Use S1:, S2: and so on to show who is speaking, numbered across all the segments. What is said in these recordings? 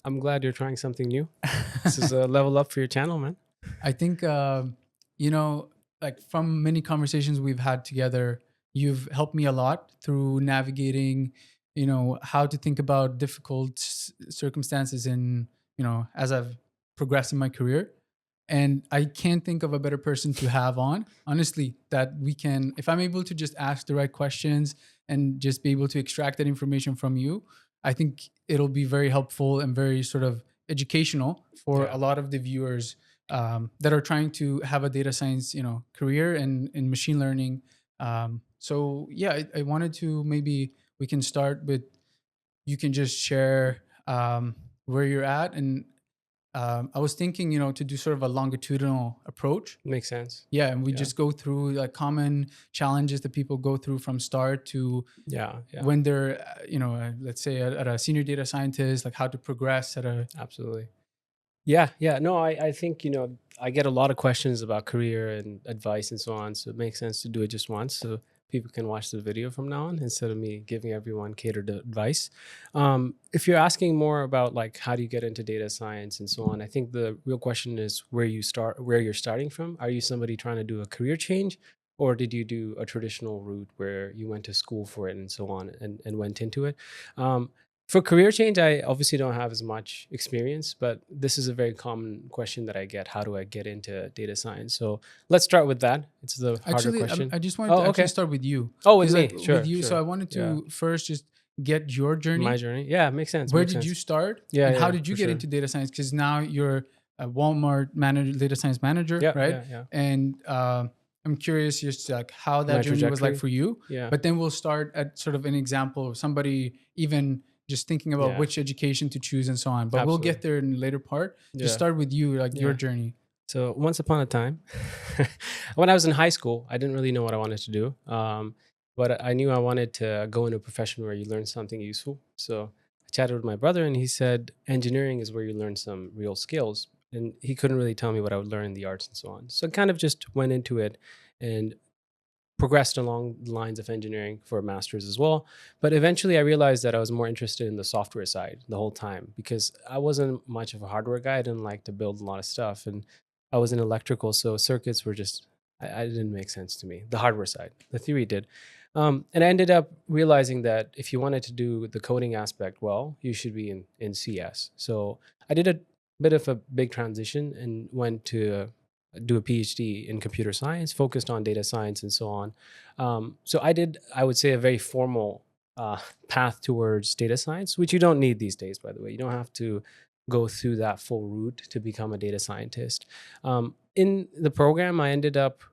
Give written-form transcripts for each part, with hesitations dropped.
S1: I'm glad you're trying something new. This is a level up for your channel, man.
S2: I think, you know, like from many conversations we've had together, you've helped me a lot through navigating, how to think about difficult circumstances in, as I've progressed in my career. And I can't think of a better person to have on, honestly, that we can, if I'm able to just ask the right questions and just be able to extract that information from you, I think it'll be very helpful and very sort of educational for
S1: Yeah,
S2: a lot of the viewers that are trying to have a data science, career and in machine learning. So yeah, I wanted to maybe we can start with you can just share where you're at, and I was thinking, to do sort of a longitudinal approach.
S1: makes sense.
S2: Yeah, and we
S1: Yeah,
S2: just go through like common challenges that people go through from start to
S1: yeah, yeah,
S2: when they're, let's say at a senior data scientist, like how to progress at a.
S1: absolutely. Yeah, yeah. No, I think, I get a lot of questions about career and advice and so on. So it makes sense to do it just once so people can watch the video from now on instead of me giving everyone catered advice. If you're asking more about like how do you get into data science and so on, I think the real question is where you're starting from. Are you somebody trying to do a career change? Or did you do a traditional route where you went to school for it and so on and went into it? Um, for career change, I obviously don't have as much experience, but this is a very common question that I get. How do I get into data science? So let's start with that. It's the harder
S2: Actually,
S1: question.
S2: I just wanted to
S1: Oh,
S2: actually
S1: okay.
S2: start with you,
S1: Oh, with
S2: because like
S1: me.
S2: with
S1: Sure,
S2: you, so I
S1: sure.
S2: wanted
S1: Yeah.
S2: to first just get your
S1: My
S2: journey.
S1: journey. Yeah, makes sense.
S2: Where
S1: Makes
S2: did you
S1: sense.
S2: start,
S1: Yeah,
S2: and how
S1: yeah,
S2: did you
S1: for
S2: get
S1: sure.
S2: into data science? Because now you're a Walmart manager, data science manager,
S1: Yeah,
S2: right?
S1: yeah, yeah.
S2: And I'm curious just like how that
S1: My
S2: journey was like
S1: trajectory.
S2: for you.
S1: Yeah,
S2: But then we'll start at sort of an example of somebody even just thinking about
S1: yeah,
S2: which education to choose and so on. But we'll
S1: absolutely.
S2: get there in the later part. Just
S1: Yeah,
S2: start with you, like your
S1: yeah.
S2: journey.
S1: So once upon a time, when I was in high school, I didn't really know what I wanted to do. But I knew I wanted to go into a profession where you learn something useful. So I chatted with my brother, and he said engineering is where you learn some real skills. And he couldn't really tell me what I would learn in the arts and so on. So I kind of just went into it and progressed along the lines of engineering for a master's as well. But eventually I realized that I was more interested in the software side the whole time because I wasn't much of a hardware guy. I didn't like to build a lot of stuff. And I was in electrical. So circuits were just, I didn't make sense to me. The hardware side, the theory did. And I ended up realizing that if you wanted to do the coding aspect well, you should be in CS. So I did a bit of a big transition and went to do a PhD in computer science, focused on data science and so on. So I did, I would say, a very formal path towards data science, which you don't need these days, by the way. You don't have to go through that full route to become a data scientist. In the program, I ended up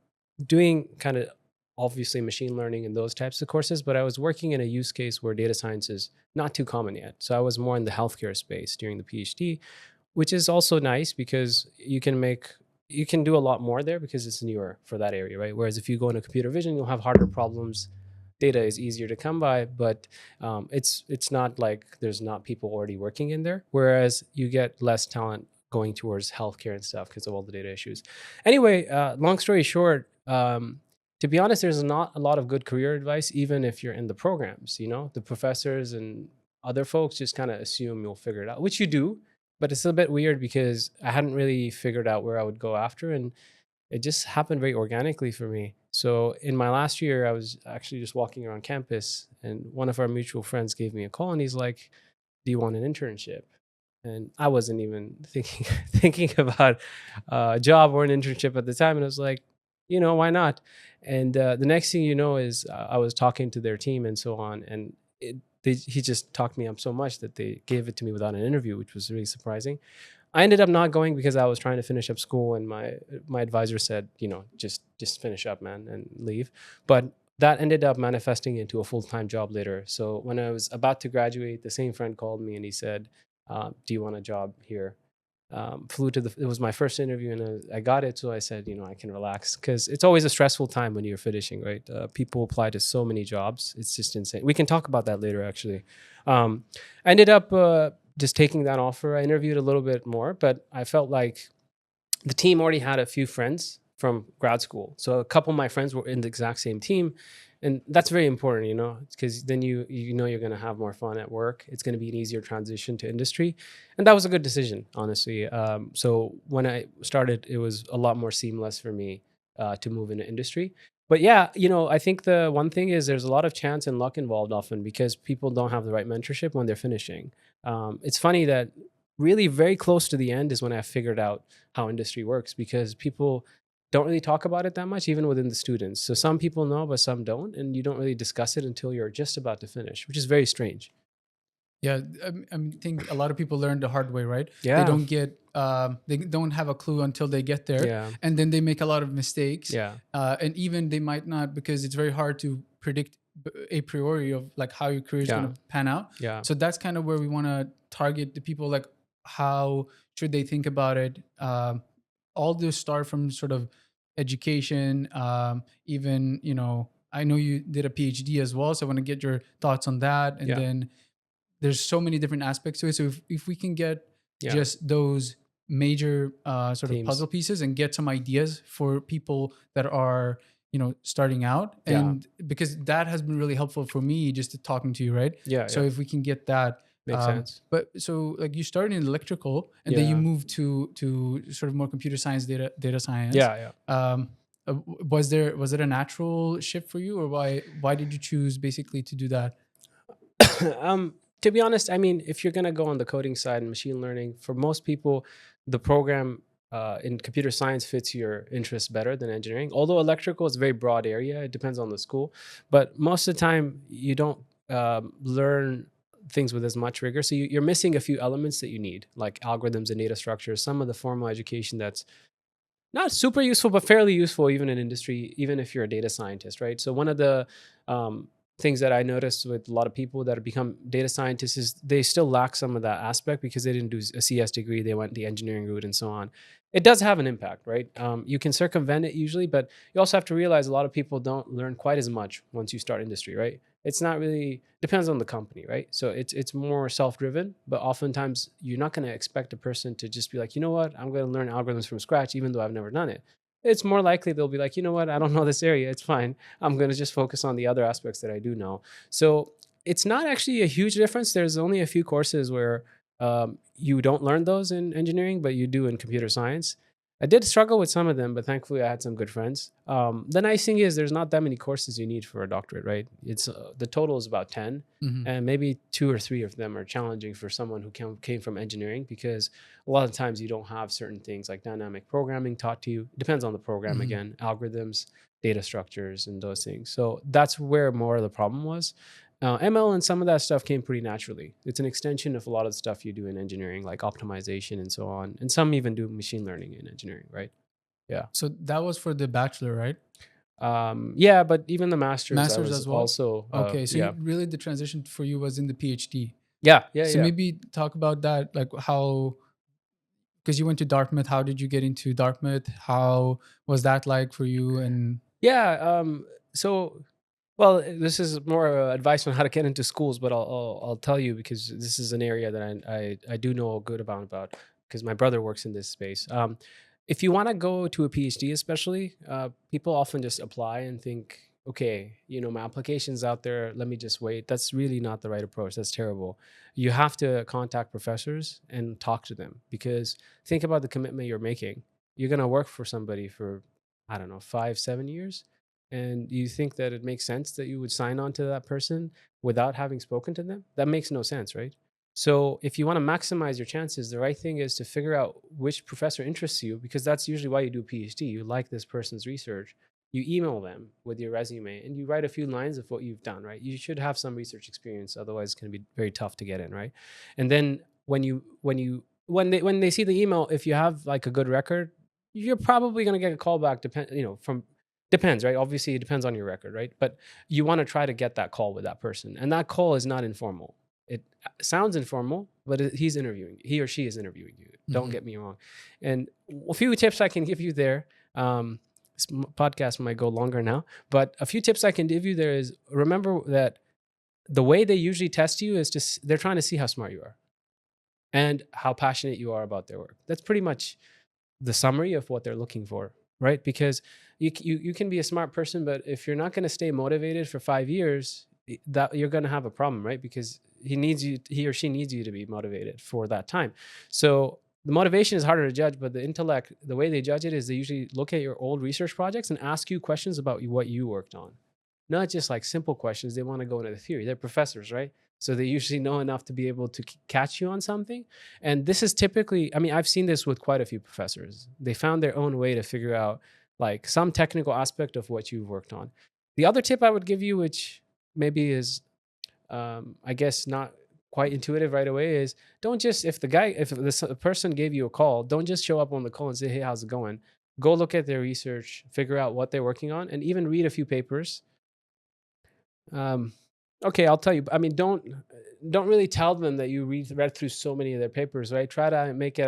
S1: doing kind of obviously machine learning and those types of courses, but I was working in a use case where data science is not too common yet. So I was more in the healthcare space during the PhD, which is also nice because you can do a lot more there because it's newer for that area, right? Whereas if you go into computer vision, you'll have harder problems. Data is easier to come by, but it's not like there's not people already working in there. Whereas you get less talent going towards healthcare and stuff because of all the data issues. Anyway, long story short, to be honest, there's not a lot of good career advice, even if you're in the programs. The professors and other folks just kind of assume you'll figure it out, which you do, but it's a bit weird because I hadn't really figured out where I would go after, and it just happened very organically for me. So in my last year, I was actually just walking around campus, and one of our mutual friends gave me a call, and he's like, "Do you want an internship?" And I wasn't even thinking thinking about a job or an internship at the time, and I was like, why not? And the next thing you know is I was talking to their team and so on, and he just talked me up so much that they gave it to me without an interview, which was really surprising. I ended up not going because I was trying to finish up school, and my advisor said, just finish up, man, and leave. But that ended up manifesting into a full-time job later. So when I was about to graduate, the same friend called me and he said, "Do you want a job here?" Flew to it was my first interview, and I got it. So I said, I can relax because it's always a stressful time when you're finishing, right? People apply to so many jobs. It's just insane. We can talk about that later, actually. I ended up just taking that offer. I interviewed a little bit more, but I felt like the team already had a few friends from grad school. So a couple of my friends were in the exact same team, and that's very important, because then you know you're going to have more fun at work. It's going to be an easier transition to industry, and that was a good decision, honestly. So when I started, it was a lot more seamless for me to move into industry. But yeah, I think the one thing is there's a lot of chance and luck involved often because people don't have the right mentorship when they're finishing. It's funny that really very close to the end is when I figured out how industry works because people don't really talk about it that much, even within the students. So some people know, but some don't, and you don't really discuss it until you're just about to finish, which is very strange.
S2: Yeah, think a lot of people learn the hard way, right?
S1: Yeah,
S2: They don't have a clue until they get there,
S1: yeah,
S2: and then they make a lot of mistakes.
S1: yeah,
S2: And even they might not, because it's very hard to predict a priori of like how your career is going
S1: yeah,
S2: to pan out.
S1: yeah,
S2: So that's kind of where we want to target the people. Like, how should they think about it? All this start from sort of education. Even I know you did a PhD as well, so I want to get your thoughts on that, and
S1: yeah,
S2: then there's so many different aspects to it. So if we can get
S1: yeah.
S2: just those major sort of puzzle
S1: Teams.
S2: pieces and get some ideas for people that are starting out,
S1: Yeah,
S2: and because that has been really helpful for me just to talking to you, right?
S1: yeah,
S2: So
S1: yeah.
S2: if we can get that,
S1: Makes sense.
S2: but so like you started in electrical and then you
S1: Yeah,
S2: moved to sort of more computer science, data science.
S1: yeah,
S2: Was it a natural shift for you, or why did you choose basically to do that?
S1: yeah. To be honest, I mean, if you're gonna go on the coding side and machine learning, for most people, the program in computer science fits your interests better than engineering. Although electrical is a very broad area, it depends on the school. But most of the time, you don't learn things with as much rigor. So you're missing a few elements that you need, like algorithms and data structures. Some of the formal education that's not super useful, but fairly useful even in industry, even if you're a data scientist, right? So one of the um, things that I noticed with a lot of people that have become data scientists is they still lack some of that aspect because they didn't do a CS degree, they went the engineering route and so on. It does have an impact, right? You can circumvent it usually, but you also have to realize a lot of people don't learn quite as much once you start industry, right? It's not really depends on the company, right? So it's more self-driven, but oftentimes you're not going to expect a person to just be like, you know what, I'm going to learn algorithms from scratch, even though I've never done it. It's more likely they'll be like, you know what, I don't know this area. It's fine. I'm going to just focus on the other aspects that I do know. So it's not actually a huge difference. There's only a few courses where you don't learn those in engineering, but you do in computer science. I did struggle with some of them, but thankfully I had some good friends. The nice thing is there's not that many courses you need for a doctorate, right? It's the total is about 10,
S2: Hmm.
S1: and maybe two or three of them are challenging for someone who came from engineering because a lot of times you don't have certain things like dynamic programming taught to you. It depends on the program
S2: Hmm.
S1: again, algorithms, data structures, and those things. So that's where more of the problem was. ML and some of that stuff came pretty naturally. It's an extension of a lot of the stuff you do in engineering, like optimization and so on. And some even do machine learning in engineering, right? Yeah.
S2: So that was for the bachelor, right?
S1: Yeah, but even the masters, I
S2: Masters
S1: was
S2: as well.
S1: also,
S2: Okay, so
S1: yeah,
S2: really the transition for you was in the PhD.
S1: yeah, yeah,
S2: So
S1: yeah.
S2: maybe talk about that, like how, because you went to Dartmouth. How did you get into Dartmouth? How was that like for you? And
S1: Yeah. So, well, this is more advice on how to get into schools, but I'll tell you because this is an area that I do know a good amount about because my brother works in this space. If you want to go to a PhD, especially, people often just apply and think, okay, my application's out there. Let me just wait. That's really not the right approach. That's terrible. You have to contact professors and talk to them because think about the commitment you're making. You're gonna work for somebody for, I don't know, 5, 7 years, and you think that it makes sense that you would sign on to that person without having spoken to them? That makes no sense, right? So if you want to maximize your chances, the right thing is to figure out which professor interests you, because that's usually why you do a PhD. You like this person's research. You email them with your resume and you write a few lines of what you've done, right? You should have some research experience, otherwise it's going to be very tough to get in, right? And then when they see the email, if you have like a good record, you're probably going to get a call back from depends, right? Obviously it depends on your record, right? But you want to try to get that call with that person. And that call is not informal. It sounds informal, but he or she is interviewing you. Don't
S2: Mhm.
S1: get me wrong. And a few tips I can give you there. This podcast might go longer now, but a few tips I can give you there is remember that the way they usually test you is they're trying to see how smart you are and how passionate you are about their work. That's pretty much the summary of what they're looking for. right? Because you can be a smart person, but if you're not going to stay motivated for 5 years, that you're going to have a problem, right? Because he or she needs you to be motivated for that time. So the motivation is harder to judge, but the intellect, the way they judge it is they usually look at your old research projects and ask you questions about what you worked on, not just like simple questions. They want to go into the theory. They're professors, right? So they usually know enough to be able to catch you on something. And this is typically, I mean, I've seen this with quite a few professors. They found their own way to figure out like some technical aspect of what you've worked on. The other tip I would give you, which maybe is, I guess, not quite intuitive right away, is don't just, if the person gave you a call, don't just show up on the call and say, hey, how's it going? Go look at their research, figure out what they're working on, and even read a few papers. um, okay, I'll tell you. I mean, don't really tell them that you read through so many of their papers, right? Try to make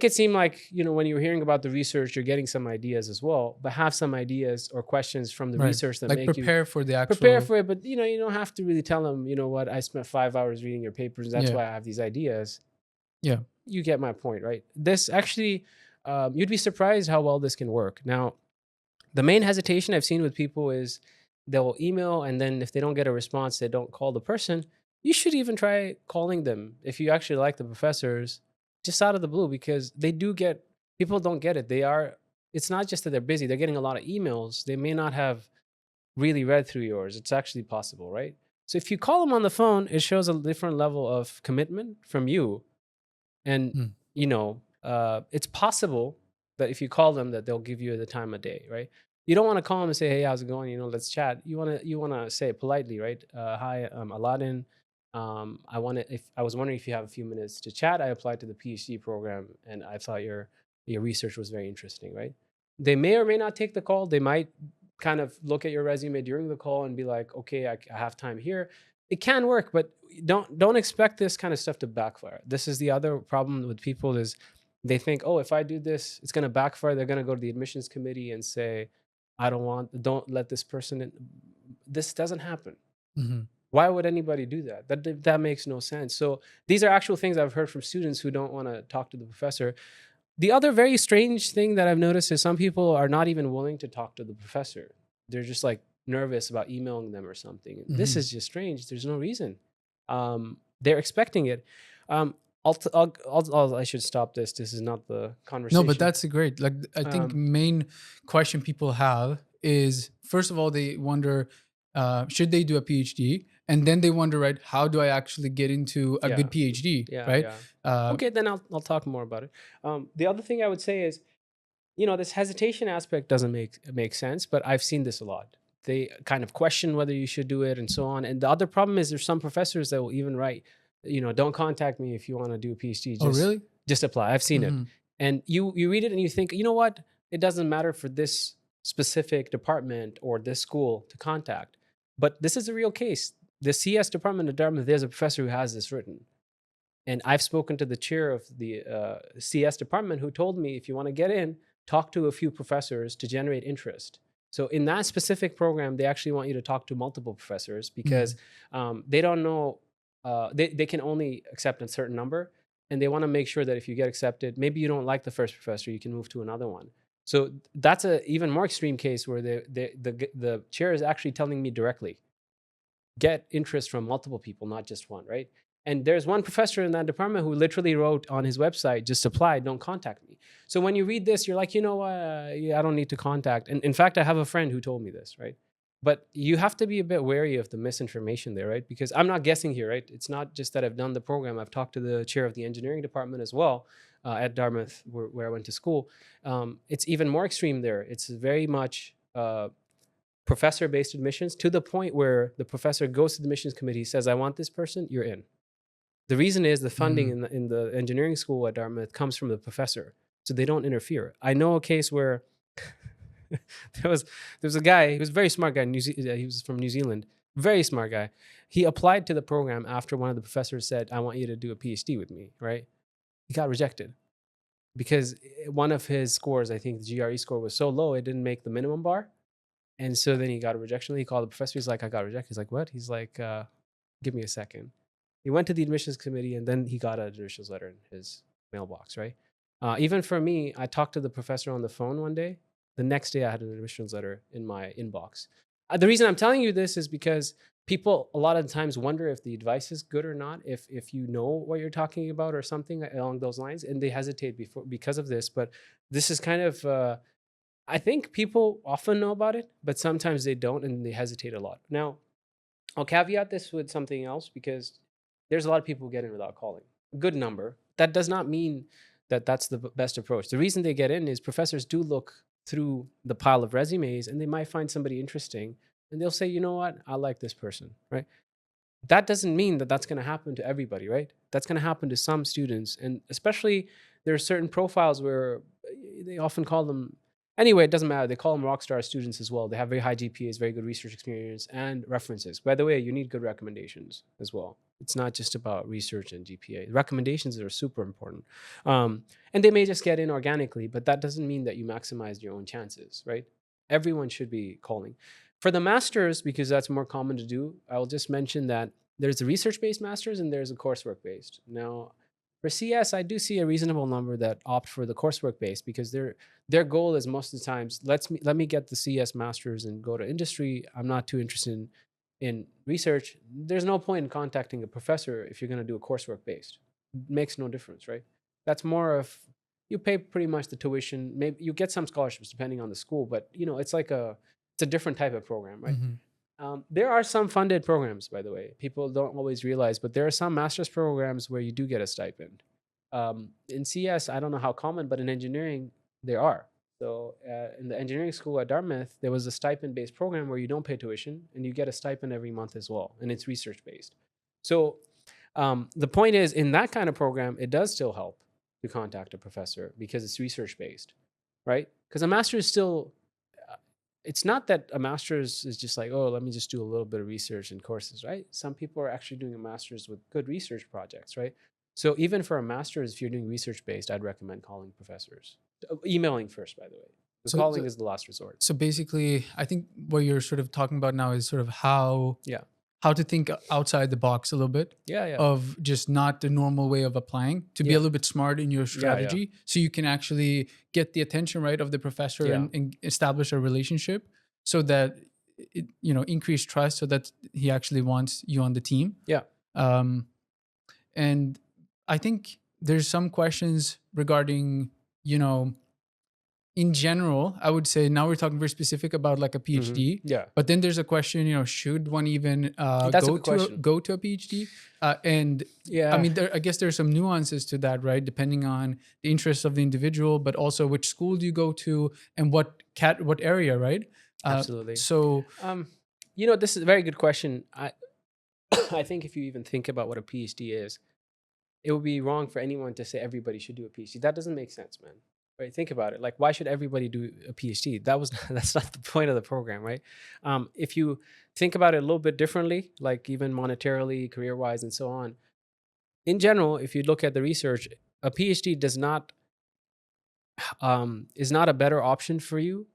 S1: it seem like, when you're hearing about the research, you're getting some ideas as well, but have some ideas or questions from the
S2: Right.
S1: research that
S2: Like
S1: make you
S2: prepare for the
S1: prepare
S2: actual.
S1: for it. But you don't have to really tell them, what, I spent 5 hours reading your papers. That's
S2: Yeah.
S1: why I have these ideas.
S2: Yeah.
S1: You get my point, right? This actually, you'd be surprised how well this can work. Now, the main hesitation I've seen with people is they'll email, and then if they don't get a response, they don't call the person. You should even try calling them if you actually like the professors, just out of the blue, because they do get people don't get it. It's not just that they're busy, they're getting a lot of emails. They may not have really read through yours. It's actually possible, right? So if you call them on the phone, it shows a different level of commitment from you. And
S2: Mm.
S1: it's possible that if you call them, that they'll give you the time of day, right? You don't want to call them and say, hey, how's it going, let's chat. You want to say it politely, right? Hi, I'm Aladdin. I was wondering if you have a few minutes to chat. I applied to the PhD program, and I thought your research was very interesting, right? They may or may not take the call. They might kind of look at your resume during the call and be like, okay, I have time here. It can work, but don't expect this kind of stuff to backfire. This is the other problem with people, is they think, oh, if I do this, it's going to backfire. They're going to go to the admissions committee and say, don't let this person in. This doesn't happen.
S2: Mhm.
S1: Why would anybody do that? That makes no sense. So these are actual things I've heard from students who don't want to talk to the professor. The other very strange thing that I've noticed is some people are not even willing to talk to the professor. They're just like nervous about emailing them or something. This
S2: Mhm.
S1: is just strange. There's no reason. They're expecting it. I should stop this. This is not the
S2: No, but
S1: conversation.
S2: that's great. Like I think
S1: Um,
S2: main question people have is, first of all, they wonder, should they do a PhD, and then they wonder, right, how do I actually get into a
S1: yeah,
S2: good PhD,
S1: yeah,
S2: right?
S1: yeah.
S2: Uh,
S1: Okay, then I'll talk more about it. The other thing I would say is, this hesitation aspect doesn't make sense, but I've seen this a lot. They kind of question whether you should do it and so on. And the other problem is there's some professors that will even write, don't contact me if you want to do a PhD.
S2: oh, really?
S1: Just apply. I've seen it.
S2: Hmm.
S1: And you read it and you think, you know what? It doesn't matter for this specific department or this school to contact. But this is a real case. The CS department of Dartmouth, there's a professor who has this written. And I've spoken to the chair of the CS department, who told me, if you want to get in, talk to a few professors to generate interest. So in that specific program, they actually want you to talk to multiple professors, because
S2: Mm.
S1: they don't know, they can only accept a certain number. And they want to make sure that if you get accepted, maybe you don't like the first professor, you can move to another one. So that's a even more extreme case where the chair is actually telling me directly, get interest from multiple people, not just one, right? And there's one professor in that department who literally wrote on his website, just apply, don't contact me. So when you read this, you're like, yeah, I don't need to contact. And in fact, I have a friend who told me this, right? But you have to be a bit wary of the misinformation there, right? Because I'm not guessing here, right? It's not just that I've done the program. I've talked to the chair of the engineering department as well, at Dartmouth, where I went to school. It's even more extreme there. It's very much professor-based admissions, to the point where the professor goes to the admissions committee, says, I want this person, you're in. The reason is the funding
S2: Mm.
S1: in the engineering school at Dartmouth comes from the professor, so they don't interfere. I know a case where there was a guy. He was a very smart guy. He was from New Zealand. Very smart guy. He applied to the program after one of the professors said, "I want you to do a PhD with me." Right? He got rejected because one of his scores, I think the GRE score, was so low it didn't make the minimum bar. And so then he got a rejection. He called the professor. He's like, I got rejected. He's like, what? He's like, give me a second. He went to the admissions committee, and then he got an admissions letter in his mailbox, right? Even for me, I talked to the professor on the phone one day. The next day, I had an admissions letter in my inbox. The reason I'm telling you this is because people a lot of the times wonder if the advice is good or not, if you know what you're talking about or something along those lines, and they hesitate before because of this. But this is kind of I think people often know about it, but sometimes they don't, and they hesitate a lot. Now, I'll caveat this with something else because there's a lot of people who get in without calling. A good number. That does not mean that that's the best approach. The reason they get in is professors do look through the pile of resumes and they might find somebody interesting and they'll say, you know what, I like this person, right? That doesn't mean that that's going to happen to everybody, right? That's going to happen to some students. And especially there are certain profiles where they often call them, anyway, it doesn't matter. They call them rock star students as well. They have very high GPAs, very good research experience, and references. By the way, you need good recommendations as well. It's not just about research and GPA. Recommendations are super important. And they may just get in organically, but that doesn't mean that you maximize your own chances, right? Everyone should be calling. For the masters, because that's more common to do, I'll just mention that there's a research-based masters and there's a coursework-based. Now, for CS, I do see a reasonable number that opt for the coursework-based because their goal is most of the times let me get the CS masters and go to industry. I'm not too interested in research. There's no point in contacting a professor if you're going to do a coursework-based. Makes no difference, right? That's more of you pay pretty much the tuition. Maybe you get some scholarships depending on the school, but it's a different type of program, right?
S2: Mhm.
S1: There are some funded programs, by the way. People don't always realize, but there are some master's programs where you do get a stipend. In CS, I don't know how common, but in engineering, there are. So in the engineering school at Dartmouth, there was a stipend-based program where you don't pay tuition and you get a stipend every month as well, and it's research-based. So the point is, in that kind of program, it does still help to contact a professor because it's research-based, right? Because a master is still it's not that a master's is just like, oh, let me just do a little bit of research and courses, right? Some people are actually doing a master's with good research projects, right? So even for a master's, if you're doing research based, I'd recommend calling professors. Emailing first, by the way. The
S2: So,
S1: calling
S2: so
S1: is the last resort.
S2: so basically, I think what you're sort of talking about now is sort of
S1: Yeah.
S2: how to think outside the box a little bit
S1: Yeah. Yeah.
S2: of just not the normal way of applying, to be a
S1: Yeah.
S2: little bit smart in your
S1: Yeah. Yeah.
S2: strategy so you can actually get the attention right of the professor
S1: Yeah.
S2: and establish a relationship so that it, increase trust so that he actually wants you on the team.
S1: Yeah.
S2: um, and I think there's some questions regarding, you know in general, I would say now we're talking very specific about like a PhD,
S1: Yeah.
S2: but then there's a question, should one even
S1: That's a good question.
S2: go to a PhD? And I
S1: Yeah.
S2: mean, I guess there's some nuances to that, right? Depending on the interests of the individual, but also which school do you go to and what area, right?
S1: Absolutely.
S2: So
S1: Um, this is a very good question. I think if you even think about what a PhD is, it would be wrong for anyone to say everybody should do a PhD. That doesn't make sense, man. Right? Think about it. Like, why should everybody do a PhD? That's not the point of the program, right? If you think about it a little bit differently, like even monetarily, career wise, and so on. In general, if you look at the research, a PhD is not a better option for you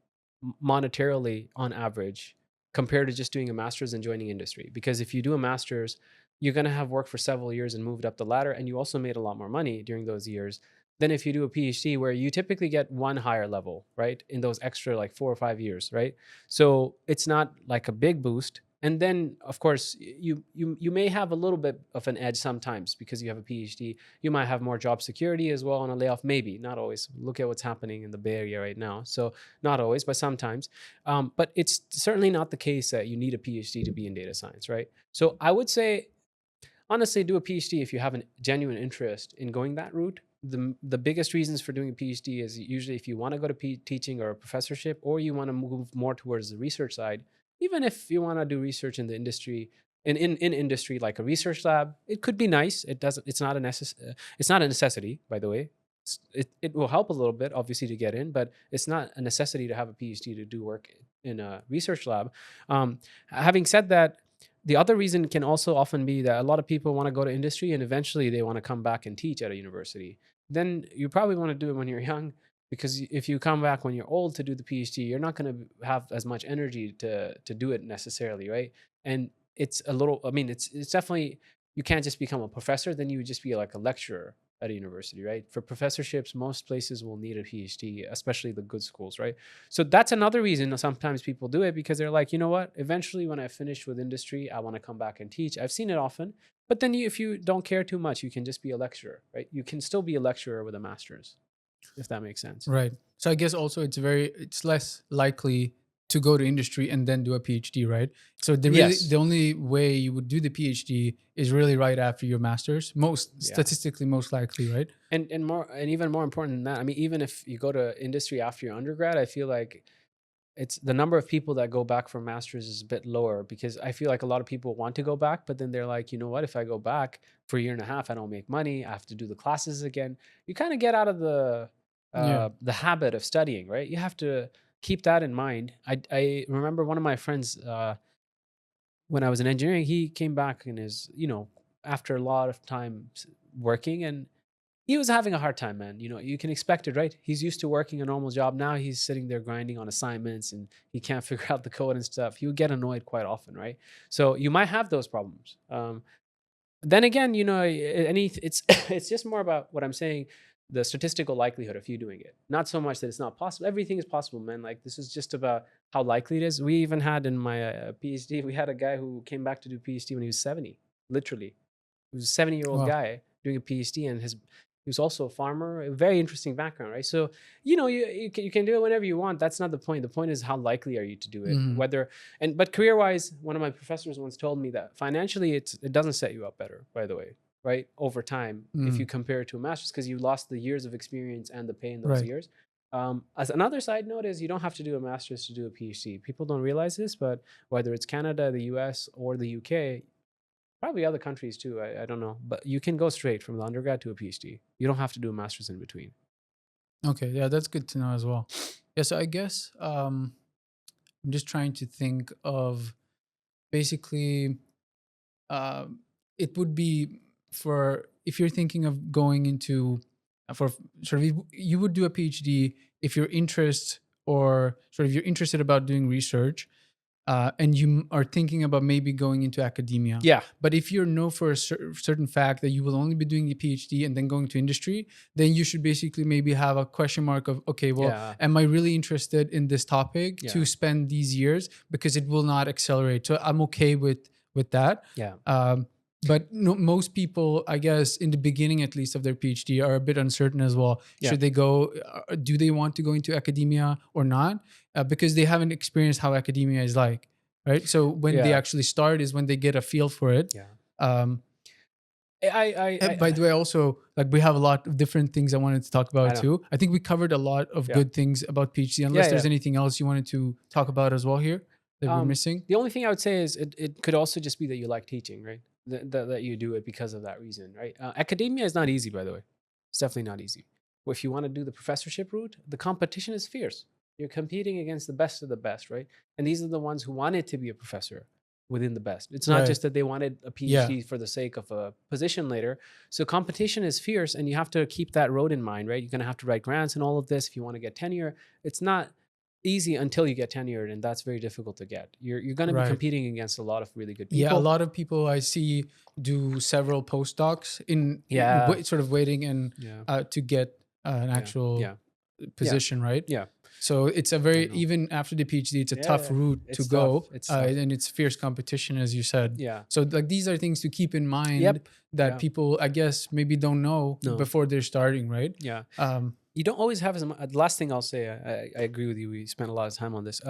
S1: monetarily on average compared to just doing a master's and joining industry. Because if you do a master's, you're going to have worked for several years and moved up the ladder, and you also made a lot more money during those years than if you do a PhD, where you typically get one higher level, right? In those extra like 4 or 5 years, right? So it's not like a big boost. And then, of course, you may have a little bit of an edge sometimes because you have a PhD. You might have more job security as well on a layoff, maybe not always. Look at what's happening in the Bay Area right now. So not always, but sometimes. But it's certainly not the case that you need a PhD to be in data science, right? So I would say, honestly, do a PhD if you have a genuine interest in going that route. The biggest reasons for doing a PhD is usually if you want to go to teaching or a professorship, or you want to move more towards the research side. Even if you want to do research in the industry, in industry like a research lab, it could be nice. It doesn't. It's not a necessity, by the way. It will help a little bit, obviously, to get in, but it's not a necessity to have a PhD to do work in a research lab. Having said that, the other reason can also often be that a lot of people want to go to industry and eventually they want to come back and teach at a university. Then you probably want to do it when you're young, because if you come back when you're old to do the PhD, you're not going to have as much energy to do it necessarily, right? And it's a little, I mean, it's definitely, you can't just become a professor, then you would just be like a lecturer. at a university, right? For professorships, most places will need a PhD, especially the good schools, right? So that's another reason that sometimes people do it, because they're like, you know what? Eventually, when I finish with industry, I want to come back and teach. I've seen it often, but then if you don't care too much, you can just be a lecturer, right? You can still be a lecturer with a master's, if that makes sense.
S2: Right. So I guess also it's less likely to go to industry and then do a PhD, right? So
S1: Yes.
S2: the only way you would do the PhD is really right after your master's, most
S1: Yeah.
S2: statistically most likely, right?
S1: And even more important than that, I mean, even if you go to industry after your undergrad, I feel like it's the number of people that go back for masters is a bit lower, because I feel like a lot of people want to go back, but then they're like, you know what, if I go back for a year and a half, I don't make money, I have to do the classes again. You kind of get out of
S2: Yeah.
S1: the habit of studying, right? You have to keep that in mind. I remember one of my friends, when I was in engineering, he came back in his, after a lot of time working, and he was having a hard time, man. You can expect it, right? He's used to working a normal job. Now he's sitting there grinding on assignments, and he can't figure out the code and stuff. He would get annoyed quite often, right? So you might have those problems. Then again, it's it's just more about what I'm saying, the statistical likelihood of you doing it. Not so much that it's not possible. Everything is possible, man. Like, this is just about how likely it is. We even had in my PhD, we had a guy who came back to do PhD when he was 70, literally. He was a 70-year-old
S2: Wow.
S1: guy doing a PhD, and he was also a farmer. A very interesting background, right? So, you can do it whenever you want. That's not the point. The point is, how likely are you to do it?
S2: Hmm.
S1: But career-wise, one of my professors once told me that financially, it doesn't set you up better, by the way, right? Over time, if you
S2: Mm.
S1: compare it to a master's, because you lost the years of experience and the pay in those
S2: Right.
S1: years. As another side note is, you don't have to do a master's to do a PhD. People don't realize this, but whether it's Canada, the US, or the UK, probably other countries too. I don't know, but you can go straight from the undergrad to a PhD. You don't have to do a master's in between.
S2: Okay. Yeah, that's good to know as well. Yeah. So I guess I'm just trying to think of basically um, it would be for if you're thinking of going into for sort of you would do a PhD if your interest or sort of you're interested about doing research and you are thinking about maybe going into academia.
S1: Yeah,
S2: But if you know for a certain fact that you will only be doing the PhD and then going to industry, then you should basically maybe have a question mark of, okay, well,
S1: yeah,
S2: am I really interested in this topic to
S1: yeah,
S2: spend these years because it will not accelerate? So I'm okay with that.
S1: yeah,
S2: Um, but no, most people, I guess, in the beginning at least of their PhD, are a bit uncertain as well.
S1: yeah,
S2: Should they go? Do they want to go into academia or not? Because they haven't experienced how academia is like, right? So when they
S1: yeah,
S2: actually start is when they get a feel for it.
S1: yeah.
S2: Um, by
S1: I
S2: the way, also like we have a lot of different things I wanted to talk
S1: I
S2: about
S1: know.
S2: too. I think we covered a lot of
S1: Yeah,
S2: good things about PhD.
S1: yeah,
S2: Unless there's
S1: yeah.
S2: anything else you wanted to talk about as well here that we're missing.
S1: The only thing I would say is, it could also just be that you like teaching, right? That you do it because of that reason, right? Academia is not easy, by the way. It's definitely not easy. If you want to do the professorship route, the competition is fierce. You're competing against the best of the best, right? And these are the ones who wanted to be a professor within the best. It's not
S2: Right.
S1: just that they wanted a
S2: Yeah.
S1: PhD for the sake of a position later. So competition is fierce, and you have to keep that road in mind, right? You're going to have to write grants and all of this if you want to get tenure. It's not easy until you get tenured, and that's very difficult to get. You're going to be
S2: Right.
S1: competing against a lot of really good
S2: Yeah. A
S1: people.
S2: lot of people I see do several postdocs in
S1: Yeah,
S2: sort of waiting and
S1: yeah,
S2: to get an
S1: yeah,
S2: actual
S1: yeah, yeah,
S2: position, right?
S1: yeah.
S2: So it's a
S1: I
S2: very
S1: know.
S2: even after the PhD, it's a
S1: Yeah,
S2: tough
S1: yeah.
S2: route to
S1: It's tough.
S2: go,
S1: It's tough.
S2: and it's fierce competition, as you said.
S1: Yeah.
S2: So like these are things to keep in mind
S1: Yep.
S2: that
S1: Yeah.
S2: people, I guess, maybe don't know
S1: No.
S2: before they're starting, right?
S1: Yeah.
S2: Um,
S1: You don't always have as much. The last thing I'll say, I agree with you. We spent a lot of time on this.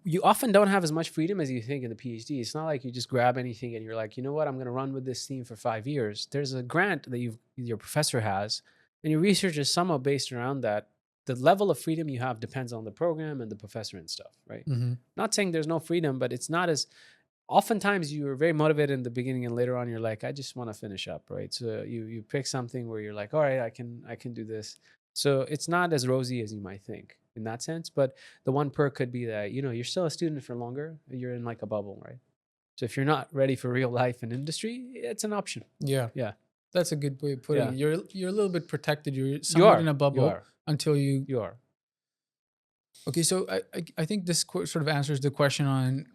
S1: You often don't have as much freedom as you think in the PhD. It's not like you just grab anything and you're like, you know what, I'm going to run with this theme for 5 years. There's a grant that your professor has, and your research is somewhat based around that. The level of freedom you have depends on the program and the professor and stuff, right?
S2: mhm.
S1: Not saying there's no freedom, but it's not as. Oftentimes you're very motivated in the beginning, and later on you're like, I just want to finish up, right? So you pick something where you're like, all right, I can do this. So it's not as rosy as you might think in that sense. But the one perk could be that, you're still a student for longer. You're in like a bubble, right? So if you're not ready for real life and industry, it's an option.
S2: Yeah,
S1: Yeah.
S2: that's a good way of putting
S1: Yeah.
S2: it. You're a little bit protected. You're
S1: You
S2: somewhat in
S1: are.
S2: a
S1: You
S2: bubble
S1: are.
S2: until you.
S1: You are.
S2: Okay, so I think this sort of answers the question on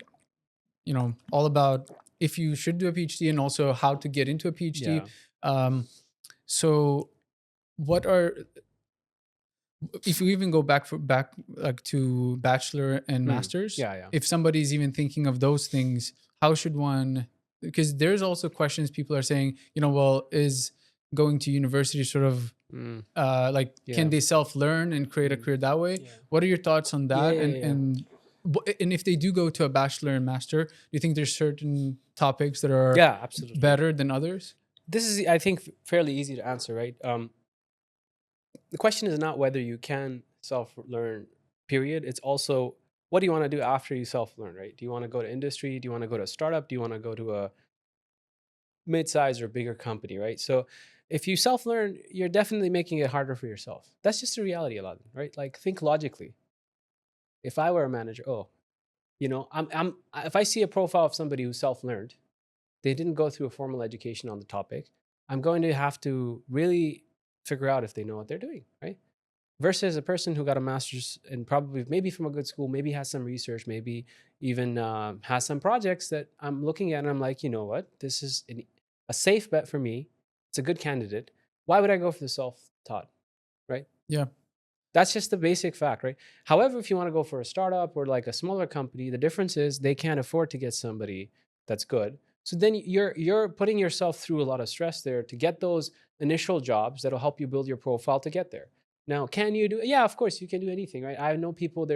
S2: all about if you should do a PhD and also how to get into a PhD.
S1: Yeah.
S2: Um, So what are, if you even go back like to bachelor and masters,
S1: Yeah, yeah.
S2: if somebody's even thinking of those things, how should one, because there's also questions people are saying, well, is going to university sort of
S1: Mm,
S2: like, can
S1: yeah.
S2: they self learn and create a
S1: Mm,
S2: career that way?
S1: yeah.
S2: What are your thoughts on
S1: Yeah,
S2: that?
S1: yeah, yeah.
S2: And if they do go to a bachelor and master, do you think there's certain topics that are
S1: Yeah, absolutely.
S2: better than others?
S1: This is, I think, fairly easy to answer, right? The question is not whether you can self learn, period. It's also what do you want to do after you self learn, right? Do you want to go to industry? Do you want to go to a startup? Do you want to go to a mid-size or bigger company, right? So if you self learn, you're definitely making it harder for yourself. That's just the reality, Aladdin, right? Like think logically. If I were a manager, if I see a profile of somebody who self learned, they didn't go through a formal education on the topic, I'm going to have to really figure out if they know what they're doing, right? Versus a person who got a master's and probably maybe from a good school, maybe has some research, maybe even has some projects that I'm looking at and I'm like, you know what, this is a safe bet for me. It's a good candidate. Why would I go for the self-taught, right?
S2: Yeah.
S1: That's just the basic fact, right? However, if you want to go for a startup or like a smaller company, the difference is they can't afford to get somebody that's good. So then you're putting yourself through a lot of stress there to get those initial jobs that'll help you build your profile to get there. Now, can you do? Yeah, of course you can do anything, right? I know people.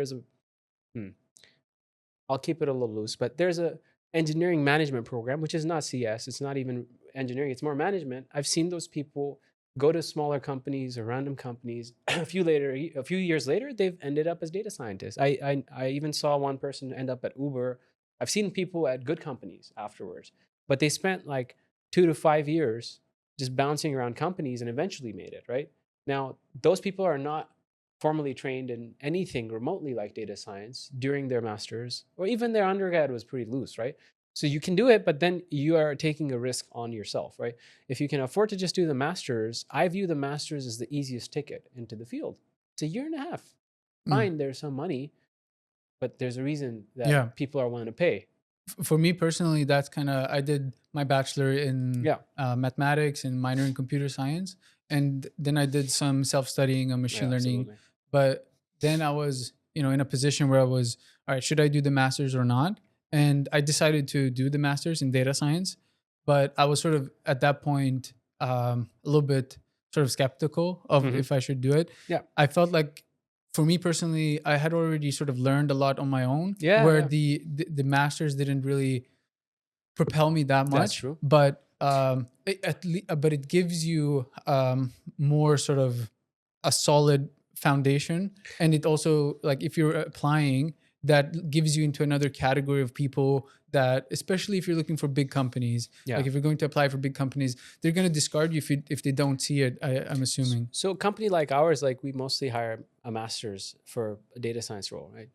S1: Hmm, I'll keep it a little loose, but there's a engineering management program, which is not CS. It's not even engineering. It's more management. I've seen those people go to smaller companies or random companies. A few years later, they've ended up as data scientists. I even saw one person end up at Uber. I've seen people at good companies afterwards, but they spent like 2 to 5 years just bouncing around companies and eventually made it. Right now, those people are not formally trained in anything remotely like data science during their masters or even their undergrad was pretty loose, right? So you can do it, but then you are taking a risk on yourself, right? If you can afford to just do the masters, I view the masters as the easiest ticket into the field. It's a year and a half.
S2: Mm.
S1: Fine, there's some money, but there's a reason
S2: Yeah.
S1: that people are willing to pay.
S2: For me personally, that's kind of, I did my bachelor in
S1: Yeah,
S2: mathematics and minor in computer science, and then I did some self studying on
S1: yeah,
S2: machine learning.
S1: absolutely.
S2: But then I was, in a position where I was, all right, should I do the masters or not? And I decided to do the masters in data science, but I was sort of at that point a little bit sort of skeptical of
S1: Hmm.
S2: if I should do it.
S1: Yeah,
S2: I felt like, for me personally, I had already sort of learned a lot on my own,
S1: yeah,
S2: where
S1: yeah,
S2: the masters didn't really propel me that
S1: that's
S2: much.
S1: true.
S2: But but it gives you more sort of a solid foundation, and it also, like, if you're applying, that gives you into another category of people that, especially if you're looking for big companies, like
S1: Yeah.
S2: if you're going to apply for big companies, they're going to discard you if they don't see it. I'm assuming.
S1: So a company like ours, like we mostly hire a master's for a data science role, right?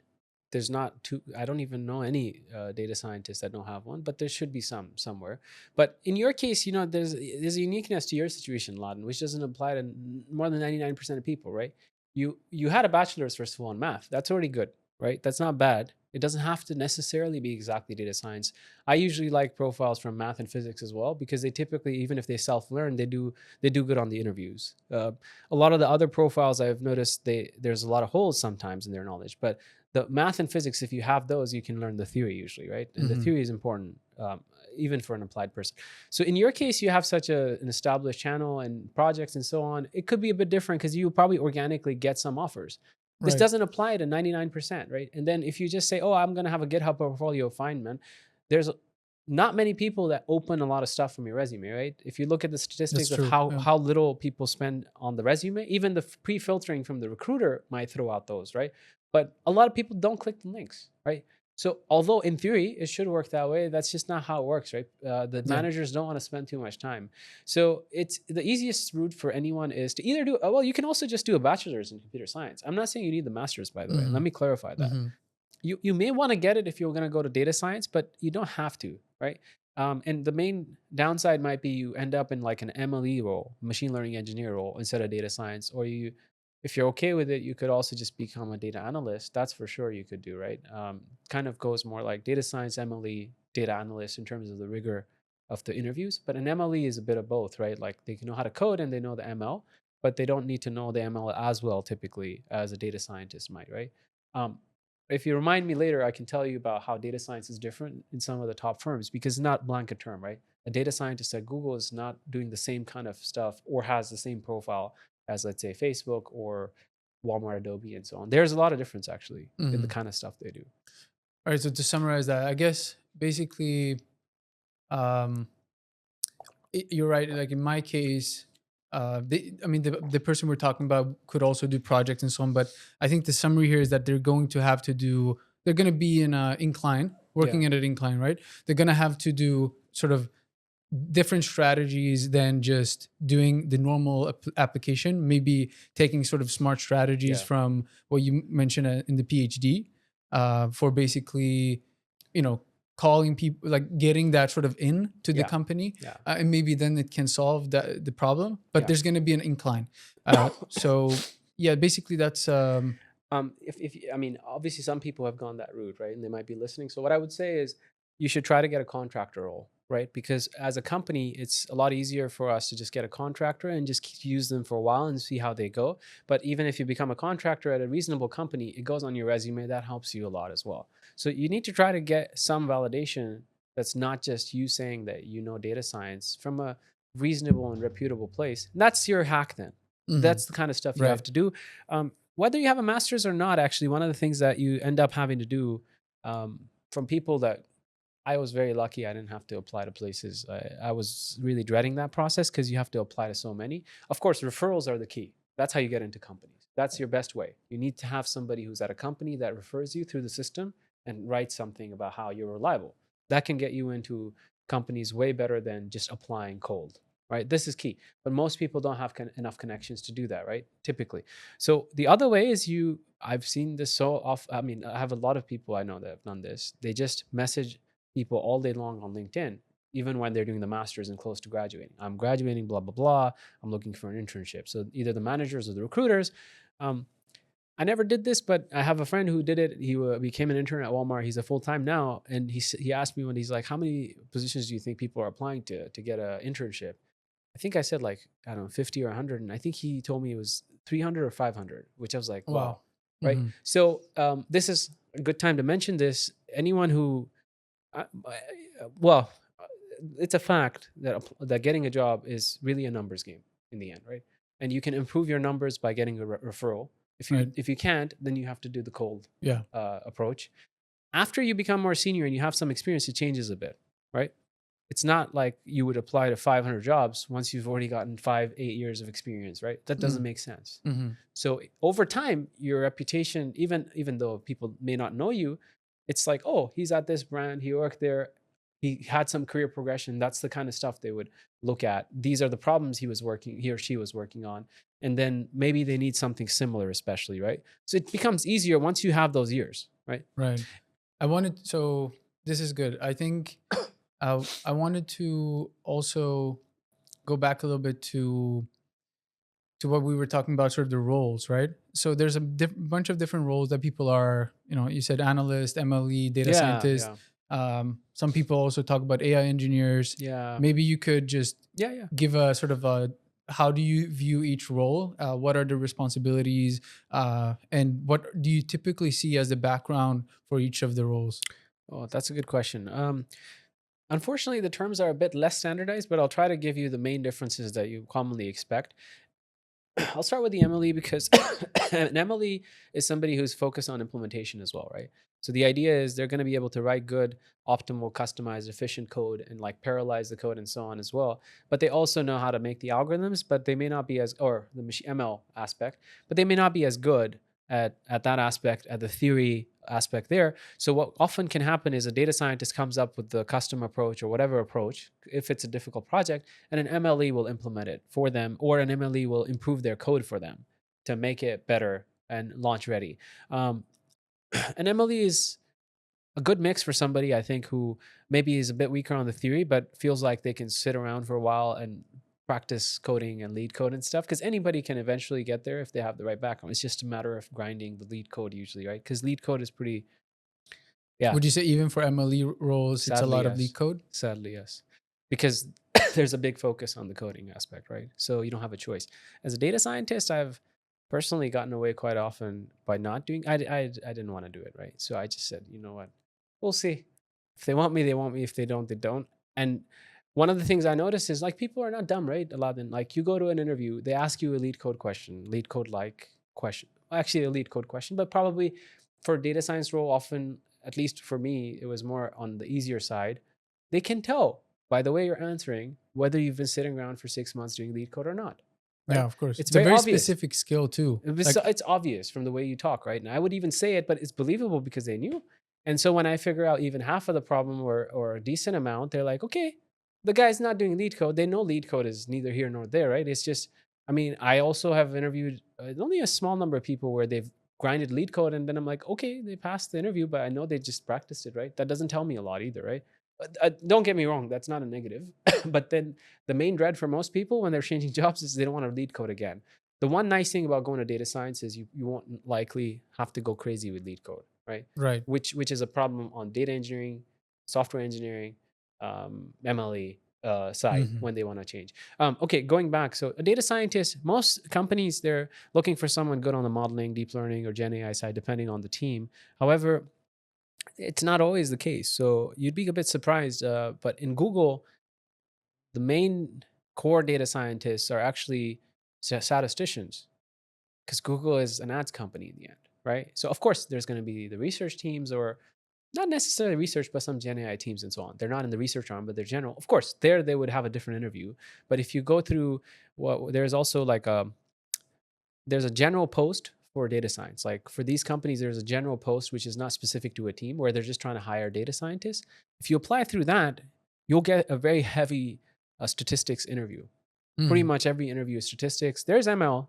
S1: There's not too, I don't even know any data scientists that don't have one, but there should be some somewhere. But in your case, there's a uniqueness to your situation, Laden, which doesn't apply to more than 99% of people, right? You had a bachelor's first of all in math. That's already good, right? That's not bad. It doesn't have to necessarily be exactly data science. I usually like profiles from math and physics as well because they typically, even if they self-learn, they do good on the interviews. A lot of the other profiles I've noticed, there's a lot of holes sometimes in their knowledge, but the math and physics, if you have those, you can learn the theory usually, right? And the
S2: Hmm.
S1: theory is important, even for an applied person. So in your case, you have such an established channel and projects and so on. It could be a bit different because you probably organically get some offers. This
S2: Right.
S1: doesn't apply to 99%, right? And then if you just say, oh, I'm going to have a GitHub portfolio, fine, man. There's not many people that open a lot of stuff from your resume, right? If you look at the
S2: That's
S1: statistics of
S2: true.
S1: how
S2: Yeah.
S1: how little people spend on the resume, even the pre-filtering from the recruiter might throw out those, right? But a lot of people don't click the links, right? So although in theory it should work that way, that's just not how it works, right? The
S2: Yeah.
S1: managers don't want to spend too much time. So it's the easiest route for anyone is to either do well. You can also just do a bachelor's in computer science. I'm not saying you need the master's, by the way.
S2: Hmm.
S1: Let me clarify that.
S2: Hmm.
S1: You may want to get it if you're going to go to data science, but you don't have to, right? And the main downside might be you end up in like an MLE role, machine learning engineer role, instead of data science. Or if you're okay with it, you could also just become a data analyst. That's for sure you could do, right? Kind of goes more like data science, MLE, data analyst in terms of the rigor. of the interviews. But an MLE is a bit of both, right? Like they can know how to code and they know the ML, but they don't need to know the ML as well typically as a data scientist might, right? Um, if you remind me later, I can tell you about how data science is different in some of the top firms because it's not blanket term, right? A data scientist at Google is not doing the same kind of stuff or has the same profile as, let's say, Facebook or Walmart, Adobe, and so on. There's a lot of difference actually in the
S2: Mhm.
S1: kind of stuff they do.
S2: All right. So to summarize that, I guess basically, um, you're right. Like in my case, I mean, the person we're talking about could also do projects and so on. But I think the summary here is that they're going to have to do. They're going to be in a incline,
S1: Yeah,
S2: working at an incline, right? They're going to have to do sort of different strategies than just doing the normal application. Maybe taking sort of smart strategies
S1: yeah,
S2: from what you mentioned in the PhD, for basically, you know, calling people, like getting that sort of in to the
S1: yeah,
S2: company,
S1: yeah,
S2: and maybe then it can solve the problem. But
S1: yeah.
S2: there's going to be an incline. So yeah, basically that's
S1: If I mean, obviously, some people have gone that route, right? And they might be listening. So what I would say is, you should try to get a contractor role, right? Because as a company, it's a lot easier for us to just get a contractor and just use them for a while and see how they go. But even if you become a contractor at a reasonable company, it goes on your resume. That helps you a lot as well. So you need to try to get some validation that's not just you saying that you know data science from a reasonable and reputable place. And that's your hack then.
S2: mhm,
S1: That's the kind of stuff you have
S2: right,
S1: to do. Whether you have a master's or not, actually, one of the things that you end up having to do, from people that I was very lucky, I didn't have to apply to places. I was really dreading that process because you have to apply to so many. Of course, referrals are the key. That's how you get into companies. That's your best way. You need to have somebody who's at a company that refers you through the system and writes something about how you're reliable. That can get you into companies way better than just applying cold, right? This is key. But most people don't have enough connections to do that, right? Typically. So the other way is I've seen this so off. I mean, I have a lot of people I know that have done this. They just message people all day long on LinkedIn, even when they're doing the master's and close to graduating. I'm graduating, blah, blah, blah. I'm looking for an internship. So either the managers or the recruiters. Um, I never did this, but I have a friend who did it. He became an intern at Walmart. He's a full time now, and he asked me when he's like, "How many positions do you think people are applying to get an internship?" I think I said like I don't know 50 or 100, and I think he told me it was 300 or 500, which I was like, "Wow!"
S2: wow,
S1: Right?
S2: hmm,
S1: So this is a good time to mention this. Anyone who well, it's a fact that that getting a job is really a numbers game in the end, right? And you can improve your numbers by getting a referral.
S2: right,
S1: If you can't, then you have to do the cold
S2: yeah,
S1: approach. After you become more senior and you have some experience, it changes a bit, right? It's not like you would apply to 500 jobs once you've already gotten 5, 8 years of experience, right? That doesn't make sense.
S2: mm-hmm,
S1: So over time, your reputation, even though people may not know you, it's like, oh, he's at this brand, he worked there, he had some career progression. That's the kind of stuff they would look at. These are the problems he or she was working on. And then maybe they need something similar, especially, right? So it becomes easier once you have those years, right?
S2: right. I wanted so this is good. I think I wanted to also go back a little bit to what we were talking about, sort of the roles, right? So there's a bunch of different roles that people are, you said analyst, MLE, data
S1: Yeah,
S2: scientist.
S1: yeah,
S2: Some people also talk about AI engineers.
S1: yeah.
S2: Maybe you could just
S1: Yeah, yeah.
S2: give a sort of a, how do you view each role? What are the responsibilities? And what do you typically see as the background for each of the roles?
S1: Oh, that's a good question. Unfortunately, the terms are a bit less standardized, but I'll try to give you the main differences that you commonly expect. I'll start with the MLE because an MLE is somebody who's focused on implementation as well, right? So the idea is they're going to be able to write good, optimal, customized, efficient code and like parallelize the code and so on as well. But they also know how to make the algorithms, but they may not be as, or the machine ML aspect, but they may not be as good at that aspect, at the theory aspect there. So what often can happen is a data scientist comes up with the custom approach or whatever approach, if it's a difficult project, and an MLE will implement it for them, or an MLE will improve their code for them to make it better and launch ready. Um, an MLE is a good mix for somebody I think who maybe is a bit weaker on the theory, but feels like they can sit around for a while and practice coding and lead code and stuff. Because anybody can eventually get there if they have the right background. It's just a matter of grinding the lead code usually, right? Because lead code is pretty, yeah,
S2: Would you say even for MLE roles, it's a
S1: sadly
S2: lot of leak
S1: yes,
S2: code?
S1: sadly yes. because there's a big focus on the coding aspect, right? So you don't have a choice. As a data scientist, I've personally gotten away quite often by not doing. I didn't want to do it, right? So I just said, you know what, we'll see. If they want me, they want me. If they don't, they don't. And one of the things I noticed is like people are not dumb, right? A lot of them, like you go to an interview, they ask you a lead code question, lead code like question, actually a lead code question, but probably for a data science role, often, at least for me, it was more on the easier side. They can tell by the way you're answering whether you've been sitting around for 6 months doing lead code or not,
S2: Yeah,
S1: right?
S2: of course.
S1: It's
S2: It's a
S1: very
S2: very
S1: obvious.
S2: specific skill too. Like,
S1: It's obvious from the way you talk, right? And I would even say it, but it's believable because they knew. And so when I figure out even half of the problem or a decent amount, they're like, okay, the guy's not doing lead code. They know lead code is neither here nor there, right? It's just, I mean, I also have interviewed only a small number of people where they've grinded lead code, and then I'm like, okay, they passed the interview, but I know they just practiced it, right? That doesn't tell me a lot either, right? Don't get me wrong, that's not a negative. But then the main dread for most people when they're changing jobs is they don't want to lead code again. The one nice thing about going to data science is you won't likely have to go crazy with lead code, right?
S2: right.
S1: Which is a problem on data engineering, software engineering, MLE side
S2: Hmm.
S1: when they want to change. Okay, going back, so a data scientist, most companies they're looking for someone good on the modeling, deep learning, or Gen AI side, depending on the team. However, it's not always the case. So you'd be a bit surprised, but in Google, the main core data scientists are actually statisticians because Google is an ads company in the end, right? So of course there's going to be the research teams or not necessarily research, but some Gen AI teams and so on. They're not in the research arm, but they're general. Of course, there they would have a different interview. But if you go through what there's also like there's a general post for data science. Like for these companies, there's a general post which is not specific to a team where they're just trying to hire data scientists. If you apply through that, you'll get a very heavy statistics interview. Pretty
S2: Hmm.
S1: much every interview is statistics. There's ML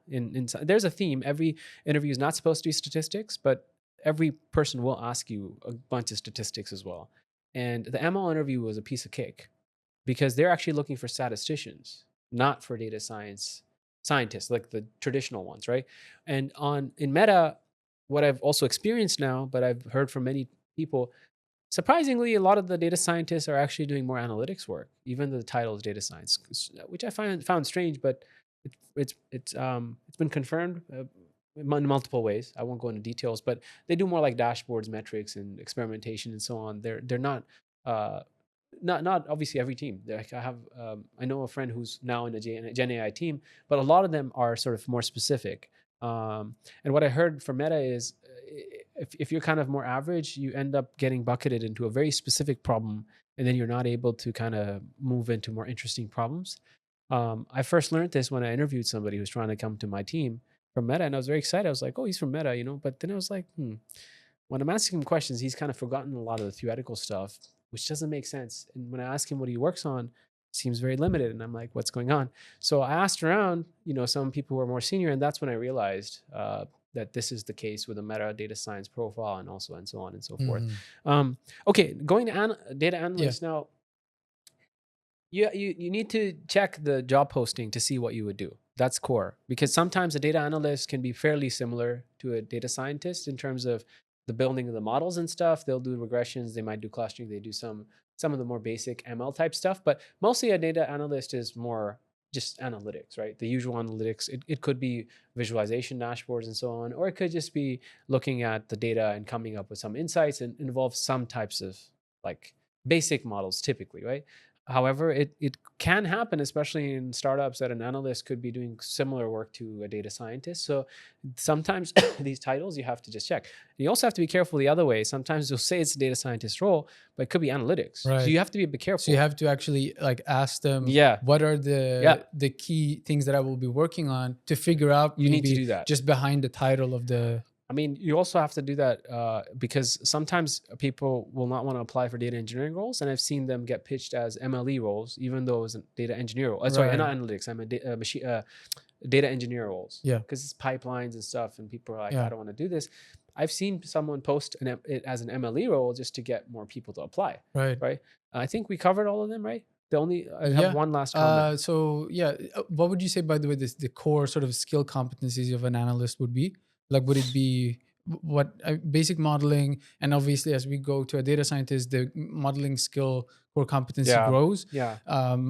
S1: there's a theme. Every interview is not supposed to be statistics, but every person will ask you a bunch of statistics as well. And the ML interview was a piece of cake because they're actually looking for statisticians, not for data science scientists like the traditional ones, right? And on in Meta, what I've also experienced now, but I've heard from many people, surprisingly, a lot of the data scientists are actually doing more analytics work, even though the title is data science, which I found strange, but it's been confirmed in multiple ways. I won't go into details, but they do more like dashboards, metrics, and experimentation and so on. They're not uh, not obviously every team. Like I have I know a friend who's now in a Gen AI team, but a lot of them are sort of more specific. And what I heard from Meta is if you're kind of more average, you end up getting bucketed into a very specific problem, and then you're not able to kind of move into more interesting problems. I first learned this when I interviewed somebody who's trying to come to my team from Meta, and I was very excited. I was like, "Oh, he's from Meta," you know. But then I was like, when I'm asking him questions, he's kind of forgotten a lot of the theoretical stuff, which doesn't make sense. And when I ask him what he works on, it seems very limited. And I'm like, what's going on? So I asked around, some people who are more senior, and that's when I realized that this is the case with a meta data science profile and also and so on and so forth.
S2: Hmm.
S1: Um, okay, going to data
S2: Yeah.
S1: analyst now. You need to check the job posting to see what you would do. That's core because sometimes a data analyst can be fairly similar to a data scientist in terms of the building of the models and stuff. They'll do regressions, they might do clustering, they do some of the more basic ML type stuff, but mostly a data analyst is more just analytics, right? The usual analytics. It could be visualization dashboards and so on, or it could just be looking at the data and coming up with some insights and involve some types of like basic models typically, right? However, it can happen, especially in startups, that an analyst could be doing similar work to a data scientist. So sometimes these titles you have to just check. You also have to be careful the other way. Sometimes you'll say it's a data scientist role, but it could be analytics. So
S2: Right.
S1: you have to be a bit
S2: So you
S1: careful.
S2: have to actually like ask them
S1: Yeah,
S2: what are
S1: yeah.
S2: the key things that I will be working on to figure out
S1: You need to
S2: maybe
S1: do that.
S2: just behind the title of the.
S1: I mean, you also have to do that because sometimes people will not want to apply for data engineering roles, and I've seen them get pitched as MLE roles, even though it was a data engineer role. Sorry,
S2: Right.
S1: not analytics. I'm a machine data engineer roles
S2: Yeah.
S1: because it's pipelines and stuff, and people are like, I
S2: Yeah.
S1: don't want to do this. I've seen someone post it as an MLE role just to get more people to apply.
S2: Right.
S1: Right? I think we covered all of them, right? The only I have
S2: Yeah.
S1: one last comment.
S2: So yeah, what would you say, by the way, the core sort of skill competencies of an analyst would be? Like, would it be what basic modeling, and obviously as we go to a data scientist, the modeling skill core competency
S1: Yeah.
S2: grows.
S1: Yeah.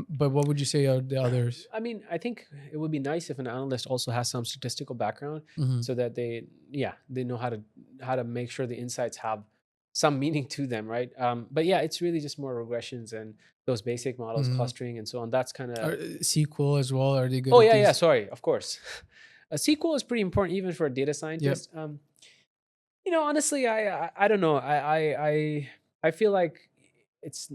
S2: But what would you say are the others?
S1: I mean, I think it would be nice if an analyst also has some statistical background,
S2: Hmm.
S1: so that they know how to make sure the insights have some meaning to them, right? But yeah, it's really just more regressions and those basic models,
S2: Hmm.
S1: clustering and so on. That's kind
S2: Or
S1: of.
S2: SQL as well? Are they good
S1: Oh
S2: at
S1: yeah, yeah.
S2: these?
S1: Sorry, of course. A SQL is pretty important even for a data
S2: Yep.
S1: scientist. Honestly, I don't know. I feel like it's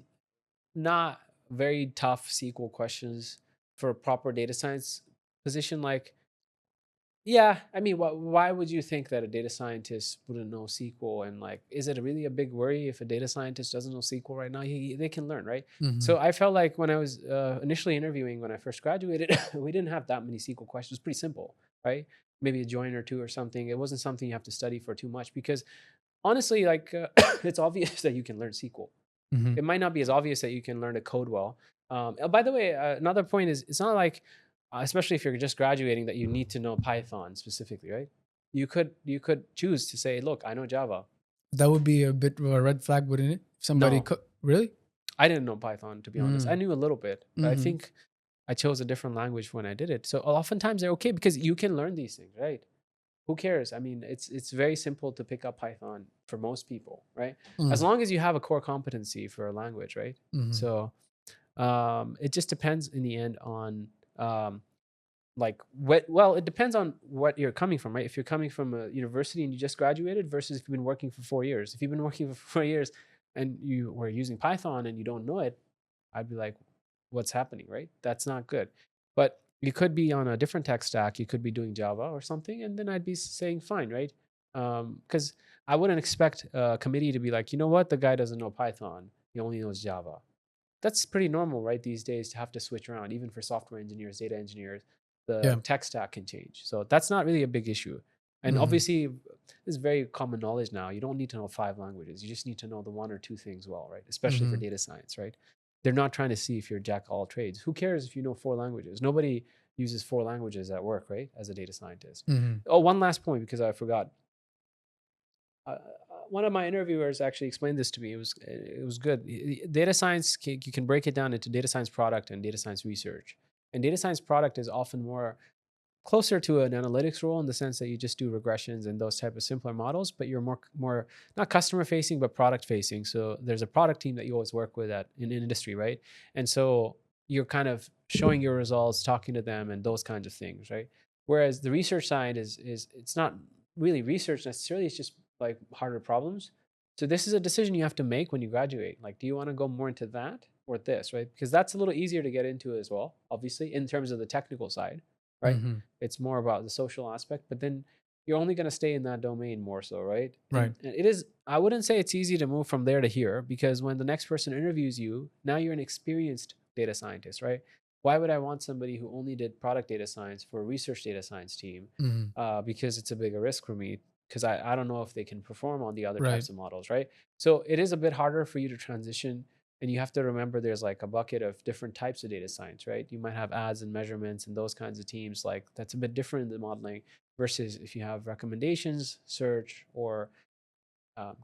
S1: not very tough SQL questions for a proper data science position. Like, yeah, I mean, why would you think that a data scientist wouldn't know SQL? And like, is it really a big worry if a data scientist doesn't know SQL right now? They can learn, right?
S2: Hmm.
S1: So I felt like when I was initially interviewing when I first graduated, we didn't have that many SQL questions. It was pretty simple, right? Maybe a join or two or something. It wasn't something you have to study for too much because honestly, like, it's obvious that you can learn SQL.
S2: Hmm.
S1: It might not be as obvious that you can learn to code well. By the way, another point is it's not like, especially if you're just graduating, that you need to know Python specifically, right? You could choose to say, look, I know Java.
S2: That would be a bit of a red flag, wouldn't it? If somebody
S1: No,
S2: could really.
S1: I didn't know Python, to be honest. I
S2: Mm.
S1: knew a little bit, but I
S2: Hmm.
S1: think I chose a different language when I did it. So oftentimes they're okay because you can learn these things, right? Who cares? I mean, it's very simple to pick up Python for most people, right? As
S2: Mm.
S1: long as you have a core competency for a language, right?
S2: Hmm.
S1: So it just depends in the end on um, like what. Well, it depends on what you're coming from, right? If you're coming from a university and you just graduated versus if you've been working for 4 years. If you've been working for 4 years and you were using Python and you don't know it, I'd be like, what's happening, right? That's not good. But you could be on a different tech stack. You could be doing Java or something, and then I'd be saying fine, right? Because I wouldn't expect a committee to be like, you know what, the guy doesn't know Python. He only knows Java. That's pretty normal, right? These days to have to switch around, even for software engineers, data engineers,
S2: Yeah.
S1: the tech stack can change. So that's not really a big issue. And
S2: Hmm.
S1: obviously, it's very common knowledge now. You don't need to know 5 languages. You just need to know the one or two things well, right? Especially for
S2: Hmm.
S1: data science, right? They're not trying to see if you're jack of all trades. Who cares if you know 4 languages? Nobody uses 4 languages at work, right? As a data scientist.
S2: Hmm.
S1: Oh, one last point because I forgot. One of my interviewers actually explained this to me. It was good. Data science, you can break it down into data science product and data science research. And data science product is often more closer to an analytics role in the sense that you just do regressions and those type of simpler models, but you're more not customer facing but product facing. So there's a product team that you always work with at in industry, right? And so you're kind of showing your results, talking to them, and those kinds of things, right? Whereas the research side is it's not really research necessarily; it's just like harder problems. So this is a decision you have to make when you graduate. Like, do you want to go more into that or this, right? Because that's a little easier to get into as well, obviously, in terms of the technical side, right?
S2: Hmm.
S1: It's more about the social aspect, but then you're only going to stay in that domain more so, right?
S2: Right.
S1: And it is, I wouldn't say it's easy to move from there to here because when the next person interviews you, now you're an experienced data scientist, right? Why would I want somebody who only did product data science for a research data science team?
S2: Hmm.
S1: Because it's a bigger risk for me because I don't know if they can perform on the other
S2: Right.
S1: types of models, right? So it is a bit harder for you to transition, and you have to remember there's like a bucket of different types of data science, right? You might have ads and measurements and those kinds of teams. Like that's a bit different in the modeling versus if you have recommendations, search, or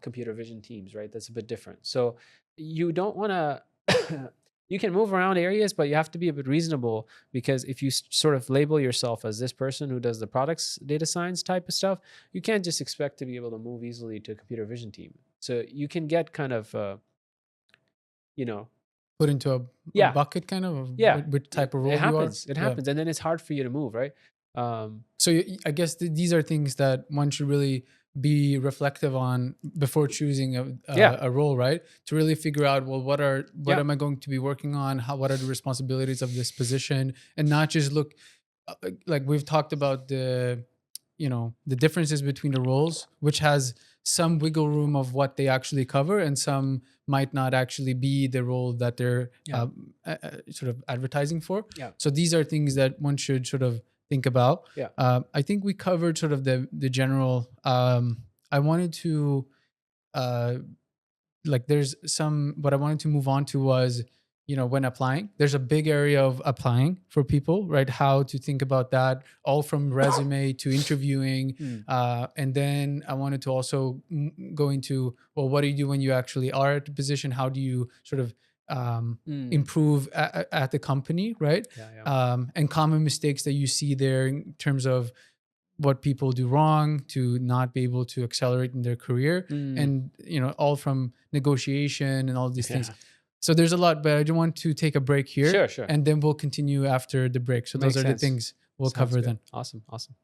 S1: computer vision teams, right? That's a bit different. So you don't want to. You can move around areas, but you have to be a bit reasonable because if you sort of label yourself as this person who does the products data science type of stuff, you can't just expect to be able to move easily to a computer vision team. So you can get kind of, you know,
S2: Put into a
S1: yeah,
S2: bucket kind of
S1: yeah,
S2: which type of
S1: it
S2: role you are.
S1: happens. It
S2: Yeah.
S1: happens, and then it's hard for you to move, right? Um,
S2: So I guess these are things that one should really be reflective on before choosing
S1: yeah,
S2: a role, right? To really figure out, well, what
S1: yeah,
S2: am I going to be working on? What are the responsibilities of this position, and not just look like we've talked about the differences between the roles, which has some wiggle room of what they actually cover, and some might not actually be the role that they're
S1: yeah,
S2: sort of advertising for.
S1: yeah,
S2: So these are things that one should sort of think about.
S1: yeah,
S2: I think we covered sort of the general. I wanted to uh, like there's some what I wanted to move on to was when applying. There's a big area of applying for people, right? How to think about that, all from resume to interviewing.
S1: Mm.
S2: And then I wanted to also go into, well, what do you do when you actually are at the position? How do you sort of
S1: Mm.
S2: improve at the company, right?
S1: Yeah, yeah.
S2: And common mistakes that you see there in terms of what people do wrong to not be able to accelerate in their career,
S1: Mm.
S2: and all from negotiation and all these things.
S1: Yeah.
S2: So there's a lot, but I do want to take a break here,
S1: Sure, sure.
S2: and then we'll continue after the break. So those
S1: Makes
S2: are the
S1: sense.
S2: things we'll
S1: Sounds
S2: cover
S1: good.
S2: then.
S1: Awesome, awesome.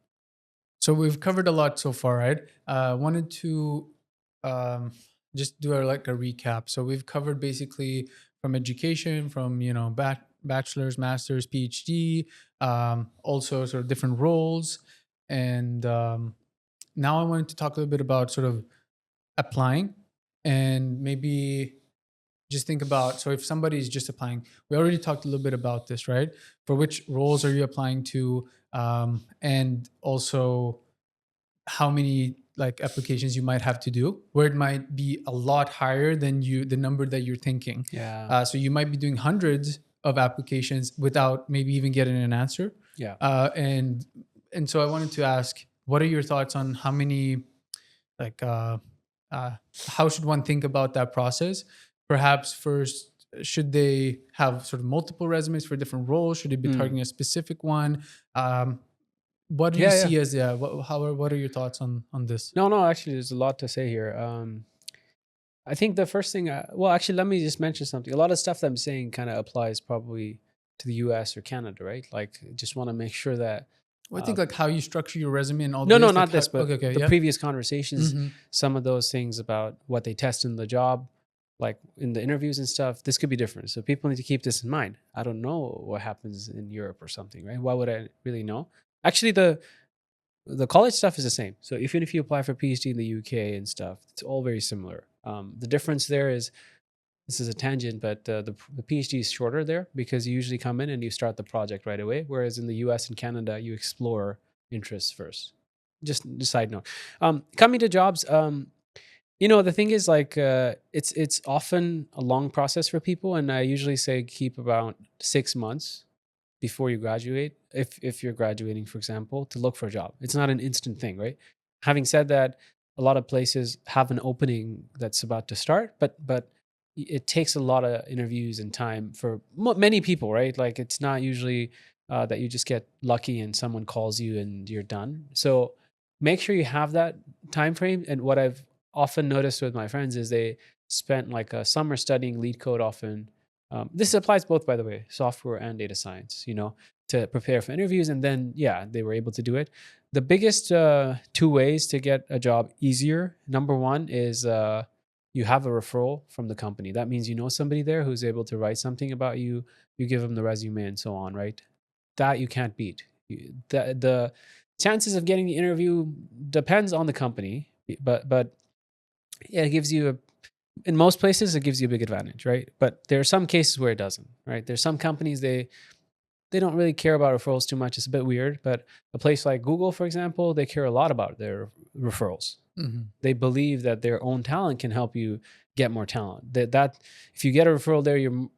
S2: So we've covered a lot so far, right? Wanted to um, just do like a recap. So we've covered basically from education, from bachelor's, master's, PhD, also sort of different roles, and now I wanted to talk a little bit about sort of applying, and maybe just think about, so if somebody is just applying, we already talked a little bit about this, right? For which roles are you applying to, and also how many like applications you might have to do, where it might be a lot higher than the number that you're thinking.
S1: Yeah,
S2: So you might be doing hundreds of applications without maybe even getting an answer.
S1: yeah.
S2: And so I wanted to ask, what are your thoughts on how many, like uh, how should one think about that process? Perhaps first, should they have sort of multiple resumes for different roles? Should they be
S1: Mm.
S2: targeting a specific one? um, what do you
S1: Yeah, yeah.
S2: see as, yeah, what are your thoughts on this?
S1: No, no, actually, there's a lot to say here. I think the first thing, well, actually, let me just mention something. A lot of stuff that I'm saying kind of applies probably to the US or Canada, right? Like, just want to make sure that,
S2: Well, I
S1: uh,
S2: think like how you structure your resume and all
S1: no, no,
S2: this, like
S1: not
S2: how,
S1: this, but
S2: okay, okay,
S1: the
S2: yeah.
S1: previous conversations,
S2: Mm-hmm.
S1: some of those things about what they test in the job, like in the interviews and stuff, this could be different. So people need to keep this in mind. I don't know what happens in Europe or something, right? Why would I really know? Actually, the college stuff is the same. So even if you apply for PhD in the UK and stuff, it's all very similar. The difference there is, this is a tangent, but the PhD is shorter there because you usually come in and you start the project right away. Whereas in the US and Canada, you explore interests first. Just a side note. Coming to jobs, the thing is, like, it's often a long process for people, and I usually say keep about 6 months before you graduate, if you're graduating, for example, to look for a job. It's not an instant thing, right? Having said that, a lot of places have an opening that's about to start, but it takes a lot of interviews and time for many people, right? Like, it's not usually that you just get lucky and someone calls you and you're done. So make sure you have that time frame. And what I've often noticed with my friends is they spent like a summer studying lead code often. This applies both, by the way, software and data science, to prepare for interviews. And then, yeah, they were able to do it. The biggest two ways to get a job easier, number one is you have a referral from the company. That means you know somebody there who's able to write something about you. You give them the resume and so on, right? That you can't beat. The chances of getting the interview depends on the company, but yeah, it gives you in most places it gives you a big advantage, right? But there are some cases where it doesn't, right? There's some companies, they don't really care about referrals too much. It's a bit weird, but a place like Google, for example, they care a lot about their referrals.
S2: Mm-hmm.
S1: They believe that their own talent can help you get more talent. That if you get a referral there, you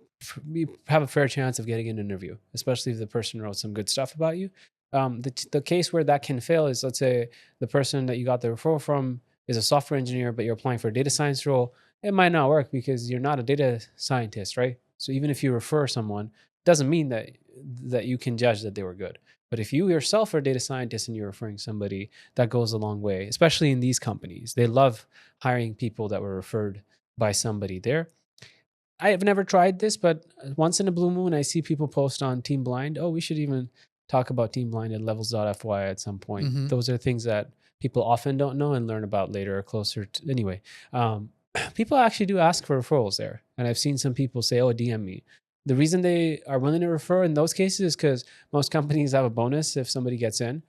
S1: have a fair chance of getting an interview, especially if the person wrote some good stuff about you. The case where that can fail is, let's say the person that you got the referral from is a software engineer, but you're applying for a data science role. It might not work because you're not a data scientist, right? So even if you refer someone, doesn't mean that you can judge that they were good. But if you yourself are a data scientist and you're referring somebody, that goes a long way, especially in these companies. They love hiring people that were referred by somebody there. I have never tried this, but once in a blue moon, I see people post on Team Blind. Oh, we should even talk about Team Blind at levels.fy at some point.
S2: Mm-hmm.
S1: Those are things that people often don't know and learn about later or closer to. Anyway, people actually do ask for referrals there. And I've seen some people say, oh, DM me. The reason they are willing to refer in those cases is because most companies have a bonus if somebody gets in.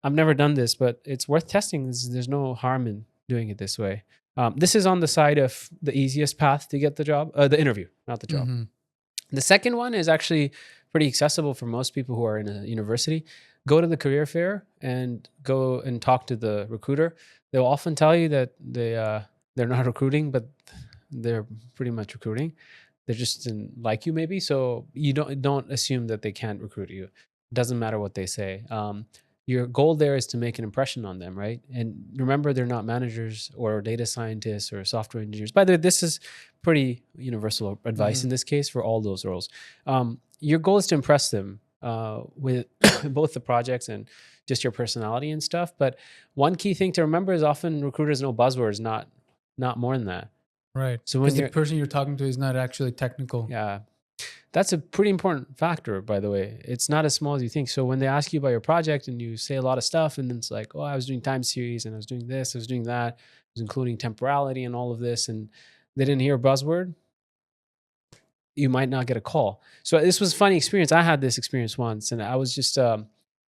S1: I've never done this, but it's worth testing. There's no harm in doing it this way. This is on the side of the easiest path to get the job, the interview, not the job.
S2: Mm-hmm.
S1: The second one is actually pretty accessible for most people who are in a university. Go to the career fair and go and talk to the recruiter. They'll often tell you that they're not recruiting, but they're pretty much recruiting. They just didn't like you, maybe. So you don't assume that they can't recruit you. Doesn't matter what they say. Your goal there is to make an impression on them, right? And remember, they're not managers or data scientists or software engineers. By the way, this is pretty universal advice
S2: Mm-hmm.
S1: in this case for all those roles. Your goal is to impress them with both the projects and just your personality and stuff. But one key thing to remember is often recruiters know buzzwords, not more than that.
S2: Right.
S1: So when
S2: Because the
S1: you're
S2: person you're talking to is not actually technical.
S1: yeah, that's a pretty important factor, by the way. It's not as small as you think. So when they ask you about your project and you say a lot of stuff, and then it's like, oh, I was doing time series and I was doing this, I was doing that, I was including temporality and all of this, and they didn't hear a buzzword, you might not get a call. So this was a funny experience. I had this experience once, and I was just I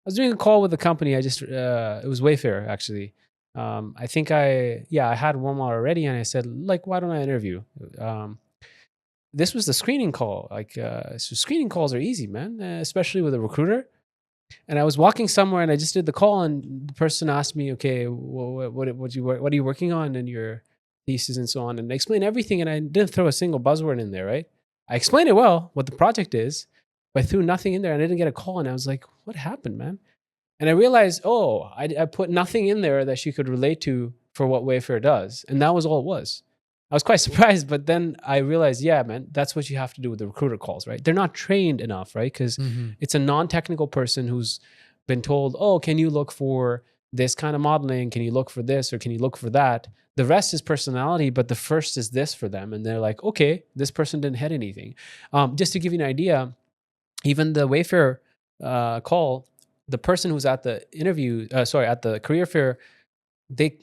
S1: was doing a call with the company. I just it was Wayfair actually. I think I had one already, and I said like, why don't I interview? Um, this was the screening call. Like, so screening calls are easy, man, especially with a recruiter. And I was walking somewhere, and I just did the call, and the person asked me, "Okay, what are you working on in your thesis and so on?" And I explained everything, and I didn't throw a single buzzword in there, right? I explained it well, what the project is, but I threw nothing in there, and I didn't get a call. And I was like, "What happened, man?" And I realized, oh, I put nothing in there that she could relate to for what Wayfair does. And that was all it was. I was quite surprised, but then I realized, yeah, man, that's what you have to do with the recruiter calls, right? They're not trained enough, right? Because
S2: Mm-hmm.
S1: it's a non-technical person who's been told, oh, can you look for this kind of modeling? Can you look for this or can you look for that? The rest is personality, but the first is this for them. And they're like, okay, this person didn't hit anything. Just to give you an idea, even the Wayfair call, the person who's at the interview, at the career fair, they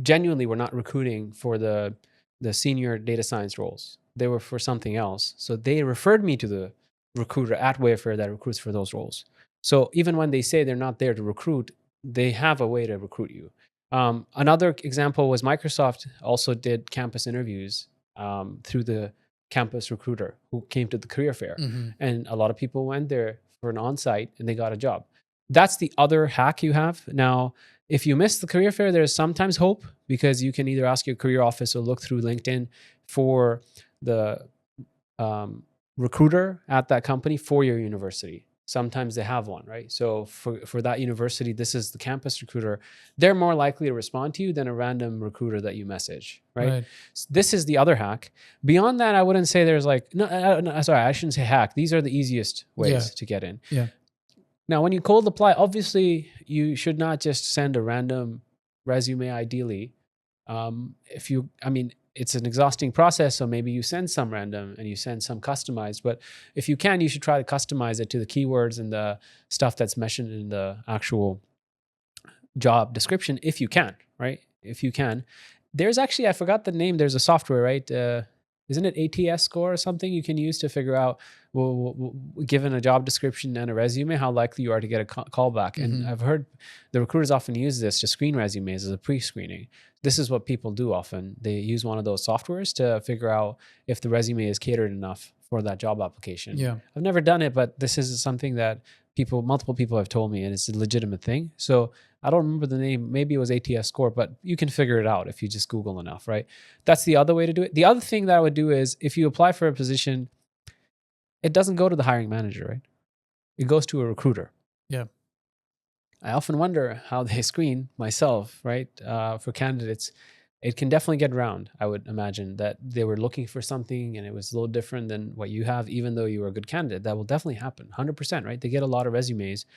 S1: genuinely were not recruiting for the senior data science roles. They were for something else. So they referred me to the recruiter at Wayfair that recruits for those roles. So even when they say they're not there to recruit, they have a way to recruit you. Another example was Microsoft also did campus interviews through the campus recruiter who came to the career fair.
S2: Mm-hmm.
S1: And a lot of people went there for an on-site and they got a job. That's the other hack you have. Now, if you miss the career fair, there's sometimes hope because you can either ask your career office or look through LinkedIn for the recruiter at that company for your university. Sometimes they have one, right? So for that university, this is the campus recruiter. They're more likely to respond to you than a random recruiter that you message, right?
S2: Right.
S1: This is the other hack. Beyond that, I wouldn't say there's like, no, sorry, I shouldn't say hack. These are the easiest
S2: Yeah.
S1: ways to get in.
S2: Yeah.
S1: Now, when you cold apply, obviously you should not just send a random resume. Ideally, it's an exhausting process, so maybe you send some random and you send some customized. But if you can, you should try to customize it to the keywords and the stuff that's mentioned in the actual job description, if you can, right? If you can, there's actually I forgot the name. There's a software, right? Isn't it ATS score or something you can use to figure out, given a job description and a resume, how likely you are to get a call back? And
S2: Mm-hmm.
S1: I've heard the recruiters often use this to screen resumes as a pre-screening. This is what people do often. They use one of those softwares to figure out if the resume is catered enough for that job application.
S2: Yeah.
S1: I've never done it, but this is something that multiple people have told me, and it's a legitimate thing. So I don't remember the name. Maybe it was ATS score, but you can figure it out if you just Google enough, right? That's the other way to do it. The other thing that I would do is if you apply for a position, it doesn't go to the hiring manager, right? It goes to a recruiter.
S2: Yeah.
S1: I often wonder how they screen myself, right? For candidates, it can definitely get around. I would imagine that they were looking for something and it was a little different than what you have, even though you were a good candidate. That will definitely happen, 100%, right? They get a lot of resumes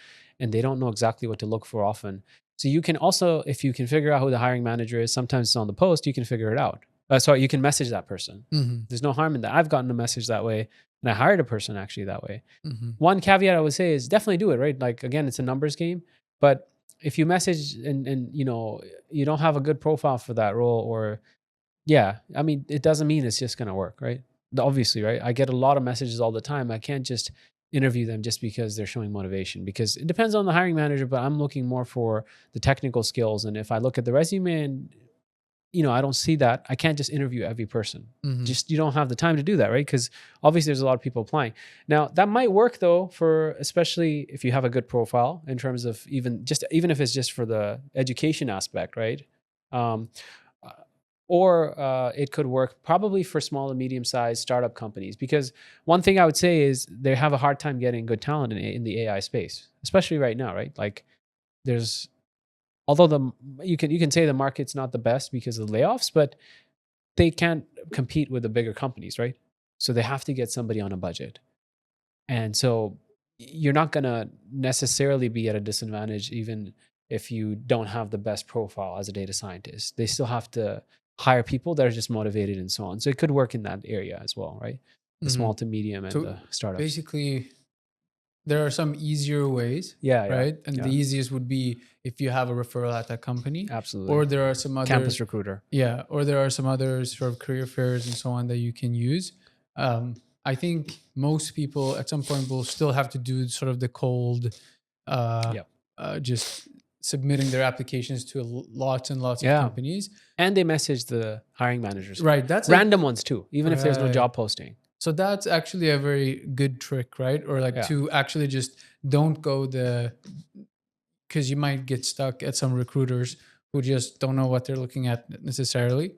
S1: and they don't know exactly what to look for often. So you can also, if you can figure out who the hiring manager is, sometimes it's on the post, you can figure it out. You can message that person.
S2: Mm-hmm.
S1: There's no harm in that. I've gotten a message that way, and I hired a person actually that way.
S2: Mm-hmm.
S1: One caveat I would say is definitely do it, right? Like again, it's a numbers game. But if you message and you don't have a good profile for that role, or yeah, I mean, it doesn't mean it's just gonna work, right? Obviously, right? I get a lot of messages all the time. I can't just interview them just because they're showing motivation, because it depends on the hiring manager, but I'm looking more for the technical skills. And if I look at the resume and I don't see that, I can't just interview every person.
S2: Mm-hmm.
S1: Just you don't have the time to do that, right? Because obviously there's a lot of people applying. Now that might work though, for especially if you have a good profile in terms of even if it's just for the education aspect, right? Um, or it could work probably for small and medium sized startup companies, because one thing I would say is they have a hard time getting good talent in the AI space, especially right now, right? Like there's, although you can say the market's not the best because of the layoffs, but they can't compete with the bigger companies, right? So they have to get somebody on a budget. And so you're not going to necessarily be at a disadvantage even if you don't have the best profile as a data scientist. They still have to hire people that are just motivated and so on. So it could work in that area as well, right? The
S2: Hmm.
S1: small to medium and
S2: So
S1: the startups.
S2: basically, there are some easier ways,
S1: Yeah, yeah,
S2: right? And the
S1: yeah,
S2: easiest would be if you have a referral at that company,
S1: absolutely.
S2: or there are some other,
S1: Campus recruiter.
S2: yeah, or there are some other sort of career fairs and so on that you can use. Um, I think most people at some point will still have to do sort of the cold, uh,
S1: Yeah.
S2: just submitting their applications to lots and lots of
S1: Yeah.
S2: companies.
S1: And they message the hiring managers,
S2: Right. That's a
S1: random ones too, even if there's no
S2: right.
S1: job posting.
S2: So that's actually a very good trick, right? Or like
S1: Yeah.
S2: to actually just don't go the, because you might get stuck at some recruiters who just don't know what they're looking at necessarily.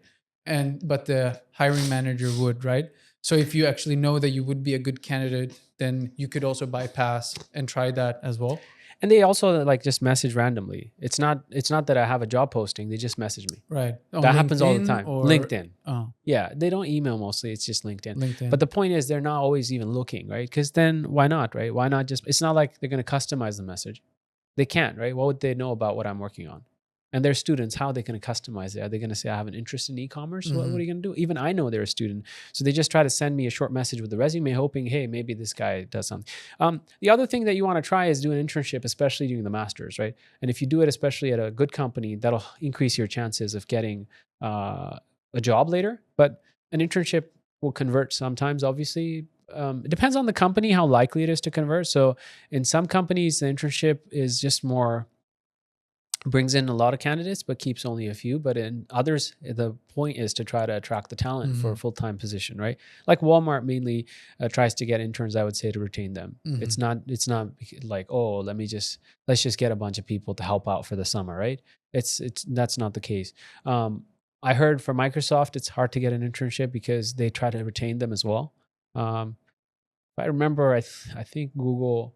S2: And but the hiring manager would, right? So if you actually know that you would be a good candidate, then you could also bypass and try that as well.
S1: And they also like just message randomly. It's not that I have a job posting, they just message me.
S2: Right. On
S1: That happens all the
S2: LinkedIn
S1: time.
S2: or
S1: LinkedIn.
S2: oh,
S1: Yeah, they don't email mostly. It's just LinkedIn. But
S2: LinkedIn.
S1: the point is, they're not always even looking, right? Because then why not, right? Why not just? It's not like they're going to customize the message. They can't, right? What would they know about what I'm working on? And they're students. How are they going to customize it? Are they going to say I have an interest in e-commerce? What are
S2: Hmm.
S1: you going to do? Even I know they're a student, so they just try to send me a short message with the resume, hoping, hey, maybe this guy does something. The other thing that you want to try is do an internship, especially doing the masters, right? And if you do it, especially at a good company, that'll increase your chances of getting a job later. But an internship will convert sometimes, obviously. It depends on the company how likely it is to convert. So in some companies, the internship is just more, brings in a lot of candidates but keeps only a few. But in others, the point is to try to attract the talent for a
S2: Hmm.
S1: full-time position, right? Like Walmart mainly tries to get interns, I would say, to retain them.
S2: Hmm.
S1: It's not like, oh, let's just get a bunch of people to help out for the summer, right? It's That's not the case. I heard for Microsoft it's hard to get an internship because they try to retain them as well. um, if I remember, I think Google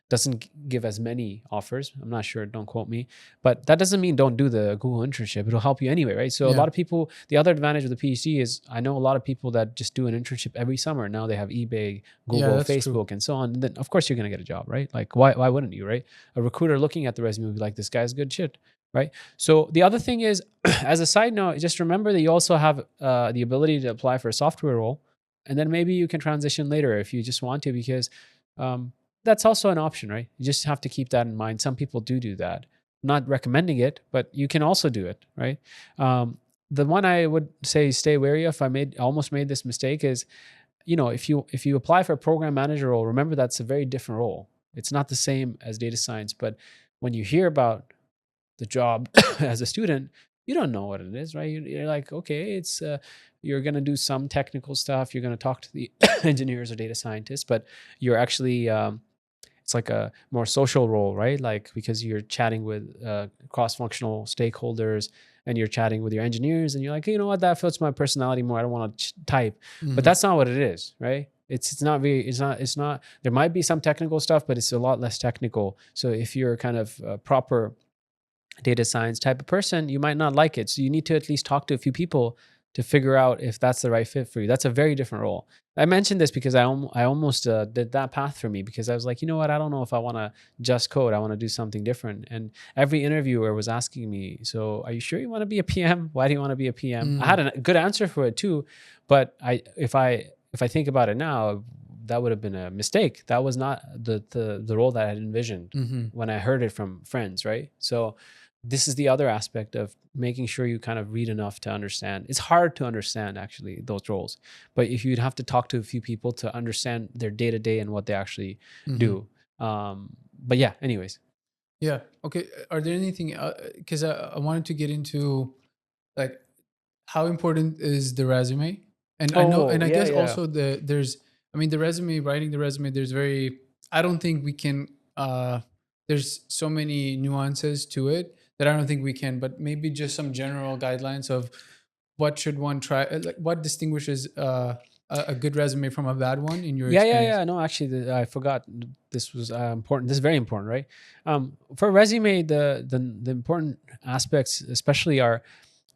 S1: doesn't give as many offers. I'm not sure. Don't quote me. But that doesn't mean don't do the Google internship. It'll help you anyway, right? So a
S2: Yeah.
S1: lot of people, the other advantage of the PhD is I know a lot of people that just do an internship every summer. Now they have eBay,
S2: Yeah,
S1: Google,
S2: that's true.
S1: Facebook, and so on. And then of course you're gonna get a job, right? Like why wouldn't you, right? A recruiter looking at the resume will be like, this guy's good shit, right? So the other thing is, as a side note, just remember that you also have the ability to apply for a software role, and then maybe you can transition later if you just want to, because um, that's also an option, right? You just have to keep that in mind. Some people do that. I'm not recommending it, but you can also do it, right? The one I would say stay wary of, almost made this mistake, is, if you apply for a program manager role, remember that's a very different role. It's not the same as data science. But when you hear about the job as a student, you don't know what it is, right? You're like, okay, you're going to do some technical stuff. You're going to talk to the engineers or data scientists, but you're actually, it's like a more social role, right? Like, because you're chatting with cross-functional stakeholders, and you're chatting with your engineers, and you're like, you know what, that fits my personality more. I don't want to type. But
S2: Hmm.
S1: that's not what it is, right? It's not very, it's not, there might be some technical stuff, but it's a lot less technical. So if you're kind of proper data science type of person, you might not like it. So you need to at least talk to a few people to figure out if that's the right fit for you. That's a very different role. I mentioned this because I almost did that path for me, because I was like, you know what, I don't know if I want to just code. I want to do something different. And every interviewer was asking me, so are you sure you want to be a PM? Why do you want to be a PM? I had
S2: Mm.
S1: a good answer for it too, but if I think about it now, that would have been a mistake. That was not the role that I had envisioned
S2: Hmm.
S1: when I heard it from friends, right? So this is the other aspect of making sure you kind of read enough to understand. It's hard to understand actually those roles, but if you'd have to talk to a few people to understand their day to day and what they actually
S2: Hmm.
S1: do. But yeah, anyways.
S2: Yeah. Okay. Are there anything? Because I wanted to get into like how important is the resume, and I know,
S1: Oh
S2: and I
S1: yeah,
S2: guess
S1: yeah.
S2: also there's, I mean, the resume, writing the resume. There's very. I don't think we can. There's so many nuances to it that I don't think we can. But maybe just some general guidelines of what should one try? Like, what distinguishes a good resume from a bad one in your
S1: Yeah, yeah,
S2: experience?
S1: yeah. No, actually, I forgot. This was important. This is very important, right? For a resume, the important aspects, especially, are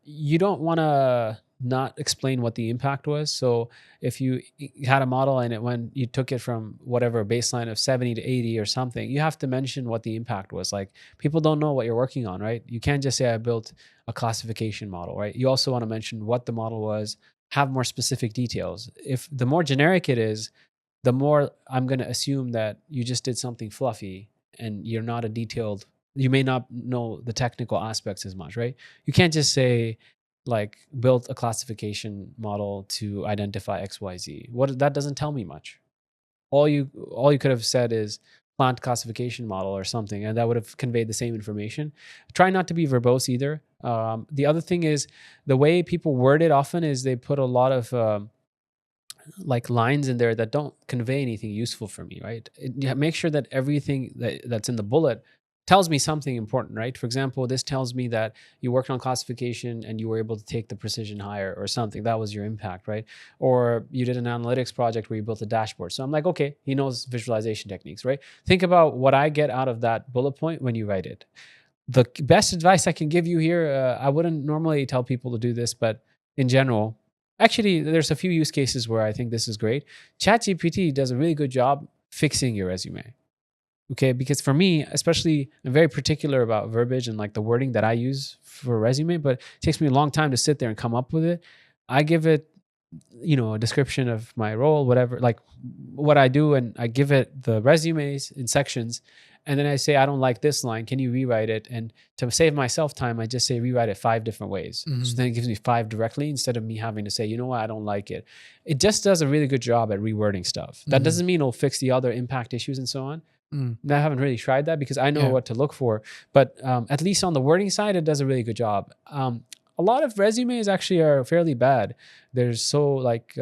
S1: you don't want to not explain what the impact was. So if you had a model and it went, you took it from whatever baseline of 70 to 80 or something, you have to mention what the impact was. Like, people don't know what you're working on, right? You can't just say I built a classification model, right? You also want to mention what the model was, have more specific details. If the more generic it is, the more I'm going to assume that you just did something fluffy and you're not a detailed, you may not know the technical aspects as much, right? You can't just say, like, built a classification model to identify XYZ. What, that doesn't tell me much. All you could have said is plant classification model or something, and that would have conveyed the same information. Try not to be verbose either. The other thing is, the way people word it often is they put a lot of like lines in there that don't convey anything useful for me, right? Make sure that everything that's in the bullet tells me something important, right? For example, this tells me that you worked on classification and you were able to take the precision higher or something. That was your impact, right? Or you did an analytics project where you built a dashboard. So I'm like, okay, he knows visualization techniques, right? Think about what I get out of that bullet point when you write it. The best advice I can give you here, I wouldn't normally tell people to do this, but in general, actually, there's a few use cases where I think this is great. ChatGPT does a really good job fixing your resume. Okay, because for me, especially, I'm very particular about verbiage and like the wording that I use for a resume, but it takes me a long time to sit there and come up with it. I give it, a description of my role, whatever, like what I do, and I give it the resumes in sections. And then I say, I don't like this line. Can you rewrite it? And to save myself time, I just say rewrite it 5 different ways. So
S2: Hmm.
S1: then it gives me 5 directly instead of me having to say, you know what, I don't like it. It just does a really good job at rewording stuff. That
S2: Hmm.
S1: doesn't mean it'll fix the other impact issues and so on.
S2: Mm.
S1: I haven't really tried that because I know
S2: Yeah.
S1: what to look for, but at least on the wording side, it does a really good job. A lot of resumes actually are fairly bad. They're so like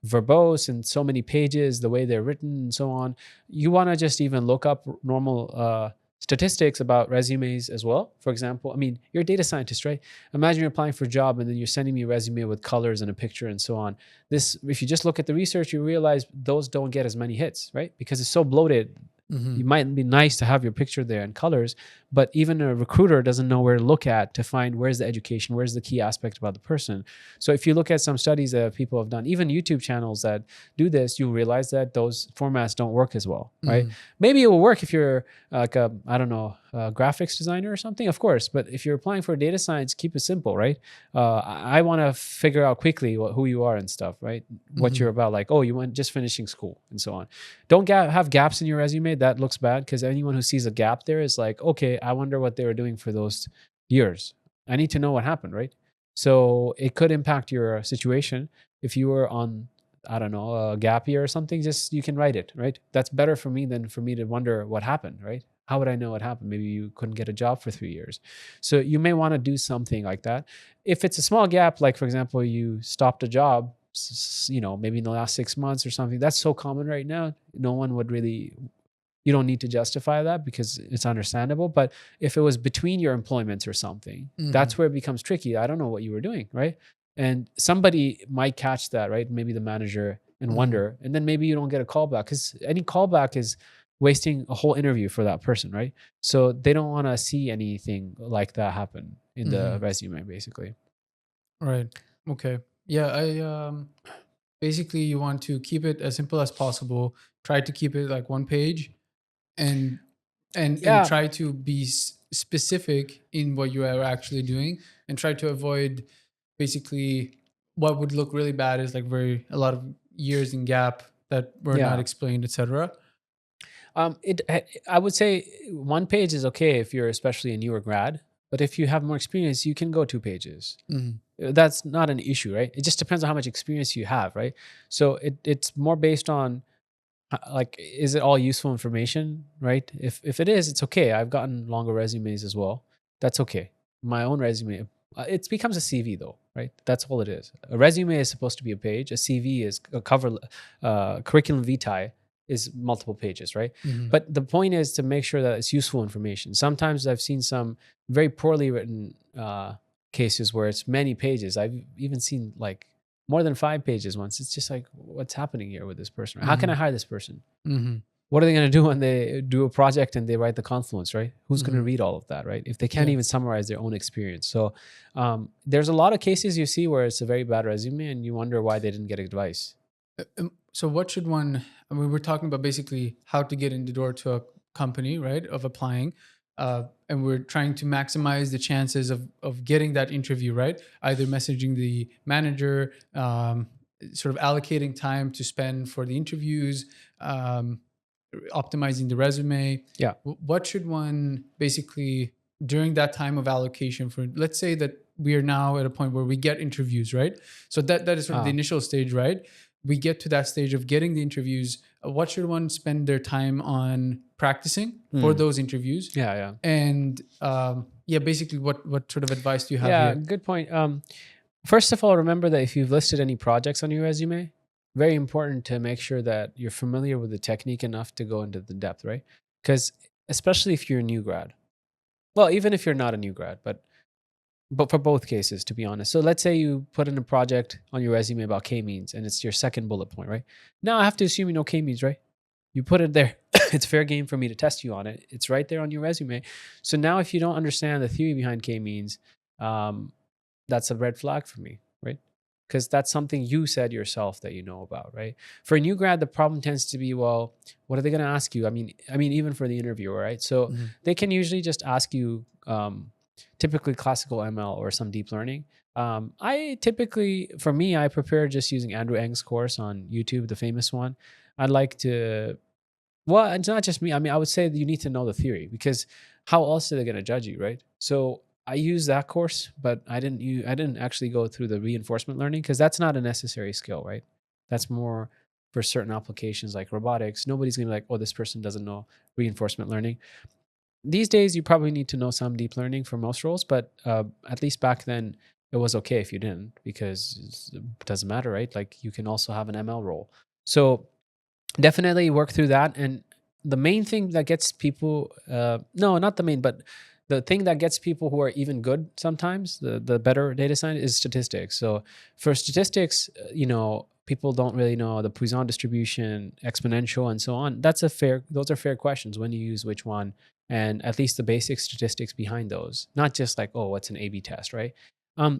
S1: verbose and so many pages, the way they're written and so on. You want to just even look up normal statistics about resumes as well. For example, I mean, you're a data scientist, right? Imagine you're applying for a job and then you're sending me a resume with colors and a picture and so on. This, if you just look at the research, you realize those don't get as many hits, right? Because it's so bloated.
S2: Hmm.
S1: You might be nice to have your picture there in colors, but even a recruiter doesn't know where to look at to find where's the education, where's the key aspect about the person. So if you look at some studies that people have done, even YouTube channels that do this, you'll realize that those formats don't work as well, right?
S2: Hmm.
S1: Maybe it will work if you're like a, I don't know, a graphics designer or something, of course. But if you're applying for data science, keep it simple, right? I want to figure out quickly who you are and stuff, right? What you're
S2: Hmm.
S1: about, like, oh, you went just finishing school and so on. Don't have gaps in your resume. That looks bad because anyone who sees a gap there is like, okay, I wonder what they were doing for those years. I need to know what happened, right? So it could impact your situation if you were on, I don't know, a gap year or something. Just you can write it, right? That's better for me than for me to wonder what happened, right? How would I know what happened? Maybe you couldn't get a job for 3 years. So you may want to do something like that. If it's a small gap, like for example, you stopped a job, maybe in the last 6 months or something, that's so common right now. No one would really, you don't need to justify that because it's understandable. But if it was between your employments or something,
S2: Hmm.
S1: that's where it becomes tricky. I don't know what you were doing, right? And somebody might catch that, right? Maybe the manager, and
S2: Hmm.
S1: wonder, and then maybe you don't get a callback because any callback is wasting a whole interview for that person, right? So they don't want to see anything like that happen in the
S2: Hmm.
S1: resume, basically.
S2: Right. Okay. Yeah. Basically, you want to keep it as simple as possible. Try to keep it like one page, and and
S1: Yeah,
S2: try to be specific in what you are actually doing, and try to avoid basically what would look really bad is like very a lot of years in gap that were not
S1: yeah.
S2: explained, etc.
S1: I would say one page is okay if you're especially a newer grad, but if you have more experience, you can go 2 pages.
S2: Hmm.
S1: That's not an issue, right? It just depends on how much experience you have, right? So it's more based on like, is it all useful information, right? If it is, it's okay. I've gotten longer resumes as well. That's okay. My own resume, it becomes a CV though, right? That's all it is. A resume is supposed to be a page. A CV is a curriculum vitae is multiple pages, right?
S2: Hmm.
S1: But the point is to make sure that it's useful information. Sometimes I've seen some very poorly written cases where it's many pages. I've even seen like more than 5 pages once. It's just like, what's happening here with this person? How can I
S2: Mm-hmm.
S1: hire this person?
S2: Mm-hmm.
S1: What are they going to do when they do a project and they write the confluence, right? Who's going to
S2: Mm-hmm.
S1: read all of that, right? If they can't
S2: Yeah.
S1: even summarize their own experience. So there's a lot of cases you see where it's a very bad resume and you wonder why they didn't get advice.
S2: So what should one, I mean, we're talking about basically how to get in the door to a company, right, of applying. And we're trying to maximize the chances of getting that interview, right? Either messaging the manager, sort of allocating time to spend for the interviews, um, optimizing the resume.
S1: Yeah.
S2: What should one basically during that time of allocation for, let's say that we are now at a point where we get interviews, right? So that is sort of the
S1: Uh,
S2: initial stage, right? We get to that stage of getting the interviews. What should one spend their time on practicing for
S1: hmm.
S2: those interviews?
S1: Yeah, yeah.
S2: And yeah, basically what sort of advice do you have
S1: Yeah,
S2: here?
S1: good point. First of all, remember that if you've listed any projects on your resume, very important to make sure that you're familiar with the technique enough to go into the depth, right? Because especially if you're a new grad, well, even if you're not a new grad, but for both cases, to be honest. So let's say you put in a project on your resume about k-means, and it's your second bullet point, right? Now I have to assume you know k-means, right? You put it there. It's fair game for me to test you on it. It's right there on your resume. So now, if you don't understand the theory behind k-means, um, that's a red flag for me, right? Because that's something you said yourself that you know about, right? For a new grad, the problem tends to be, well, what are they going to ask you? I mean, even for the interviewer, right? So
S2: Mhm.
S1: they can usually just ask you, typically classical ML or some deep learning. I typically, for me, I prepare just using Andrew Ng's course on YouTube, the famous one. I'd like to, well, it's not just me. I mean, I would say that you need to know the theory because how else are they going to judge you, right? So I use that course, but I didn't actually go through the reinforcement learning because that's not a necessary skill, right? That's more for certain applications like robotics. Nobody's going to be like, oh, this person doesn't know reinforcement learning. These days, you probably need to know some deep learning for most roles, but at least back then, it was okay if you didn't because it doesn't matter, right? Like you can also have an ML role. So definitely work through that. And the main thing that gets people, no, not the main, but the thing that gets people who are even good sometimes, the better data science is statistics. So for statistics, people don't really know the Poisson distribution, exponential, and so on. Those are fair questions when you use which one, and at least the basic statistics behind those, not just like, oh, what's an A/B test, right?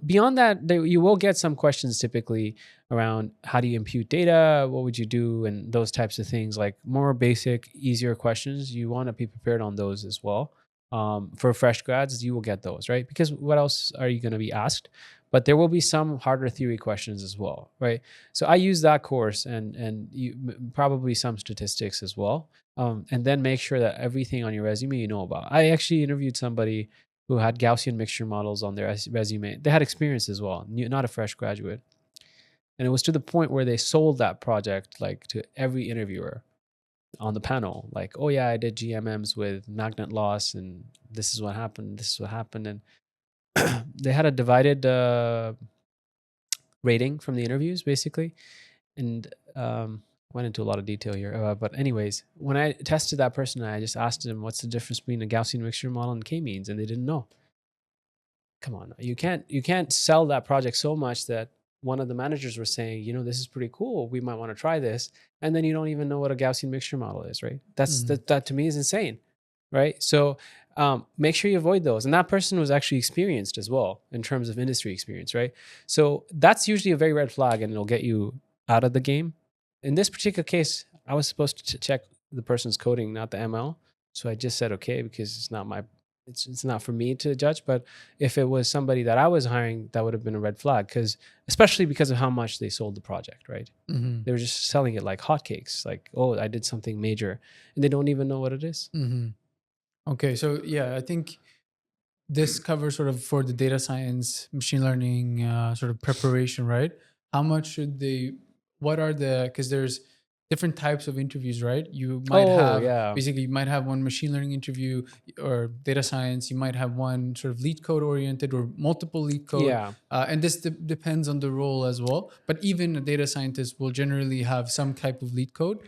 S1: Beyond that, you will get some questions typically around how do you impute data, what would you do, and those types of things, like more basic, easier questions. You want to be prepared on those as well. For fresh grads, you will get those, right? Because what else are you going to be asked? But there will be some harder theory questions as well, right? So I use that course and probably some statistics as well. And then make sure that everything on your resume you know about. I actually interviewed somebody who had Gaussian mixture models on their resume. They had experience as well, not a fresh graduate. And it was to the point where they sold that project like to every interviewer on the panel. Like, oh yeah, I did GMMs with magnet loss, and this is what happened. This is what happened, and they had a divided rating from the interviews, basically. And went into a lot of detail here. But anyways, when I tested that person, I just asked them, "What's the difference between a Gaussian mixture model and k-means?" And they didn't know. Come on, you can't sell that project so much that one of the managers was saying, this is pretty cool, we might want to try this, and then you don't even know what a Gaussian mixture model is, right?
S2: Mhm.
S1: That to me is insane, right? So make sure you avoid those. And that person was actually experienced as well in terms of industry experience, right? So that's usually a very red flag, and it'll get you out of the game. In this particular case, I was supposed to check the person's coding, not the ML. So I just said okay because it's not for me to judge. But if it was somebody that I was hiring, that would have been a red flag, because especially because of how much they sold the project, right?
S2: Mhm.
S1: They were just selling it like hotcakes, like, oh, I did something major, and they don't even know what it is.
S2: Mhm. Okay, so yeah, I think this covers sort of for the data science, machine learning sort of preparation, right? How much should they? What are the? Because there's different types of interviews, right? You might
S1: Oh
S2: have
S1: yeah,
S2: basically you might have one machine learning interview or data science. You might have one sort of lead code oriented or multiple lead code,
S1: yeah,
S2: and this depends on the role as well. But even a data scientist will generally have some type of lead code,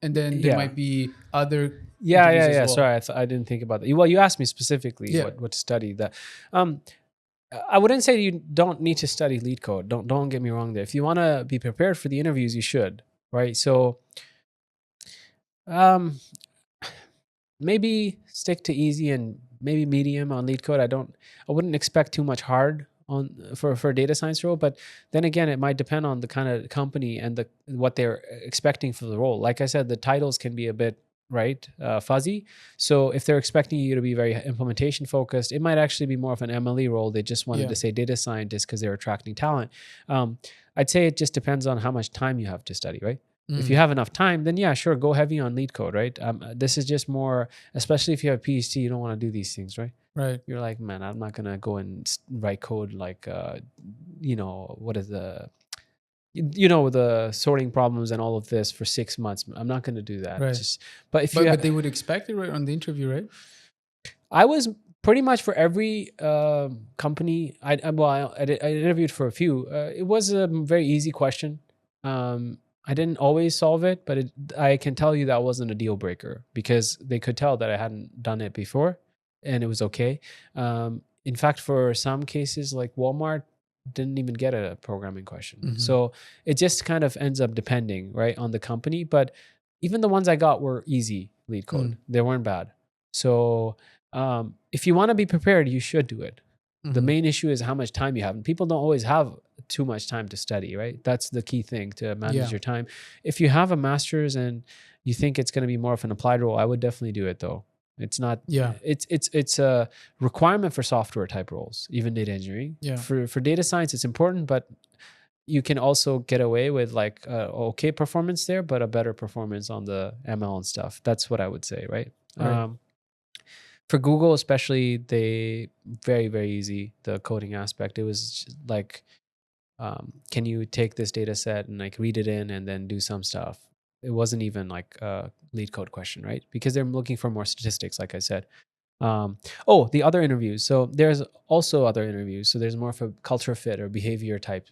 S2: and then there
S1: yeah.
S2: might be other
S1: Yeah,
S2: interviews
S1: yeah,
S2: as
S1: yeah.
S2: well.
S1: Sorry, I didn't think about that. Well, you asked me specifically
S2: Yeah.
S1: what to study. That, um, I wouldn't say you don't need to study lead code. Don't get me wrong there. If you want to be prepared for the interviews, you should, right? So um, maybe stick to easy and maybe medium on lead code. I wouldn't expect too much hard on for a data science role, but then again, it might depend on the kind of company and the what they're expecting for the role. Like I said, the titles can be a bit fuzzy. So if they're expecting you to be very implementation focused, it might actually be more of an MLE role. They just wanted
S2: Yeah.
S1: to say data scientist because they're attracting talent. Um, I'd say it just depends on how much time you have to study, right? If you
S2: Mm,
S1: have enough time, then yeah, sure, go heavy on lead code, right? This is just more, especially if you have a PhD, you don't want to do these things, right?
S2: right.
S1: You're like, man, I'm not gonna go and write code like, what is the sorting problems and all of this for 6 months. I'm not gonna do that.
S2: Right.
S1: Just, but if you,
S2: But they would expect it right on the interview, right?
S1: I was pretty much for every company. I interviewed for a few. It was a very easy question. I didn't always solve it, but I can tell you that wasn't a deal breaker because they could tell that I hadn't done it before, and it was okay. In fact, for some cases, like Walmart didn't even get a programming question.
S2: Hmm.
S1: So it just kind of ends up depending, right, on the company. But even the ones I got were easy lead code.
S2: Mm,
S1: They weren't bad. So if you want to be prepared, you should do it. The
S2: hmm.
S1: main issue is how much time you have. And people don't always have too much time to study, right? That's the key thing to manage
S2: Yeah.
S1: your time. If you have a master's and you think it's going to be more of an applied role, I would definitely do it though. It's not
S2: Yeah.
S1: it's a requirement for software type roles, even data engineering.
S2: Yeah.
S1: For data science, it's important, but you can also get away with like okay performance there, but a better performance on the ML and stuff. That's what I would say, right?
S2: Right.
S1: For Google, especially, they very, very easy, the coding aspect. It was just like, can you take this data set and like read it in and then do some stuff? It wasn't even like a lead code question, right? Because they're looking for more statistics, like I said. The other interviews. So there's also other interviews. So there's more of a culture fit or behavior type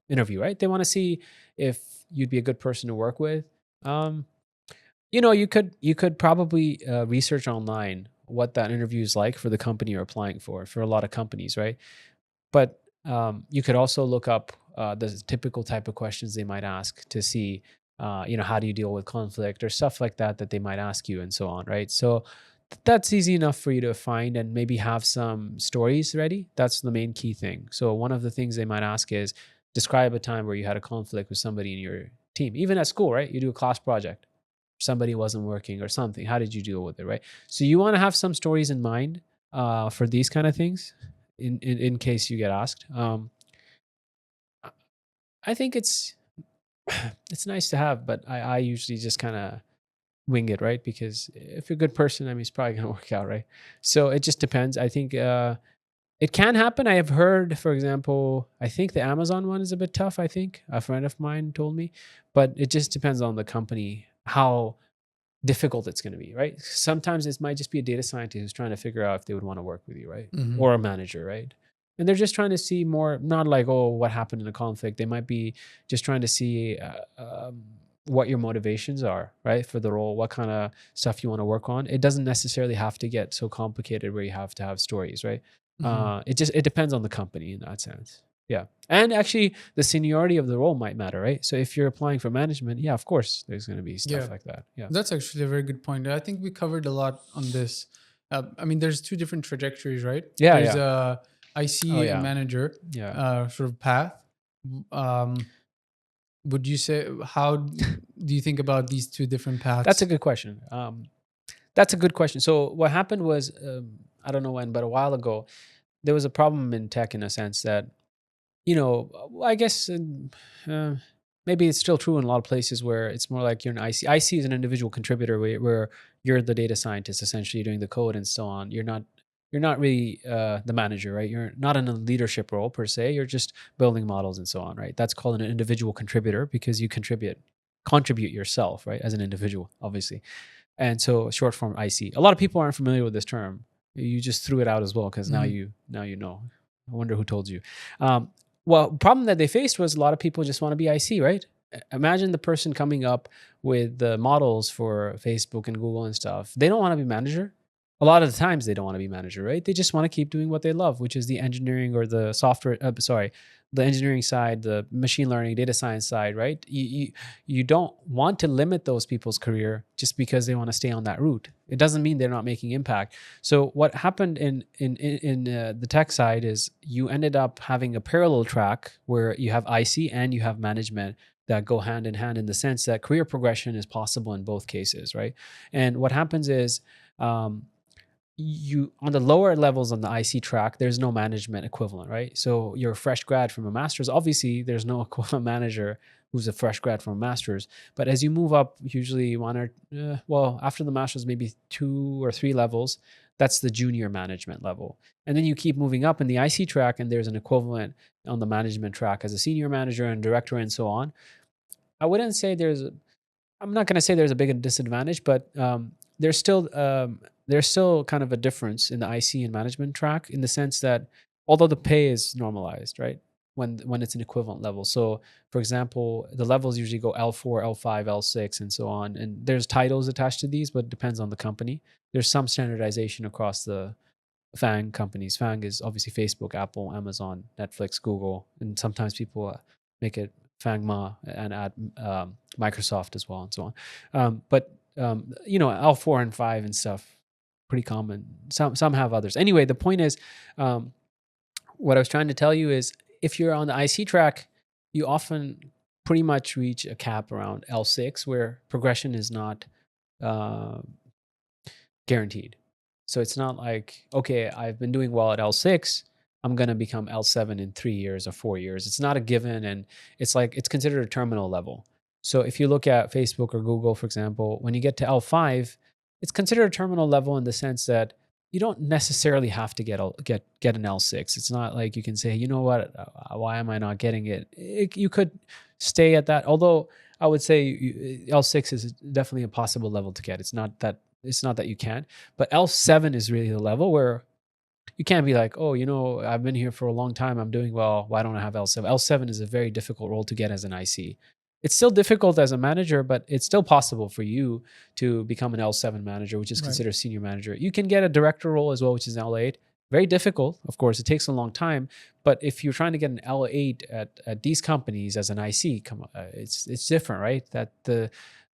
S1: interview, right? They want to see if you'd be a good person to work with. Um, you could probably research online what that interview is like for the company you're applying for a lot of companies, right? But you could also look up the typical type of questions they might ask to see, how do you deal with conflict or stuff like that that they might ask you and so on, right? So that's easy enough for you to find and maybe have some stories ready. That's the main key thing. So one of the things they might ask is describe a time where you had a conflict with somebody in your team, even at school, right? You do a class project, somebody wasn't working or something. How did you deal with it, right? So you want to have some stories in mind for these kind of things in case you get asked. I think it's it's nice to have, but I usually just kind of wing it, right? Because if you're a good person, I mean, it's probably gonna work out, right? So it just depends. I think it can happen. I have heard, for example, I think the Amazon one is a bit tough. I think a friend of mine told me, but it just depends on the company how difficult it's going to be, right? Sometimes it might just be a data scientist who's trying to figure out if they would want to work with you, right?
S2: Hmm.
S1: Or a manager, right? And they're just trying to see more, not like, oh, what happened in a conflict. They might be just trying to see what your motivations are, right? For the role, what kind of stuff you want to work on. It doesn't necessarily have to get so complicated where you have to have stories, right?
S2: Hmm.
S1: It depends on the company in that sense. Yeah. And actually, the seniority of the role might matter, right? So if you're applying for management, yeah, of course, there's going to be
S2: Yeah.
S1: stuff like that. Yeah.
S2: That's actually a very good point. I think we covered a lot on this. I mean, there's two different trajectories, right?
S1: Yeah.
S2: There's
S1: Yeah.
S2: a
S1: Oh,
S2: IC and
S1: yeah.
S2: manager
S1: Yeah.
S2: sort of path. Um, would you say how do you think about these two different
S1: That's a
S2: paths?
S1: good question. That's a good question. So what happened was, I don't know when, but a while ago, there was a problem in tech in a sense that, I guess uh, maybe it's still true in a lot of places where it's more like you're an IC. IC is an individual contributor where you're the data scientist, essentially doing the code and so on. You're not really the manager, right? You're not in a leadership role per se. You're just building models and so on, right? That's called an individual contributor because you contribute yourself, right, as an individual, obviously. And so short form IC. A lot of people aren't familiar with this term. You just threw it out as well because now
S2: Mhm.
S1: you know. I wonder who told you. Um, well, problem that they faced was a lot of people just want to be IC, right? Imagine the person coming up with the models for Facebook and Google and stuff. They don't want to be manager. a lot of the times they don't want to be manager, right? They just want to keep doing what they love, which is the engineering or the software. The engineering side, the machine learning, data science side, right? You don't want to limit those people's career just because they want to stay on that route. It doesn't mean they're not making impact. So what happened in the tech side is you ended up having a parallel track where you have IC and you have management that go hand in hand, in the sense that career progression is possible in both cases, right? And what happens is, um, you on the lower levels on the IC track, there's no management equivalent, right? So you're a fresh grad from a master's. Obviously, there's no equivalent manager who's a fresh grad from a master's. But as you move up, usually one or well, after the master's, maybe 2 or 3 levels. That's the junior management level, and then you keep moving up in the IC track, and there's an equivalent on the management track as a senior manager and director, and so on. I wouldn't say I'm not going to say there's a big disadvantage, but there's still there's still kind of a difference in the IC and management track, in the sense that although the pay is normalized, right? When it's an equivalent level. So, for example, the levels usually go L4, L5, L6, and so on. And there's titles attached to these, but it depends on the company. There's some standardization across the FANG companies. FANG is obviously Facebook, Apple, Amazon, Netflix, Google, and sometimes people make it FANGMA and add Microsoft as well, and so on. L4 and 5 and stuff, pretty common. Some have others. Anyway, the point is, what I was trying to tell you is, if you're on the IC track, you often pretty much reach a cap around L6, where progression is not uh, guaranteed. So it's not like, okay, I've been doing well at L6, I'm going to become L7 in 3 years or 4 years. It's not a given. And it's considered a terminal level. So if you look at Facebook or Google, for example, when you get to L5, it's considered a terminal level, in the sense that you don't necessarily have to get an L6. It's not like you can say, you know what, why am I not getting it? You could stay at that. Although I would say L6 is definitely a possible level to get. It's not that you can't, but L7 is really the level where you can't be like, oh, I've been here for a long time, I'm doing well, why don't I have L7? L7 is a very difficult role to get as an IC. It's still difficult as a manager, but it's still possible for you to become an L7 manager, which is
S2: Right.
S1: considered senior manager. You can get a director role as well, which is an L8. Very difficult, of course. It takes a long time. But if you're trying to get an L8 at these companies as an IC, it's different, right? That the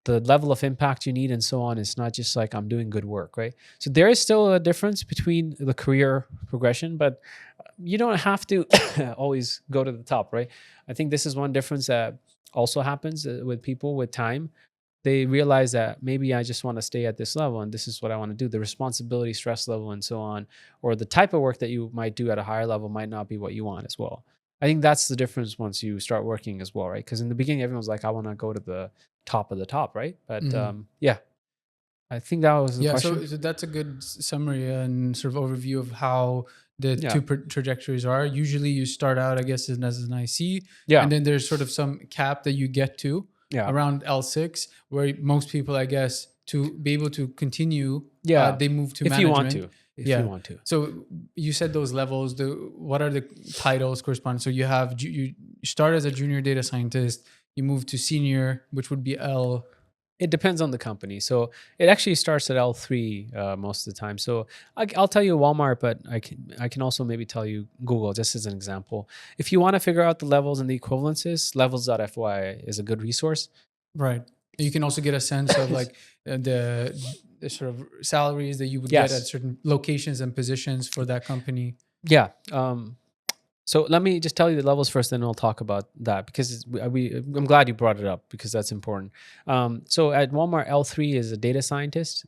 S1: level of impact you need and so on is not just like, I'm doing good work, right? So there is still a difference between the career progression, but you don't have to always go to the top, right? I think this is one difference that also happens with people with time. They realize that maybe I just want to stay at this level and this is what I want to do. The responsibility, stress level, and so on, or the type of work that you might do at a higher level might not be what you want as well. I think that's the difference once you start working as well, right? Because in the beginning, everyone's like, I want to go to the top of the top, right? But
S2: Mhm.
S1: yeah, I think that was the
S2: Yeah,
S1: question.
S2: so that's a good summary and sort of overview of how the
S1: Yeah,
S2: two trajectories are. Usually, you start out, I guess, as an IC,
S1: yeah,
S2: and then there's sort of some cap that you get to
S1: yeah,
S2: around L6, where most people, I guess, to be able to continue,
S1: yeah.
S2: they move to
S1: If you want
S2: management.
S1: to, if you
S2: Yeah.
S1: want to.
S2: So you said those levels. What are the titles corresponding? So you have you start as a junior data scientist, you move to senior, which would be L.
S1: It depends on the company. So it actually starts at L3 most of the time. So I'll tell you Walmart, but I can also maybe tell you Google, just as an example. If you want to figure out the levels and the equivalences, levels.fyi is a good resource.
S2: Right. You can also get a sense of like the sort of salaries that you would get at
S1: Yes.
S2: certain locations and positions for that company.
S1: Yeah. So let me just tell you the levels first, then I'll talk about that, because I'm glad you brought it up, because that's important. So at Walmart, L3 is a data scientist.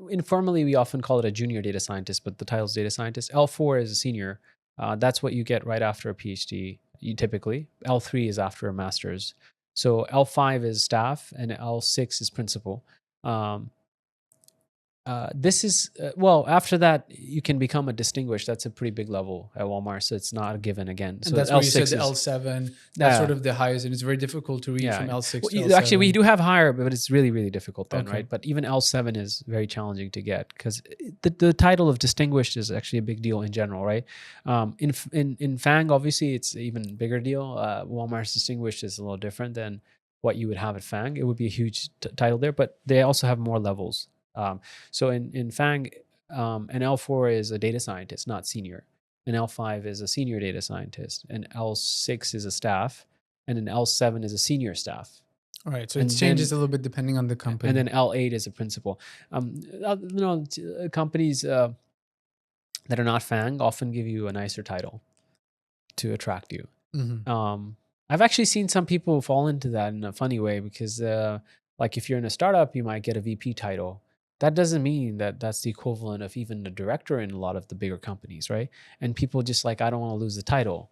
S1: Informally, we often call it a junior data scientist, but the title is data scientist. L4 is a senior. That's what you get right after a PhD. You typically L3 is after a master's. So L5 is staff, and L6 is principal. Um, this is well. After that, you can become a distinguished. That's a pretty big level at Walmart, so it's not a given again.
S2: And
S1: So
S2: that's
S1: L
S2: where you said
S1: six
S2: the
S1: is
S2: L7, that's sort
S1: yeah,
S2: of the highest, and it's very difficult to reach
S1: yeah.
S2: from L6
S1: Well,
S2: to
S1: actually, we
S2: L7.
S1: do have higher, but it's really really difficult then,
S2: Okay.
S1: right? But even L7 is very challenging to get, because the title of distinguished is actually a big deal in general, right? In Fang, obviously, it's an even bigger deal. Walmart's distinguished is a little different than what you would have at Fang. It would be a huge title there, but they also have more levels. So in Fang, an L4 is a data scientist, not senior. An L5 is a senior data scientist. An L6 is a staff, and an L7 is a senior staff.
S2: All right. So it
S1: And
S2: changes
S1: then
S2: a little bit depending on the
S1: and
S2: company.
S1: then L8 is a principal. Companies that are not FANG often give you a nicer title to attract you.
S2: Hmm.
S1: I've actually seen some people fall into that in a funny way because, like, if you're in a startup, you might get a VP title. That doesn't mean that that's the equivalent of even a director in a lot of the bigger companies, right? And people just like, I don't want to lose the title.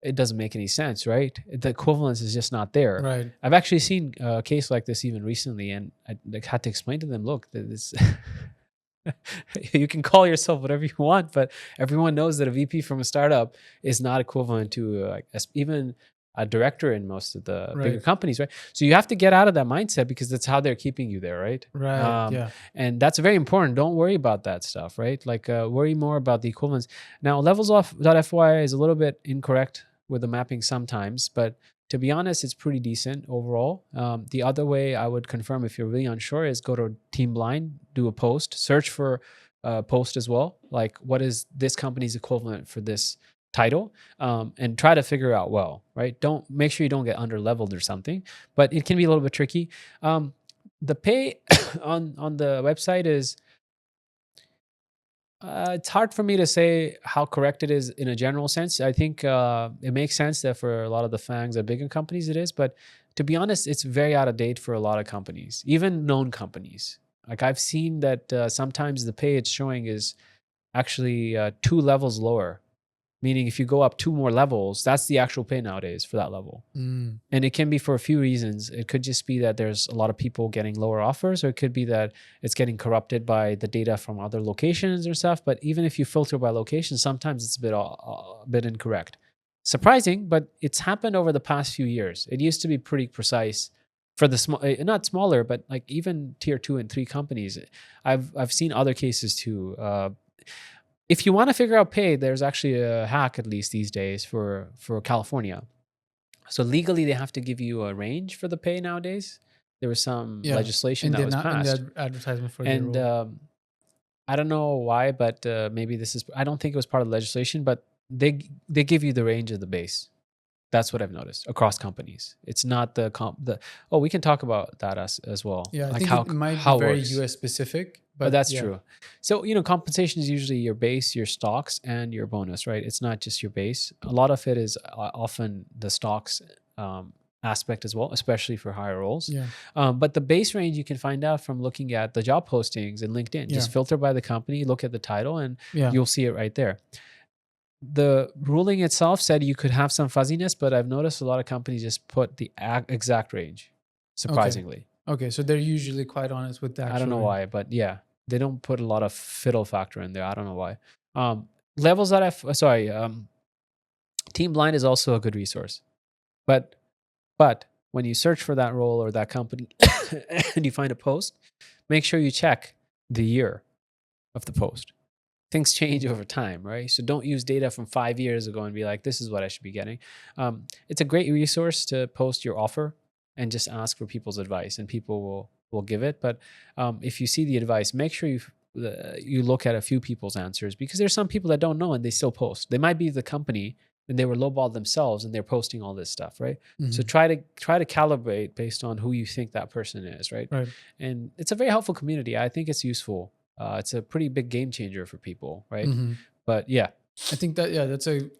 S1: It doesn't make any sense, right? The equivalence is just not there.
S2: Right.
S1: I've actually seen a case like this even recently, and I like, had to explain to them, look, that this you can call yourself whatever you want, but everyone knows that a VP from a startup is not equivalent to even a director in most of the bigger
S2: Right.
S1: companies, right? So you have to get out of that mindset because that's how they're keeping you there, right?
S2: Right. Yeah.
S1: And that's very important. Don't worry about that stuff, right? Like worry more about the equivalence. Now, levels off .fyi is a little bit incorrect with the mapping sometimes, but to be honest, it's pretty decent overall. The other way I would confirm if you're really unsure is go to Team Blind, do a post, search for a post as well. Like, what is this company's equivalent for this title? And try to figure out well, right? Don't make sure you don't get under leveled or something, but it can be a little bit tricky. The pay on the website is it's hard for me to say how correct it is in a general sense. I think it makes sense that for a lot of the FANGs and bigger companies it is, but to be honest, it's very out of date for a lot of companies, even known companies. Like I've seen that sometimes the pay it's showing is actually 2 levels lower, meaning if you go up 2 more levels, that's the actual pay nowadays for that level.
S2: Mm.
S1: And it can be for a few reasons. It could just be that there's a lot of people getting lower offers, or it could be that it's getting corrupted by the data from other locations or stuff. But even if you filter by location, sometimes it's a bit incorrect. Surprising, but it's happened over the past few years. It used to be pretty precise for the small, not smaller, but like even tier 2 and 3 companies. I've seen other cases too. If you want to figure out pay, there's actually a hack at least these days for California. So legally, they have to give you a range for the pay nowadays. There was some
S2: Yeah.
S1: legislation
S2: And
S1: that
S2: they're
S1: was
S2: not in the
S1: passed,
S2: advertisement for their
S1: and
S2: role.
S1: I don't know why, but maybe this is. I don't think it was part of the legislation, but they give you the range of the base. That's what I've noticed across companies. It's not the comp. The oh, we can talk about that as well,
S2: Yeah. I
S1: like
S2: think it might be
S1: how it
S2: very
S1: works.
S2: US specific,
S1: But
S2: but
S1: that's
S2: yeah.
S1: true. So, compensation is usually your base, your stocks, and your bonus, right? It's not just your base. A lot of it is often the stocks aspect as well, especially for higher roles.
S2: Yeah.
S1: But the base range you can find out from looking at the job postings in LinkedIn.
S2: Yeah.
S1: Just filter by the company, look at the title, and
S2: Yeah.
S1: you'll see it right there. The ruling itself said you could have some fuzziness, but I've noticed a lot of companies just put the exact range,
S2: Okay.
S1: surprisingly.
S2: Okay. So they're usually quite honest with the
S1: I don't
S2: actual
S1: know
S2: range.
S1: why, but yeah, they don't put a lot of fiddle factor in there. I don't know why. Levels that sorry, Team Blind is also a good resource, but when you search for that role or that company and you find a post, make sure you check the year of the post. Things change over time, right? So don't use data from 5 years ago and be like, this is what I should be getting. It's a great resource to post your offer and just ask for people's advice, and people will give it. But if you see the advice, make sure you look at a few people's answers, because there's some people that don't know and they still post. They might be the company and they were lowballed themselves and they're posting all this stuff, right? So
S2: Mhm.
S1: try to calibrate based on who you think that person is, right?
S2: Right.
S1: And it's a very helpful community. I think it's useful. It's a pretty big game changer for people, right?
S2: Mhm.
S1: But yeah.
S2: I think that, yeah, that's a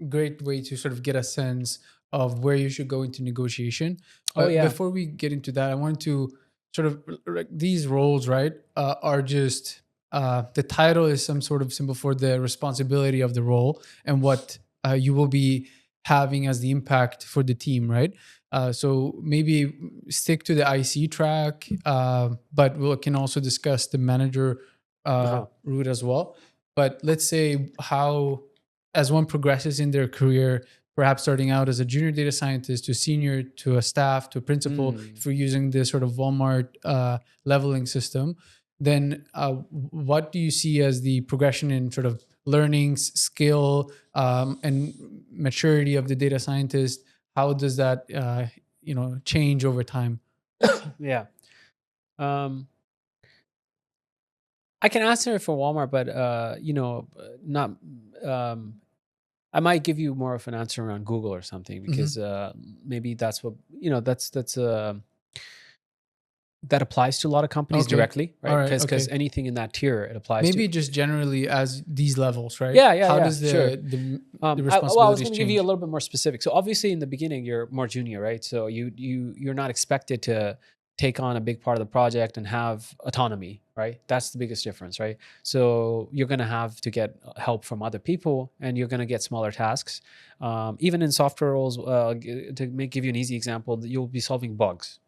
S2: great way to sort of get a sense of where you should go into negotiation.
S1: Oh
S2: But
S1: yeah.
S2: before we get into that, I wanted to sort of these roles, right, are just the title is some sort of symbol for the responsibility of the role and what you will be having as the impact for the team, right? So maybe stick to the IC track, but we can also discuss the manager
S1: Uh-huh.
S2: route as well. But let's say how, as one progresses in their career, perhaps starting out as a junior data scientist to senior to a staff to a principal,
S1: Mm.
S2: if we're using this sort of Walmart leveling system, then what do you see as the progression in sort of learnings, skill, and maturity of the data scientist? How does that change over time?
S1: Yeah. Um, I can answer for Walmart, but not. Um, I might give you more of an answer around Google or something because
S2: Mhm.
S1: maybe that's what that applies to a lot of companies
S2: Okay.
S1: directly,
S2: All
S1: right?
S2: right.
S1: Because
S2: Okay.
S1: anything in that tier it applies to.
S2: Maybe just generally as these levels, right?
S1: Yeah, yeah,
S2: How
S1: yeah,
S2: does
S1: sure.
S2: the
S1: Well, I was
S2: responsibilities
S1: going to give you a
S2: change?
S1: little bit more specific. So obviously, in the beginning, you're more junior, right? So you're not expected to take on a big part of the project and have autonomy, right? That's the biggest difference, right? So you're going to have to get help from other people, and you're going to get smaller tasks. Even in software roles, give you an easy example, you'll be solving bugs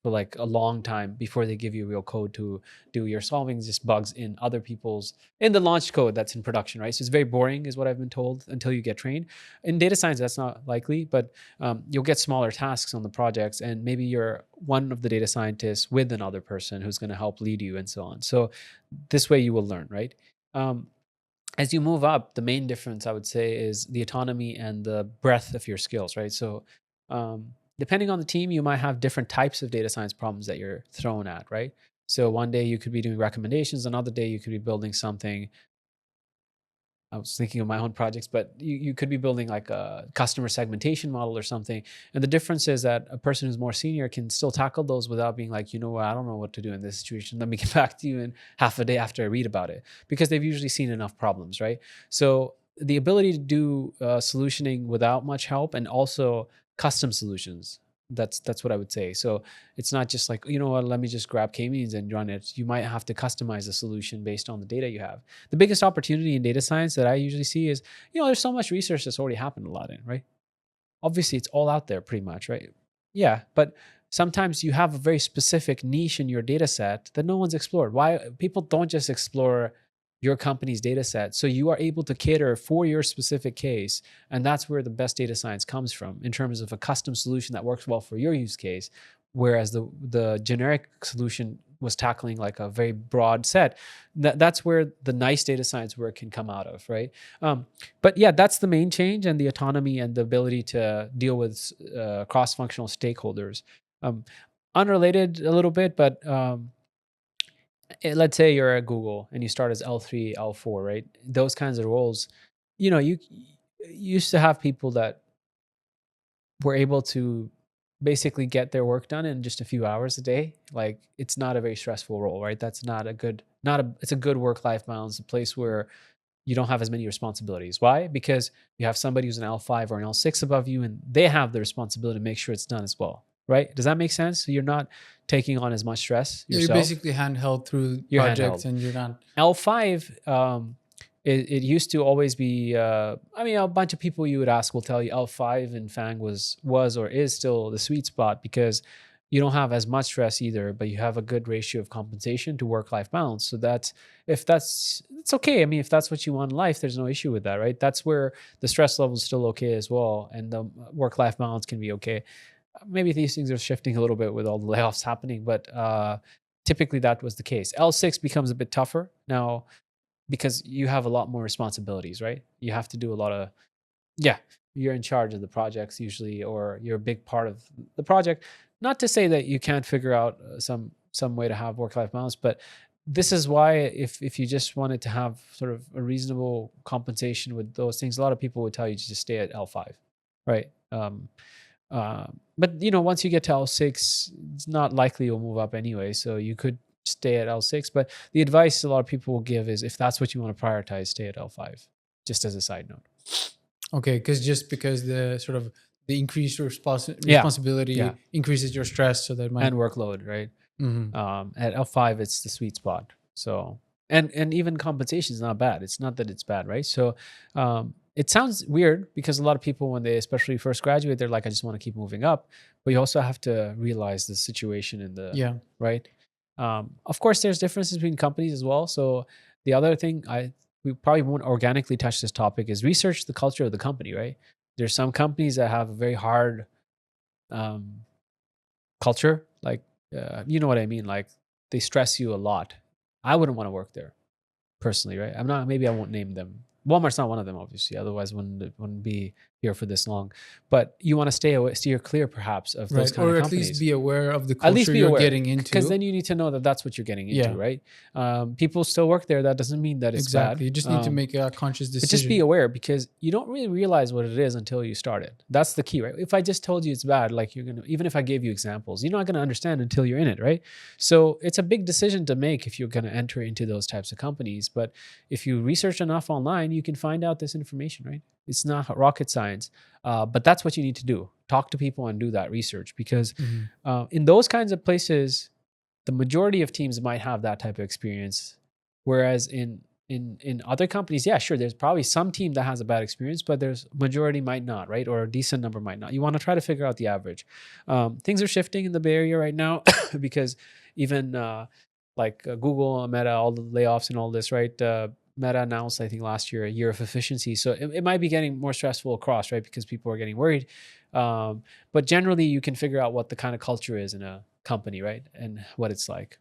S1: for like a long time before they give you real code to do. You're solving just bugs in other people's in the launched code that's in production, right? So it's very boring, is what I've been told, until you get trained. In data science, that's not likely, but you'll get smaller tasks on the projects, and maybe you're one of the data scientists with another person who's going to help lead you, and so on. So this way, you will learn, right? Um, as you move up, the main difference I would say is the autonomy and the breadth of your skills, right? So, depending on the team, you might have different types of data science problems that you're thrown at, right? So, one day you could be doing recommendations, another day you could be building something. I was thinking of my own projects, but you could be building like a customer segmentation model or something. And the difference is that a person who's more senior can still tackle those without being like, you know what, I don't know what to do in this situation. Let me get back to you in half a day after I read about it, because they've usually seen enough problems, right? So the ability to do solutioning without much help, and also custom solutions. That's what I would say. So it's not just like, you know what, let me just grab k-means and run it. You might have to customize a solution based on the data you have. The biggest opportunity in data science that I usually see is, there's so much research that's already happened a lot in, right? Obviously, it's all out there pretty much, right? Yeah, but sometimes you have a very specific niche in your data set that no one's explored. Why people don't just explore your company's data set, so you are able to cater for your specific case, and that's where the best data science comes from in terms of a custom solution that works well for your use case, whereas the generic solution was tackling like a very broad set. That's where the nice data science work can come out of, right? But yeah, that's the main change, and the autonomy and the ability to deal with cross-functional stakeholders. Um, Unrelated a little bit, but let's say you're at Google and you start as L3, L4, right? Those kinds of roles, you used to have people that were able to basically get their work done in just a few hours a day. Like, it's not a very stressful role, right? That's not a good, not a, it's a good work-life balance, a place where you don't have as many responsibilities. Why? Because you have somebody who's an L5 or an L6 above you, and they have the responsibility to make sure it's done as well. Right? Does that make sense? So you're not taking on as much stress
S2: Yeah, you're
S1: yourself.
S2: basically handheld through
S1: You're
S2: projects
S1: handheld.
S2: and you're not.
S1: L5, it used to always be, I mean, a bunch of people you would ask will tell you L5 in Fang was or is still the sweet spot, because you don't have as much stress either, but you have a good ratio of compensation to work-life balance. So it's okay. I mean, if that's what you want in life, there's no issue with that, right? That's where the stress level is still okay as well, and the work-life balance can be okay. Maybe these things are shifting a little bit with all the layoffs happening, but typically that was the case. L6 becomes a bit tougher now because you have a lot more responsibilities, right? You have to do a lot of, yeah, you're in charge of the projects usually, or you're a big part of the project. Not to say that you can't figure out some way to have work-life balance, but this is why, if you just wanted to have sort of a reasonable compensation with those things, a lot of people would tell you to just stay at L5, right? But once you get to L6, it's not likely you'll move up anyway. So you could stay at L6. But the advice a lot of people will give is, if that's what you want to prioritize, stay at L5. Just as a side note.
S2: Okay, because the sort of the increased
S1: Yeah, yeah,
S2: responsibility increases your stress, so that might.
S1: and workload, right?
S2: Mhm.
S1: At L5, it's the sweet spot. So, and even compensation is not bad. It's not that it's bad, right? So, it sounds weird because a lot of people, when they especially first graduate, they're like, I just want to keep moving up. But you also have to realize the situation in the
S2: Yeah.
S1: right. Of course, there's differences between companies as well. So the other thing, we probably won't organically touch this topic, is research the culture of the company, right? There's some companies that have a very hard um, culture, like, you know what I mean, like, they stress you a lot. I wouldn't want to work there personally, right? I'm not, maybe I won't name them, Walmart's not one of them, obviously. Otherwise, wouldn't be here for this long. But you want to steer clear, perhaps, of those
S2: Right.
S1: kind of
S2: Or at least
S1: companies.
S2: be aware of the
S1: At least
S2: culture
S1: be
S2: you're
S1: aware,
S2: getting
S1: because then
S2: into.
S1: you need to know that that's what you're getting into,
S2: Yeah,
S1: right? People still work there. That doesn't mean that it's bad.
S2: exactly. You just need to make a conscious
S1: But just be
S2: decision.
S1: aware, because you don't really realize what it is until you start it. That's the key, right? If I just told you it's bad, like, you're gonna, even if I gave you examples, you're not gonna understand until you're in it, right? So it's a big decision to make if you're gonna enter into those types of companies. But if you research enough online, you can find out this information, right? It's not rocket science, but that's what you need to do. Talk to people and do that research, because
S2: Mhm.
S1: in those kinds of places, the majority of teams might have that type of experience, whereas in other companies, yeah, sure, there's probably some team that has a bad experience, but there's majority might not, right? Or a decent number might not. You want to try to figure out the average. Things are shifting in the Bay Area right now because even like Google, Meta, all the layoffs and all this, right? Meta announced, I think, last year a year of efficiency, so it might be getting more stressful across, right? Because people are getting worried. Um, but generally, you can figure out what the kind of culture is in a company, right? And what it's like.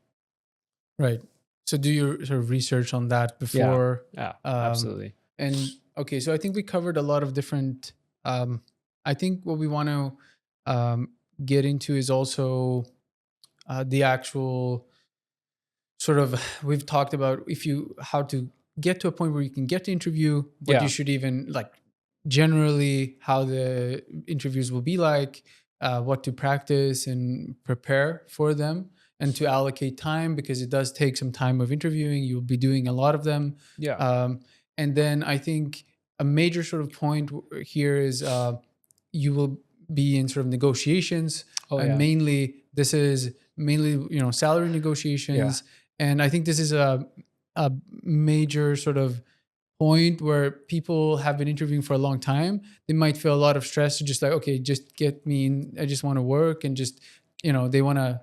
S2: Right. So do your sort of research on that
S1: Yeah.
S2: before.
S1: Yeah.
S2: Um,
S1: Absolutely.
S2: and okay, so I think we covered a lot of different. I think what we want to get into is also the actual sort of, we've talked about if you how to get to a point where you can get to interview, what you
S1: Yeah.
S2: should even like, generally how the interviews will be like, what to practice and prepare for them, and to allocate time because it does take some time of interviewing. You'll be doing a lot of them.
S1: Yeah.
S2: um, and then I think a major sort of point here is you will be in sort of negotiations,
S1: Oh
S2: and
S1: yeah.
S2: mainly this is mainly salary
S1: Yeah.
S2: negotiations. And I think this is a major sort of point where people have been interviewing for a long time. They might feel a lot of stress to just like, okay, just get me in. I just want to work, and just they want to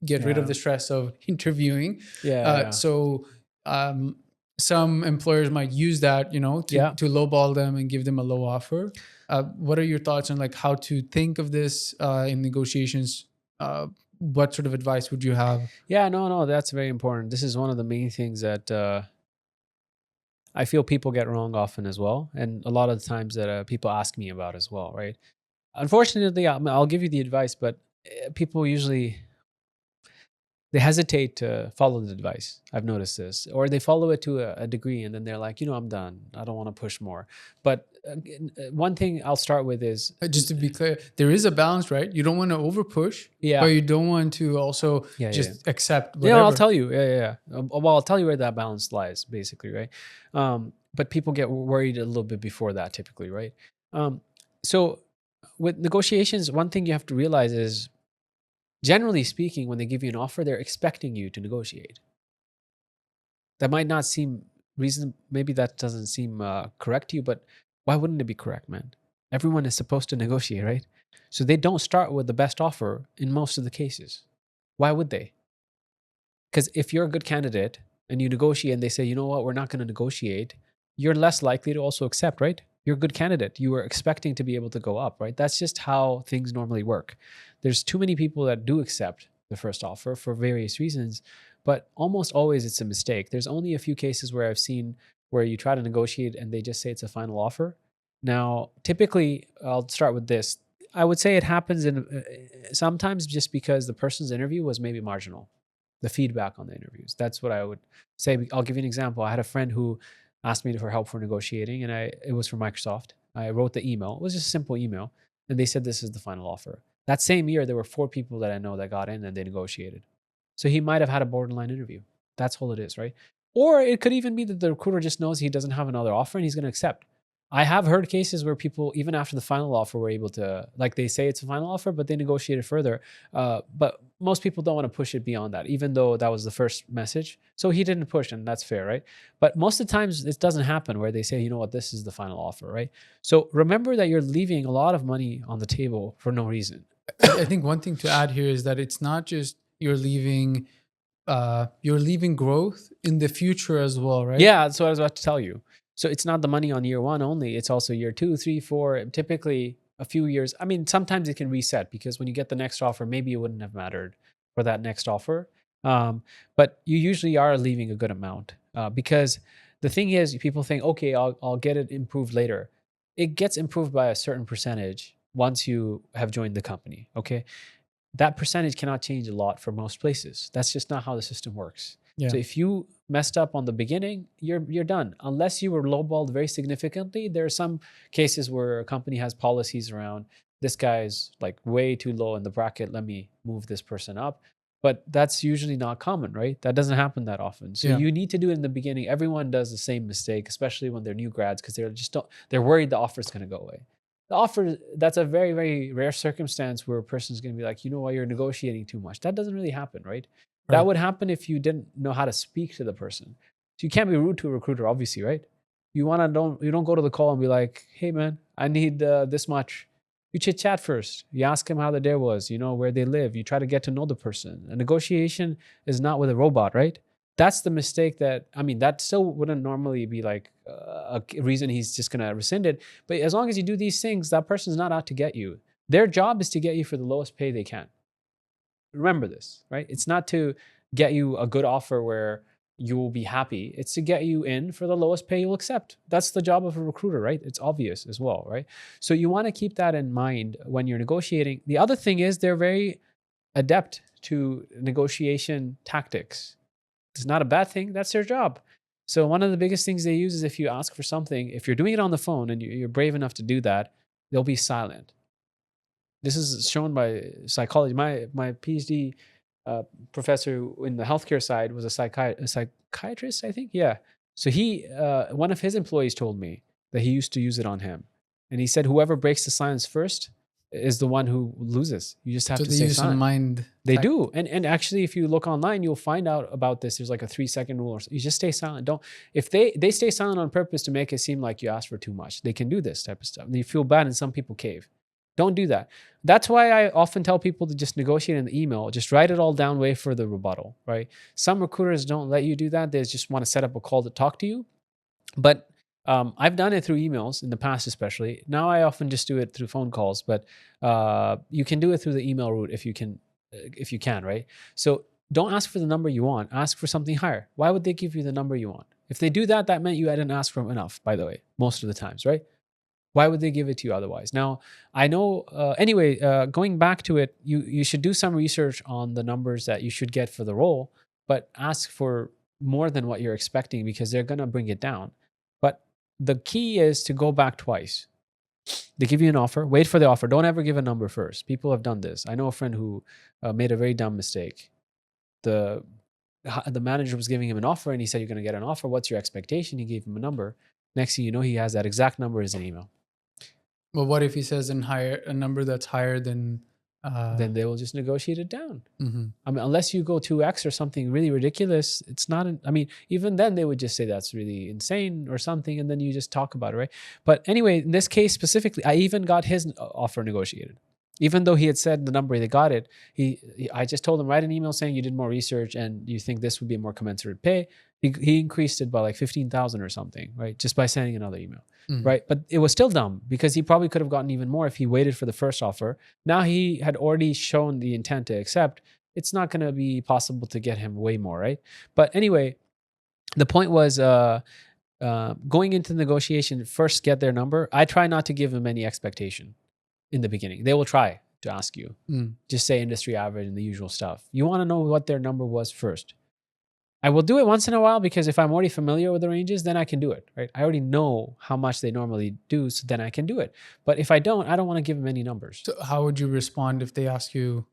S2: get rid of
S1: Yeah.
S2: the stress of interviewing.
S1: Yeah. Yeah.
S2: So um, some employers might use that,
S1: Yeah.
S2: to lowball them and give them a low offer. What are your thoughts on like how to think of this in negotiations? What sort of advice would you have?
S1: Yeah. No, no, that's very important. This is one of the main things that I feel people get wrong often as well, and a lot of the times that people ask me about as well, right? Unfortunately, I'll give you the advice, but people usually they hesitate to follow the advice. I've noticed this, or they follow it to a degree, and then they're like, I'm done. I don't want to push more. But one thing I'll start with is,
S2: Just to be clear, there is a balance, right? You don't want to over push, but
S1: yeah,
S2: you don't want to also
S1: yeah, yeah,
S2: just accept
S1: yeah. I'll
S2: whatever.
S1: tell you, yeah, yeah, yeah. Well, I'll tell you where that balance lies, basically, right? But people get worried a little bit before that, typically, right? Um, so with negotiations, one thing you have to realize is, generally speaking, when they give you an offer, they're expecting you to negotiate. That might not seem reason. Maybe that doesn't seem correct to you, but why wouldn't it be correct, man? Everyone is supposed to negotiate, right? So they don't start with the best offer in most of the cases. Why would they? Because if you're a good candidate and you negotiate and they say, you know what, we're not going to negotiate, you're less likely to also accept, right? You're a good candidate. You were expecting to be able to go up, right? That's just how things normally work. There's too many people that do accept the first offer for various reasons, but almost always it's a mistake. There's only a few cases where I've seen where you try to negotiate and they just say it's a final offer. Now, typically, I'll start with this. I would say it happens in sometimes just because the person's interview was maybe marginal, the feedback on the interviews. That's what I would say. I'll give you an example. I had a friend who asked me for help for negotiating, and it was for Microsoft. I wrote the email. It was just a simple email, and they said this is the final offer. That same year, there were 4 people that I know that got in and they negotiated. So he might have had a borderline interview. That's all it is, right? Or it could even be that the recruiter just knows he doesn't have another offer and he's going to accept. I have heard cases where people, even after the final offer, were able to, like, they say it's a final offer, but they negotiated further. But most people don't want to push it beyond that, even though that was the first message. So he didn't push, and that's fair, right? But most of the times, it doesn't happen where they say, you know what, this is the final offer, right? So remember that you're leaving a lot of money on the table for no reason.
S2: I think one thing to add here is that it's not just you're leaving growth in the future as well, right?
S1: Yeah, that's what I was about to tell you. So it's not the money on year one only. It's also year two, three, four, typically a few years. I mean, sometimes it can reset because when you get the next offer, maybe it wouldn't have mattered for that next offer. But you usually are leaving a good amount because
S3: the thing is, people think, okay, I'll get it improved later. It gets improved by a certain percentage once you have joined the company. Okay, that percentage cannot change a lot for most places. That's just not how the system works.
S2: Yeah.
S3: So if you messed up on the beginning, you're done. Unless you were lowballed very significantly, there are some cases where a company has policies around this guy's like way too low in the bracket. Let me move this person up. But that's usually not common, right? That doesn't happen that often. So
S2: Yeah.
S3: you need to do it in the beginning. Everyone does the same mistake, especially when they're new grads, because they're worried the offer's going to go away. The offer, that's a very, very rare circumstance where a person's going to be like, you know what, you're negotiating too much. That doesn't really happen, right? That
S2: Right.
S3: would happen if you didn't know how to speak to the person. So you can't be rude to a recruiter, obviously, right? You don't go to the call and be like, hey man, I need this much. You chit chat first. You ask them how the day was, you know, where they live. You try to get to know the person. A negotiation is not with a robot, right? That's the mistake that still wouldn't normally be like a reason he's just going to rescind it. But as long as you do these things, that person's not out to get you. Their job is to get you for the lowest pay they can. Remember this, right? It's not to get you a good offer where you will be happy. It's to get you in for the lowest pay you'll accept. That's the job of a recruiter, right? It's obvious as well, right? So you want to keep that in mind when you're negotiating. The other thing is they're very adept to negotiation tactics. It's not a bad thing. That's their job. So one of the biggest things they use is if you ask for something, if you're doing it on the phone and you're brave enough to do that, they'll be silent. This is shown by psychology. My PhD uh, professor in the healthcare side was a psychiatrist, I think. Yeah. So one of his employees told me that he used to use it on him, and he said whoever breaks the silence first is the one who loses. You just have
S2: So
S3: to
S2: they
S3: stay
S2: use some
S3: silent.
S2: mind
S3: They do, and actually, if you look online, you'll find out about this. There's like a 3 second rule, or you just stay silent. Don't if they stay silent on purpose to make it seem like you asked for too much. They can do this type of stuff. And you feel bad, and some people cave. Don't do that. That's why I often tell people to just negotiate in the email. Just write it all down, wait for the rebuttal. Right? Some recruiters don't let you do that. They just want to set up a call to talk to you. But I've done it through emails in the past, especially. Now I often just do it through phone calls, but you can do it through the email route if you can, right? So don't ask for the number you want. Ask for something higher. Why would they give you the number you want? If they do that, that meant you hadn't asked for enough. By the way, most of the times, right? Why would they give it to you otherwise? Now, I know. Anyway, going back to it, you should do some research on the numbers that you should get for the role, but ask for more than what you're expecting because they're gonna bring it down. But the key is to go back twice. They give you an offer, wait for the offer. Don't ever give a number first. People have done this. I know a friend who made a very dumb mistake. The the manager was giving him an offer, and he said, "You're gonna get an offer. What's your expectation?" He gave him a number. Next thing you know, he has that exact number as an email.
S2: Well, what if he says a number that's higher than
S3: Then they will just negotiate it down.
S2: mhm.
S3: I mean, unless you go 2x or something really ridiculous, it's not. I mean, even then they would just say that's really insane or something, and then you just talk about it, right? But anyway, in this case specifically, I even got his offer negotiated, even though he had said the number they got it. I just told him write an email saying you did more research and you think this would be a more commensurate pay. He increased it by like 15,000 or something, right? Just by sending another email,
S2: Mhm.
S3: right? But it was still dumb because he probably could have gotten even more if he waited for the first offer. Now he had already shown the intent to accept. It's not going to be possible to get him way more, right? But anyway, the point was going into the negotiation, first get their number. I try not to give them any expectation in the beginning. They will try to ask you.
S2: Mm.
S3: Just say industry average and the usual stuff. You want to know what their number was first. I will do it once in a while because if I'm already familiar with the ranges, then I can do it, right? I already know how much they normally do, so then I can do it. But if I don't want to give them any numbers.
S2: So how would you respond if they ask you?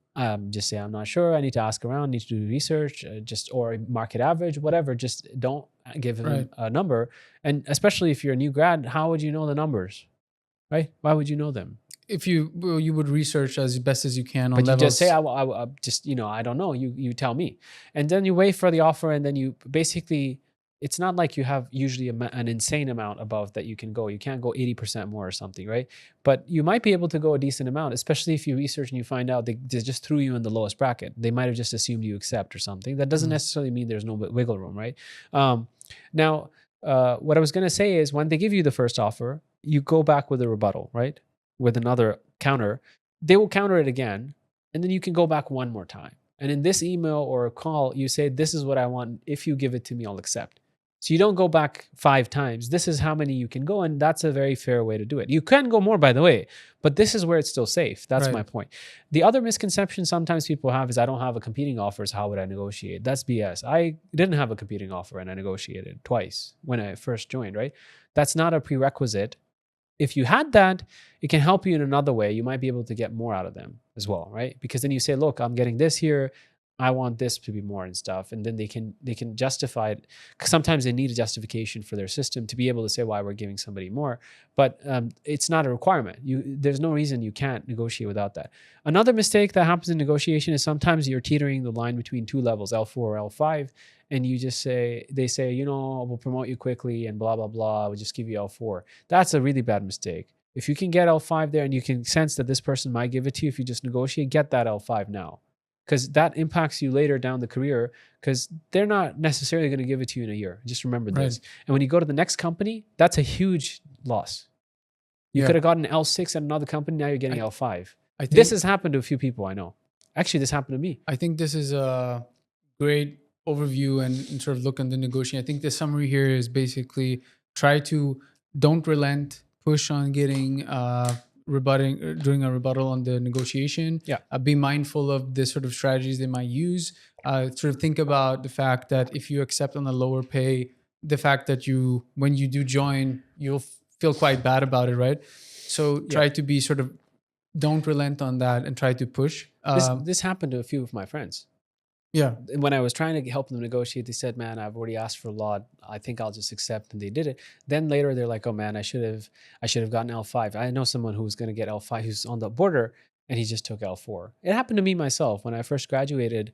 S3: Just say I'm not sure. I need to ask around. Need to do research. Just or market average, whatever. Just don't give them
S2: Right.
S3: a number. And especially if you're a new grad, how would you know the numbers, right? Why would you know them?
S2: If you would research as best as you can on
S3: But you just say,
S2: levels.
S3: I just, I don't know. You tell me. And then you wait for the offer. And then you basically, it's not like you have usually an insane amount above that you can go. You can't go 80% more or something, right? But you might be able to go a decent amount, especially if you research and you find out they just threw you in the lowest bracket. They might have just assumed you accept or something. That doesn't
S2: Mm.
S3: necessarily mean there's no wiggle room, right? Now, what I was going to say is when they give you the first offer, you go back with a rebuttal, right? With another counter, they will counter it again, and then you can go back one more time. And in this email or a call, you say, "This is what I want. If you give it to me, I'll accept." So you don't go back 5 times. This is how many you can go, and that's a very fair way to do it. You can go more, by the way, but this is where it's still safe. That's my
S2: Right.
S3: point. The other misconception sometimes people have is I don't have a competing offer, so how would I negotiate? That's BS. I didn't have a competing offer and I negotiated twice when I first joined, right? That's not a prerequisite. If you had that, it can help you in another way. You might be able to get more out of them as well, right? Because then you say, look, I'm getting this here. I want this to be more and stuff. And then they can justify it. 'Cause sometimes they need a justification for their system to be able to say why we're giving somebody more. But it's not a requirement. There's no reason you can't negotiate without that. Another mistake that happens in negotiation is sometimes you're teetering the line between two levels, L4 or L5, and you just say, they say, we'll promote you quickly and blah, blah, blah. We'll just give you L4. That's a really bad mistake. If you can get L5 there and you can sense that this person might give it to you if you just negotiate, get that L5 now. Because that impacts you later down the career, because they're not necessarily going to give it to you in a year. Just remember this. And when you go to the next company, that's a huge loss. You could have gotten L6 at another company. Now you're getting L5. This has happened to a few people I know. Actually, this happened to me.
S2: I think this is a great overview and sort of look on the negotiation. I think the summary here is basically don't relent, push on getting doing a rebuttal on the negotiation. Be mindful of the sort of strategies they might use. Sort of think about the fact that if you accept on a lower pay, the fact that when you do join, you'll feel quite bad about it, right? So try to be sort of, don't relent on that and try to push.
S3: This happened to a few of my friends.
S2: Yeah.
S3: When I was trying to help them negotiate, they said, man, I've already asked for a lot. I think I'll just accept. And they did it. Then later they're like, oh man, I should have gotten L5. I know someone who's going to get L5 who's on the border and he just took L4. It happened to me myself. When I first graduated,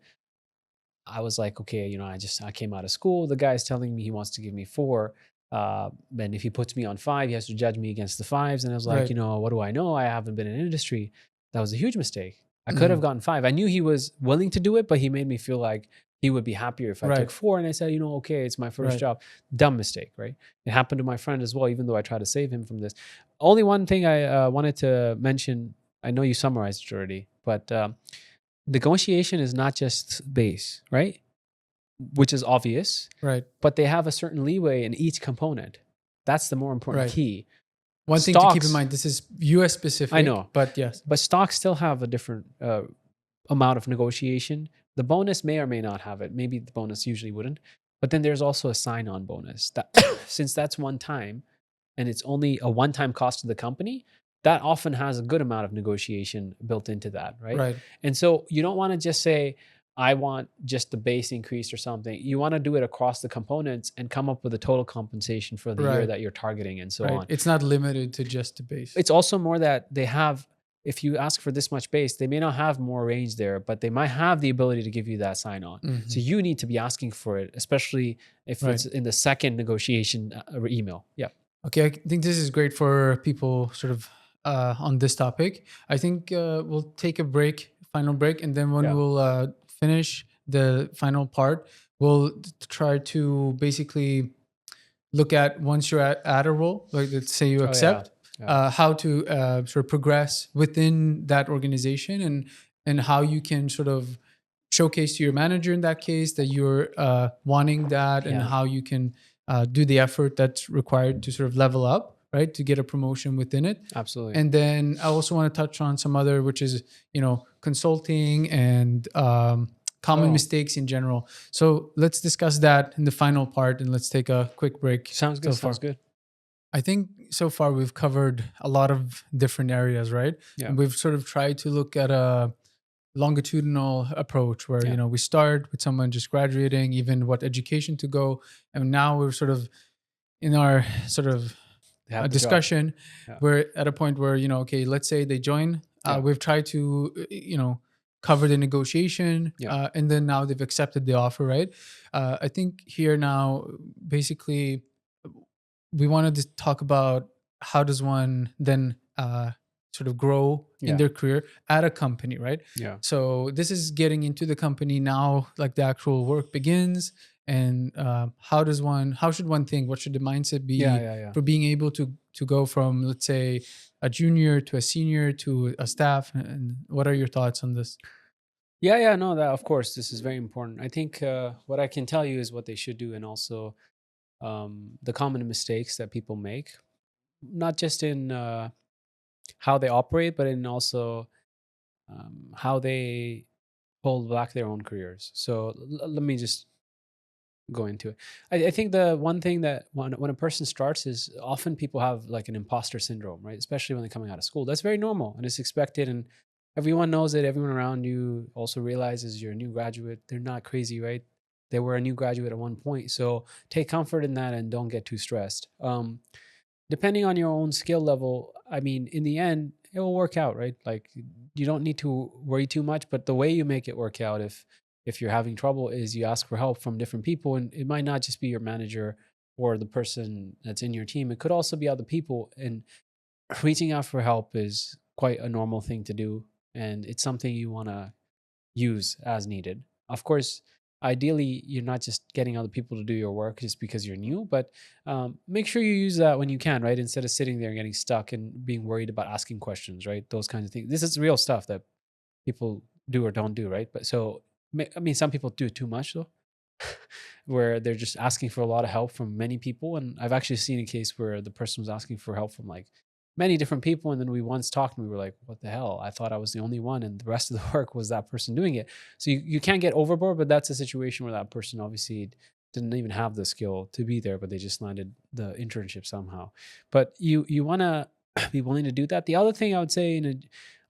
S3: I was like, okay, I came out of school. The guy's telling me he wants to give me 4. And if he puts me on 5, he has to judge me against the 5s. And I was like, what do I know? I haven't been in industry. That was a huge mistake. I could have gotten 5. I knew he was willing to do it, but he made me feel like he would be happier if I took 4. And I said, okay, it's my first job. Dumb mistake, right? It happened to my friend as well, even though I tried to save him from this. Only one thing I wanted to mention, I know you summarized it already, but negotiation is not just base, right? Which is obvious,
S2: right?
S3: But they have a certain leeway in each component. That's the more important key.
S2: One thing to keep in mind, this is US specific.
S3: I know.
S2: But yes.
S3: But stocks still have a different amount of negotiation. The bonus may or may not have it. Maybe the bonus usually wouldn't. But then there's also a sign-on bonus. That since that's one time and it's only a one-time cost to the company, that often has a good amount of negotiation built into that, right? And so you don't want to just say, I want just the base increase or something. You want to do it across the components and come up with a total compensation for the year that you're targeting and so on.
S2: It's not limited to just the base.
S3: It's also more that they have, if you ask for this much base, they may not have more range there, but they might have the ability to give you that sign on. So you need to be asking for it, especially if it's in the second negotiation email. Yeah.
S2: Okay. I think this is great for people sort of on this topic. I think we'll take a final break, and then when we'll finish the final part, we'll try to basically look at, once you're at a role, like let's say you accept, how to sort of progress within that organization, and how you can sort of showcase to your manager in that case that you're wanting that, and how you can do the effort that's required to sort of level up, right, to get a promotion within it.
S3: Absolutely.
S2: And then I also want to touch on some other, which is, consulting and common mistakes in general. So let's discuss that in the final part, and let's take a quick break.
S3: Sounds good. Sounds good.
S2: I think so far we've covered a lot of different areas, right?
S3: Yeah.
S2: And we've sort of tried to look at a longitudinal approach where, we start with someone just graduating, even what education to go. And now we're sort of in our sort of a discussion, we're at a point where, okay, let's say they join. We've tried to, cover the negotiation, and then now they've accepted the offer, right? I think here now, basically, we wanted to talk about how does one then sort of grow in their career at a company, right?
S3: Yeah.
S2: So this is getting into the company now, like the actual work begins. And how should one think? What should the mindset be for being able to go from, let's say, a junior to a senior to a staff? And what are your thoughts on this?
S3: No, that of course, this is very important. I think what I can tell you is what they should do, and also
S1: the common mistakes that people make, not just in how they operate, but in also how they hold back their own careers. So let me just go into it. I think the one thing that when a person starts is often people have like an imposter syndrome, right? Especially when they're coming out of school. That's very normal and it's expected, and everyone knows it. Everyone around you also realizes you're a new graduate. They're not crazy, right? They were a new graduate at one point, so take comfort in that and don't get too stressed. Depending on your own skill level, I mean, in the end, it will work out, right? Like you don't need to worry too much, but the way you make it work out, if you're having trouble, is you ask for help from different people, and it might not just be your manager or the person that's in your team. It could also be other people, and reaching out for help is quite a normal thing to do, and it's something you want to use as needed. Of course, ideally, you're not just getting other people to do your work just because you're new, but make sure you use that when you can, right? Instead of sitting there and getting stuck and being worried about asking questions, right? Those kinds of things. This is real stuff that people do or don't do, right? But so, I mean, some people do it too much though, where they're just asking for a lot of help from many people. And I've actually seen a case where the person was asking for help from like many different people. And then we once talked and we were like, what the hell? I thought I was the only one. And the rest of the work was that person doing it. So you can't get overboard, but that's a situation where that person obviously didn't even have the skill to be there, but they just landed the internship somehow. But you want to be willing to do that. The other thing I would say,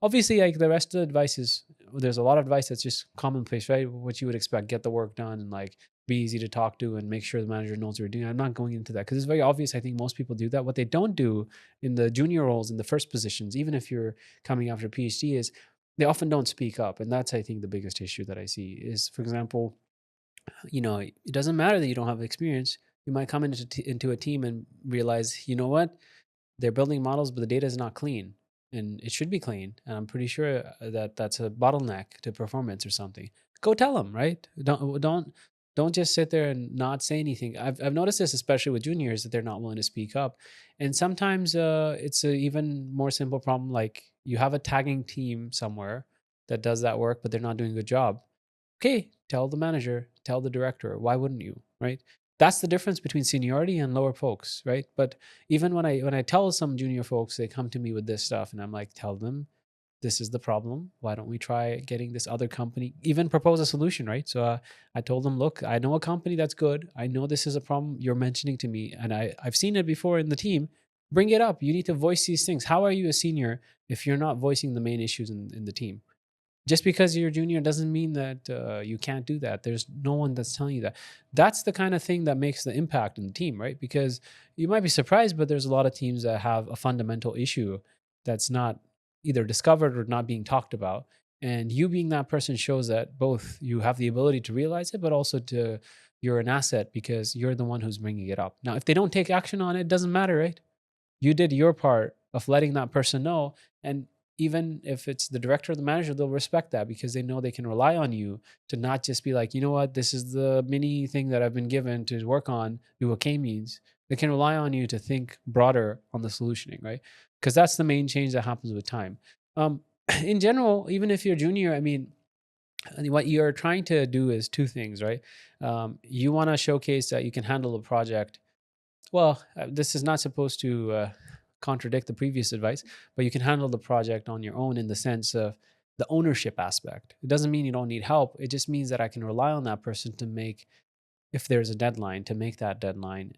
S1: obviously, like the rest of the advice is, there's a lot of advice that's just commonplace, right? What you would expect: get the work done and like be easy to talk to and make sure the manager knows what you're doing. I'm not going into that because it's very obvious. I think most people do that. What they don't do in the junior roles, in the first positions, even if you're coming after a PhD, is they often don't speak up. And that's, I think, the biggest issue that I see is, for example, it doesn't matter that you don't have experience. You might come into a team and realize, you know what? They're building models, but the data is not clean, and it should be clean. And I'm pretty sure that that's a bottleneck to performance or something. Go tell them, right? Don't just sit there and not say anything. I've noticed this, especially with juniors, that they're not willing to speak up. And sometimes it's a even more simple problem, like you have a tagging team somewhere that does that work, but they're not doing a good job. Okay, tell the manager, tell the director. Why wouldn't you, right? That's the difference between seniority and lower folks, right? But even when I tell some junior folks, they come to me with this stuff, and I'm like, tell them this is the problem. Why don't we try getting this other company? Even propose a solution, right? So I told them, look, I know a company that's good. I know this is a problem you're mentioning to me, and I've seen it before in the team. Bring it up. You need to voice these things. How are you a senior if you're not voicing the main issues in the team? Just because you're a junior doesn't mean that you can't do that. There's no one that's telling you that. That's the kind of thing that makes the impact in the team, right? Because you might be surprised, but there's a lot of teams that have a fundamental issue that's not either discovered or not being talked about. And you being that person shows that both you have the ability to realize it, but also to you're an asset because you're the one who's bringing it up. Now, if they don't take action on it, it doesn't matter, right? You did your part of letting that person know. And even if it's the director or the manager, they'll respect that because they know they can rely on you to not just be like, you know what, this is the mini thing that I've been given to work on, do what K means. They can rely on you to think broader on the solutioning, right? Because that's the main change that happens with time. Um, in general, even if you're junior, I mean, what you're trying to do is two things, right? You want to showcase that you can handle a project well. This is not supposed to contradict the previous advice, but you can handle the project on your own in the sense of the ownership aspect. It doesn't mean you don't need help. It just means that I can rely on that person to make, if there's a deadline, to make that deadline.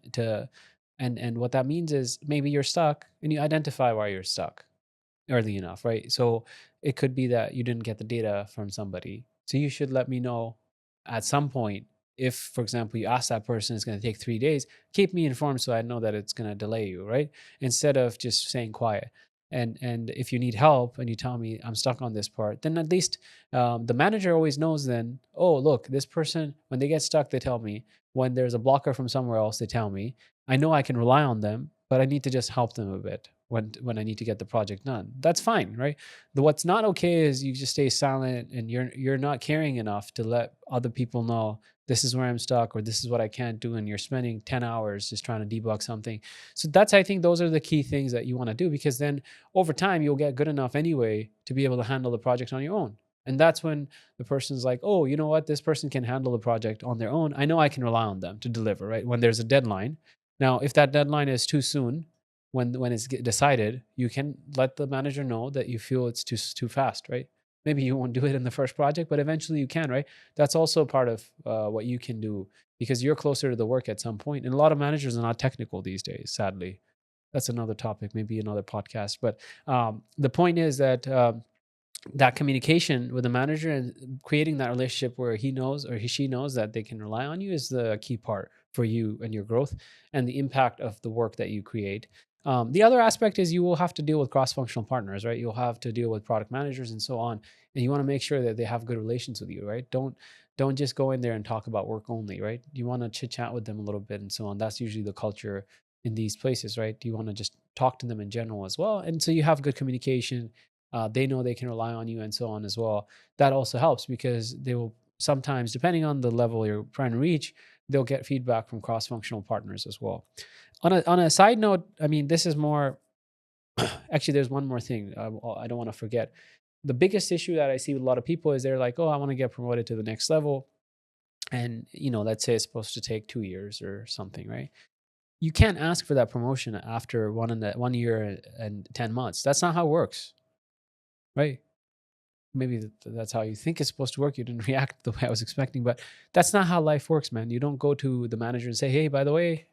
S1: And what that means is maybe you're stuck and you identify why you're stuck early enough, right? So it could be that you didn't get the data from somebody. So you should let me know at some point. If, for example, you ask that person it's going to take 3 days, keep me informed so I know that it's going to delay you, right? Instead of just saying quiet. And if you need help and you tell me I'm stuck on this part, then at least the manager always knows then, oh, look, this person, when they get stuck, they tell me. When there's a blocker from somewhere else, they tell me. I know I can rely on them, but I need to just help them a bit when I need to get the project done. That's fine, right? What's not okay is you just stay silent and you're not caring enough to let other people know this is where I'm stuck or this is what I can't do, and you're spending 10 hours just trying to debug something. So that's, I think those are the key things that you want to do, because then over time you'll get good enough anyway to be able to handle the project on your own.
S3: And that's when the person's like, oh, you know what? This person can handle the project on their own. I know I can rely on them to deliver, right? When there's a deadline. Now, if that deadline is too soon, when it's decided, you can let the manager know that you feel it's too fast, right? Maybe you won't do it in the first project, but eventually you can, right? That's also part of what you can do because you're closer to the work at some point. And a lot of managers are not technical these days, sadly. That's another topic, maybe another podcast. But the point is that that communication with the manager and creating that relationship where he knows or she knows that they can rely on you is the key part for you and your growth and the impact of the work that you create. The other aspect is you will have to deal with cross-functional partners, right? You'll have to deal with product managers and so on, and you want to make sure that they have good relations with you, right? Don't just go in there and talk about work only, right? You want to chit chat with them a little bit and so on. That's usually the culture in these places, right? You want to just talk to them in general as well, and so you have good communication. They know they can rely on you and so on as well. That also helps because they will sometimes, depending on the level you're trying to reach, they'll get feedback from cross-functional partners as well. On a side note, I mean, this is more. Actually, there's one more thing I don't want to forget. The biggest issue that I see with a lot of people is they're like, "Oh, I want to get promoted to the next level," and let's say it's supposed to take 2 years or something, right? You can't ask for that promotion after 1 year and 10 months. That's not how it works, right? Maybe that's how you think it's supposed to work. You didn't react the way I was expecting, but that's not how life works, man. You don't go to the manager and say, "Hey, by the way,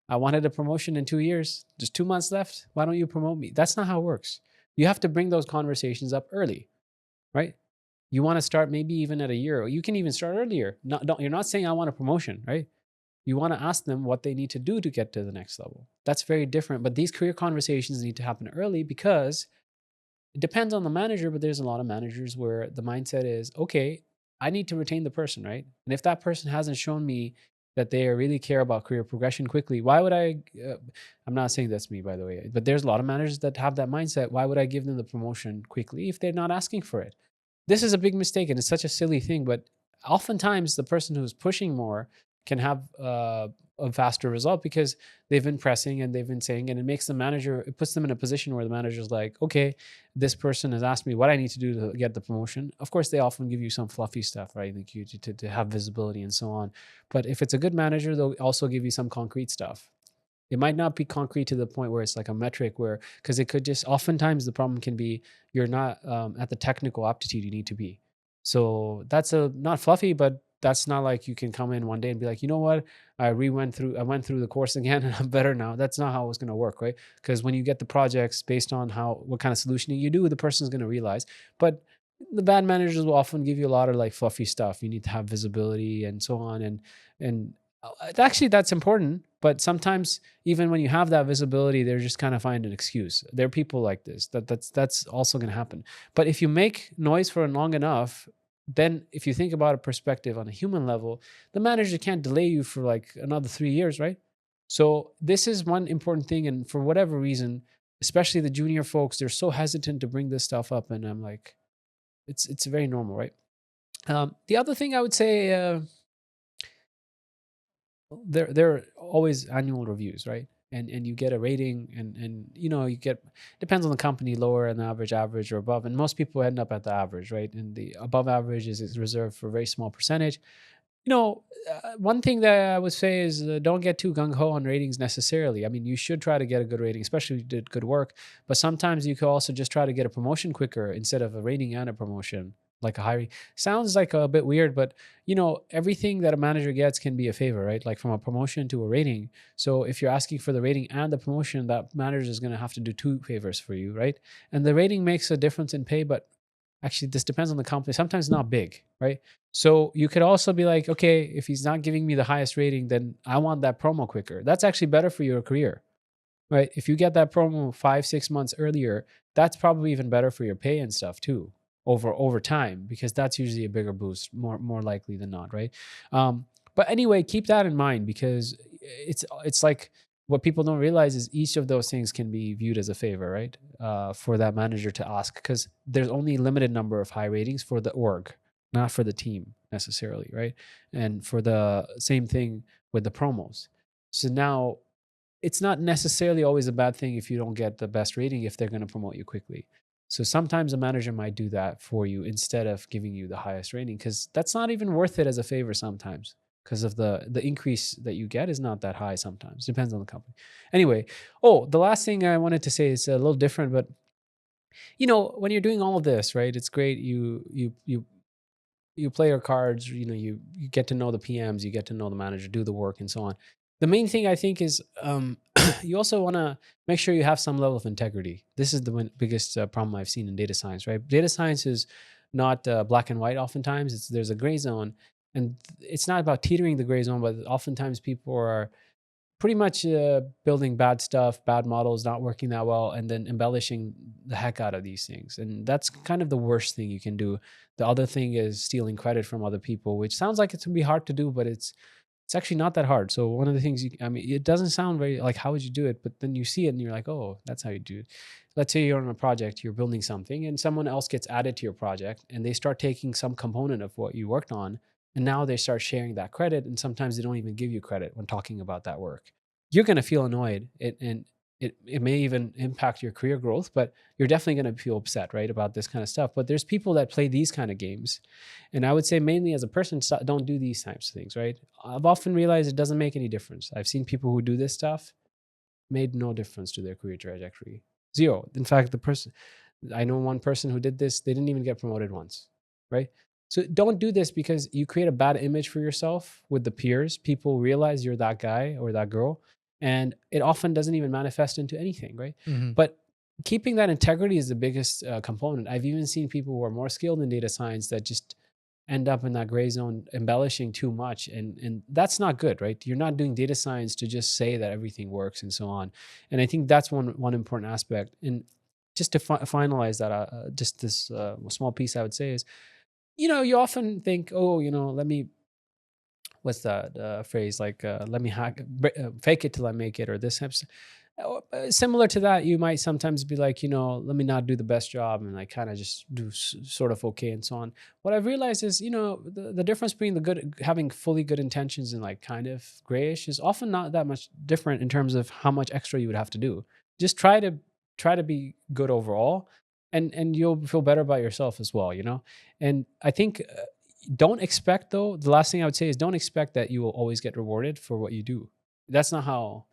S3: I wanted a promotion in 2 years. Just 2 months left. Why don't you promote me?" That's not how it works. You have to bring those conversations up early, right? You want to start maybe even at a year, or you can even start earlier. You're not saying I want a promotion, right? You want to ask them what they need to do to get to the next level. That's very different. But these career conversations need to happen early because it depends on the manager, but there's a lot of managers where the mindset is, okay, I need to retain the person, right? And if that person hasn't shown me that they really care about career progression quickly, why would I? I'm not saying that's me, by the way, but there's a lot of managers that have that mindset. Why would I give them the promotion quickly if they're not asking for it? This is a big mistake and it's such a silly thing, but oftentimes the person who's pushing more can have a faster result because they've been pressing and they've been saying, and it makes the manager, it puts them in a position where the manager's like, okay, this person has asked me what I need to do to get the promotion. Of course, they often give you some fluffy stuff, right? Like you to have visibility and so on. But if it's a good manager, they'll also give you some concrete stuff. It might not be concrete to the point where it's like a metric where, because it could just, oftentimes the problem can be you're not at the technical aptitude you need to be. So that's not fluffy, but that's not like you can come in one day and be like, you know what, I went through the course again and I'm better now. That's not how it's going to work, right? Because when you get the projects based on what kind of solutioning you do, the person's going to realize. But the bad managers will often give you a lot of like fluffy stuff. You need to have visibility and so on, and actually that's important. But sometimes even when you have that visibility, they're just kind of find an excuse. There are people like this. That's also going to happen. But if you make noise for long enough, then if you think about a perspective on a human level, the manager can't delay you for like another 3 years, right? So this is one important thing. And for whatever reason, especially the junior folks, they're so hesitant to bring this stuff up. And I'm like, it's very normal, right? The other thing I would say, there are always annual reviews, right? And you get a rating, and you get, depends on the company, lower and average or above, and most people end up at the average, right? And the above average is reserved for a very small percentage. One thing that I would say is, don't get too gung ho on ratings necessarily. I mean, you should try to get a good rating, especially if you did good work. But sometimes you could also just try to get a promotion quicker instead of a rating and a promotion, like a hiring. Sounds like a bit weird, but everything that a manager gets can be a favor, right? Like from a promotion to a rating. So if you're asking for the rating and the promotion, that manager is going to have to do two favors for you, right? And the rating makes a difference in pay, but actually this depends on the company. Sometimes not big, right? So you could also be like, okay, if he's not giving me the highest rating, then I want that promo quicker. That's actually better for your career, right? If you get that promo 5-6 months earlier, that's probably even better for your pay and stuff too, over time, because that's usually a bigger boost, more likely than not, right? But anyway, keep that in mind, because it's like, what people don't realize is each of those things can be viewed as a favor, right? For that manager to ask, because there's only a limited number of high ratings for the org, not for the team necessarily, right? And for the same thing with the promos. So now it's not necessarily always a bad thing if you don't get the best rating if they're going to promote you quickly. So sometimes a manager might do that for you instead of giving you the highest rating, because that's not even worth it as a favor sometimes, because of the increase that you get is not that high sometimes. Depends on the company. Anyway, the last thing I wanted to say is a little different, but when you're doing all of this, right? It's great. You play your cards, you get to know the PMs, you get to know the manager, do the work, and so on. The main thing I think is you also want to make sure you have some level of integrity. This is the biggest problem I've seen in data science, right? Data science is not black and white. Oftentimes, there's a gray zone, and it's not about teetering the gray zone, but oftentimes people are pretty much building bad stuff, bad models, not working that well, and then embellishing the heck out of these things. And that's kind of the worst thing you can do. The other thing is stealing credit from other people, which sounds like it's gonna be hard to do, but it's actually not that hard. So one of the things I mean, it doesn't sound very like how would you do it, but then you see it and you're like, oh, that's how you do it. Let's say you're on a project, you're building something, and someone else gets added to your project, and they start taking some component of what you worked on, and now they start sharing that credit, and sometimes they don't even give you credit when talking about that work. You're going to feel annoyed, and it may even impact your career growth, but you're definitely going to feel upset, right, about this kind of stuff. But there's people that play these kind of games, and I would say mainly as a person, don't do these types of things, right? I've often realized it doesn't make any difference. I've seen people who do this stuff, made no difference to their career trajectory. Zero. In fact, I know one person who did this, they didn't even get promoted once, right? So don't do this, because you create a bad image for yourself with the peers. People realize you're that guy or that girl, and it often doesn't even manifest into anything, right?
S2: Mhm.
S3: But keeping that integrity is the biggest component. I've even seen people who are more skilled in data science that just end up in that gray zone, embellishing too much, and that's not good, right? You're not doing data science to just say that everything works and so on. And I think that's one important aspect. And just to finalize that, just this small piece I would say is, you often think, oh, let me, what's that phrase, like let me fake it till I make it, or this type of similar to that. You might sometimes be like, let me not do the best job and like kind of just do sort of okay and so on. What I've realized is, the difference between the good, having fully good intentions, and like kind of grayish, is often not that much different in terms of how much extra you would have to do. Just try to be good overall, and you'll feel better about yourself as well. And I think don't expect, though, the last thing I would say is, don't expect that you will always get rewarded for what you do. That's not how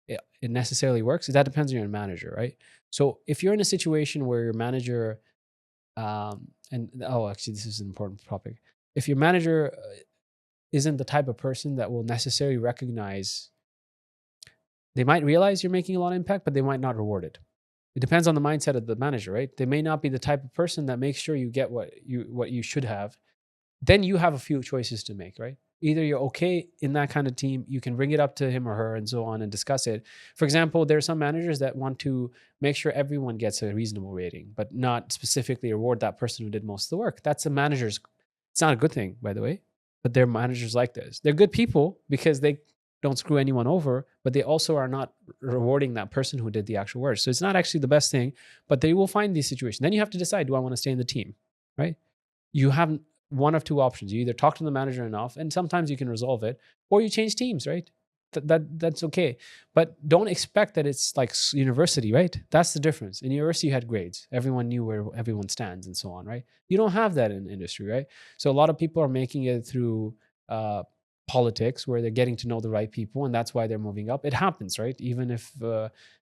S3: it necessarily works. That depends on your manager, right? So if you're in a situation where your manager, actually, this is an important topic. If your manager isn't the type of person that will necessarily recognize, they might realize you're making a lot of impact, but they might not reward it. It depends on the mindset of the manager, right? They may not be the type of person that makes sure you get what you should have. Then you have a few choices to make, right? Either you're okay in that kind of team, you can bring it up to him or her and so on and discuss it. For example, there are some managers that want to make sure everyone gets a reasonable rating, but not specifically reward that person who did most of the work. That's a manager's, it's not a good thing, by the way, but they're managers like this. They're good people because they don't screw anyone over, but they also are not rewarding that person who did the actual work. So it's not actually the best thing, but they will find these situations. Then you have to decide, do I want to stay in the team, right? You have one of two options. You either talk to the manager enough, and sometimes you can resolve it, or you change teams, right? That's okay. But don't expect that it's like university, right? That's the difference. In university, you had grades. Everyone knew where everyone stands and so on, right? You don't have that in industry, right? So a lot of people are making it through politics, where they're getting to know the right people, and that's why they're moving up. It happens, right? Even if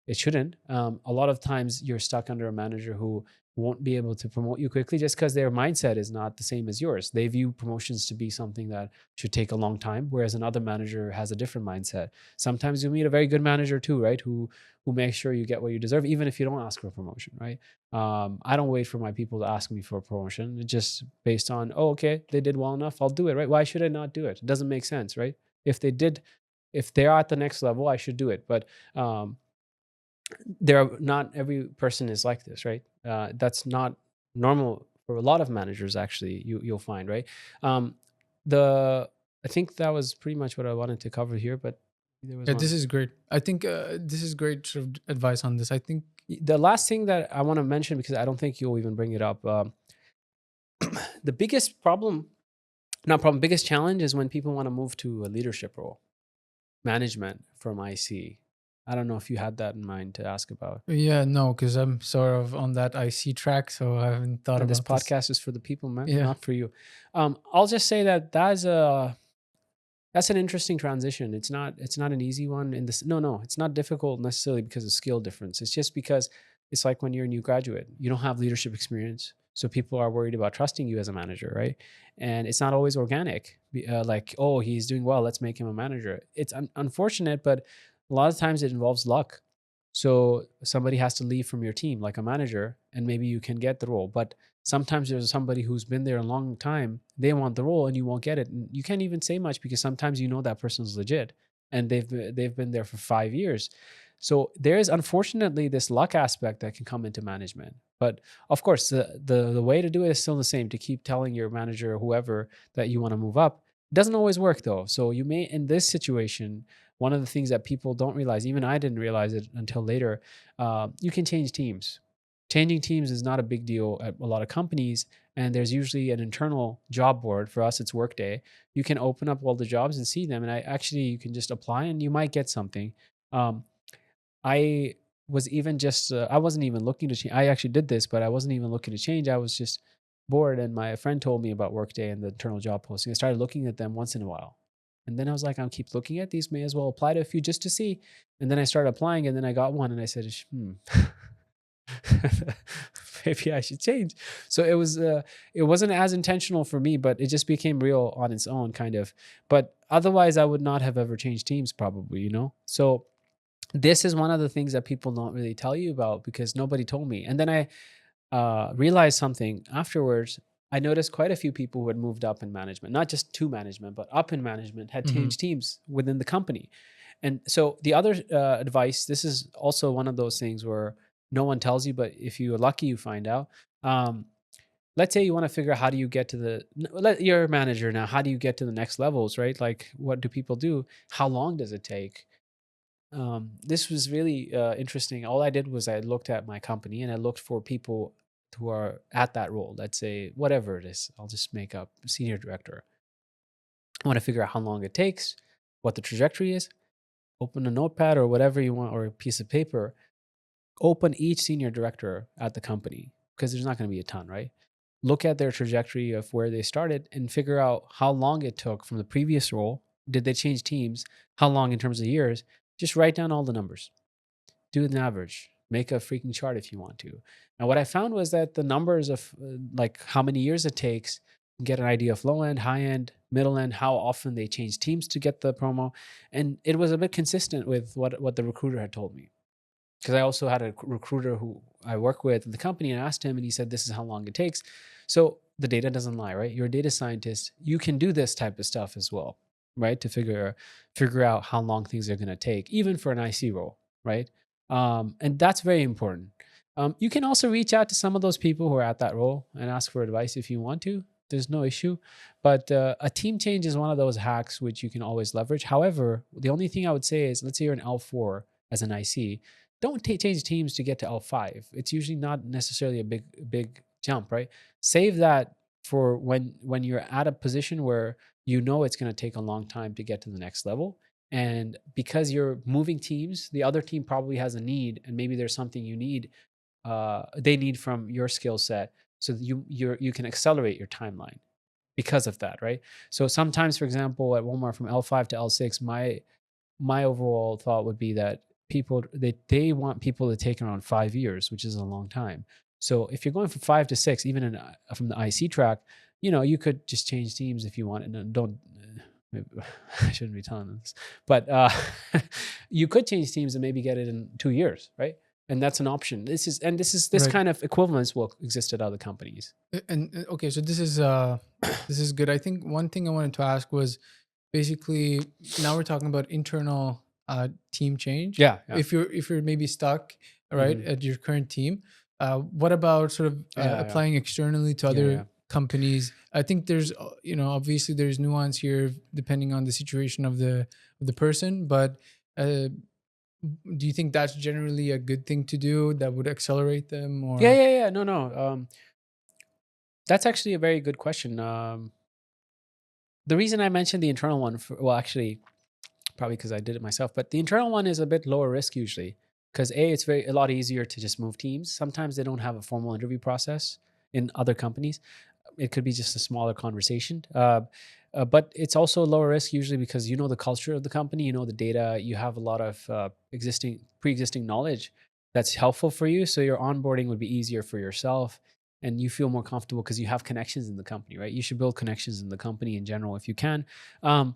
S3: it shouldn't. A lot of times you're stuck under a manager who won't be able to promote you quickly, just because their mindset is not the same as yours. They view promotions to be something that should take a long time, whereas another manager has a different mindset. Sometimes you meet a very good manager too, right? Who makes sure you get what you deserve, even if you don't ask for a promotion, right? I don't wait for my people to ask me for a promotion. It's just based on, oh, okay, they did well enough, I'll do it, right? Why should I not do it? It doesn't make sense, right? If they're at the next level, I should do it. But not every person is like this, right? That's not normal for a lot of managers, actually. You'll find, right? The I think that was pretty much what I wanted to cover here, but there was
S2: Yeah, this
S3: one.
S2: is great. I think this is great sort of advice on this. I think
S3: The last thing that I want to mention, because I don't think you'll even bring it up, the biggest problem, not problem, biggest challenge is when people want to move to a leadership role, management from IC. I don't know if you had that in mind to ask about.
S2: Yeah, no, because I'm sort of on that IC track, so I haven't thought
S3: And this
S2: about this.
S3: podcast is for the people, man,
S2: Yeah.
S3: not for you. I'll just say that that's an interesting transition. It's not an easy one. In this, no, it's not difficult necessarily because of skill difference. It's just because it's like when you're a new graduate, you don't have leadership experience, so people are worried about trusting you as a manager, right? And it's not always organic. Like, oh, he's doing well, let's make him a manager. It's unfortunate, but a lot of times it involves luck. So somebody has to leave from your team, like a manager, and maybe you can get the role. But sometimes there's somebody who's been there a long time, they want the role and you won't get it, and you can't even say much because sometimes you know that person's legit and they've been there for 5 years. So there is unfortunately this luck aspect that can come into management. But of course, the way to do it is still the same, to keep telling your manager or whoever that you want to move up. It doesn't always work though. So you may, in this situation, one of the things that people don't realize, even I didn't realize it until later, you can change teams. Changing teams is not a big deal at a lot of companies, and there's usually an internal job board. For us, it's Workday. You can open up all the jobs and see them, and you can just apply, and you might get something. Um, I was even just I wasn't even looking to change. I actually did this, but I wasn't even looking to change. I was just bored, and my friend told me about Workday and the internal job posting. I started looking at them once in a while, and then I was like, I'll keep looking at these. May as well apply to a few just to see. And then I started applying, and then I got one, and I said, maybe I should change. So it wasn't as intentional for me, but it just became real on its own, kind of. But otherwise, I would not have ever changed teams, probably. So this is one of the things that people don't really tell you about because nobody told me. And then I realized something afterwards. I noticed quite a few people who had moved up in management, not just to management, but up in management, had
S2: Mhm.
S3: changed teams within the company. And so the other advice, this is also one of those things where no one tells you, but if you're lucky, you find out. Um, let's say you want to figure out how do you get to you're a manager now. How do you get to the next levels, right? Like, what do people do? How long does it take? This was really interesting. All I did was I looked at my company and I looked for people who are at that role. Let's say whatever it is, I'll just make up senior director. I want to figure out how long it takes, what the trajectory is. Open a notepad or whatever you want, or a piece of paper. Open each senior director at the company because there's not going to be a ton, right? Look at their trajectory of where they started and figure out how long it took from the previous role. Did they change teams? How long in terms of years? Just write down all the numbers, do an average, make a freaking chart if you want to. And what I found was that the numbers of like how many years it takes, get an idea of low end, high end, middle end, how often they change teams to get the promo. And it was a bit consistent with what the recruiter had told me. Because I also had a recruiter who I work with in the company and asked him, and he said, this is how long it takes. So the data doesn't lie, right? You're a data scientist. You can do this type of stuff as well, right? To figure out how long things are going to take, even for an IC role, right? And that's very important. You can also reach out to some of those people who are at that role and ask for advice if you want to. There's no issue. But a team change is one of those hacks which you can always leverage. However, the only thing I would say is, let's say you're an L4 as an IC, don't change teams to get to L5. It's usually not necessarily a big jump, right? Save that for when you're at a position where you know it's going to take a long time to get to the next level. And because you're moving teams, the other team probably has a need, and maybe there's something they need from your skill set, so that you can accelerate your timeline because of that, right? So sometimes, for example, at Walmart from L5 to L6, my overall thought would be that they want people to take around 5 years, which is a long time. So if you're going from 5 to 6, even from the IC track, you could just change teams if you want, and don't. Maybe, I shouldn't be telling them this, but you could change teams and maybe get it in 2 years, right? And that's an option. This
S2: Right.
S3: kind of equivalence will exist at other companies.
S2: And okay, so this is good. I think one thing I wanted to ask was basically, now we're talking about internal team change.
S3: Yeah, yeah,
S2: If you're maybe stuck, right,
S3: Mhm.
S2: at your current team, what about sort of
S3: Yeah, yeah,
S2: applying externally to
S3: yeah,
S2: other
S3: yeah.
S2: companies? I think there's obviously there's nuance here depending on the situation of the person, but do you think that's generally a good thing to do that would accelerate them?
S3: Yeah,
S2: Or
S3: yeah, yeah. No, no. That's actually a very good question. The reason I mentioned the internal one, well, actually,
S1: probably because I did it myself. But the internal one is a bit lower risk usually because it's a lot easier to just move teams. Sometimes they don't have a formal interview process in other companies. It could be just a smaller conversation. But it's also lower risk usually because you know the culture of the company, you know the data, you have a lot of pre-existing knowledge that's helpful for you. So your onboarding would be easier for yourself, and you feel more comfortable because you have connections in the company, right? You should build connections in the company in general if you can. Um,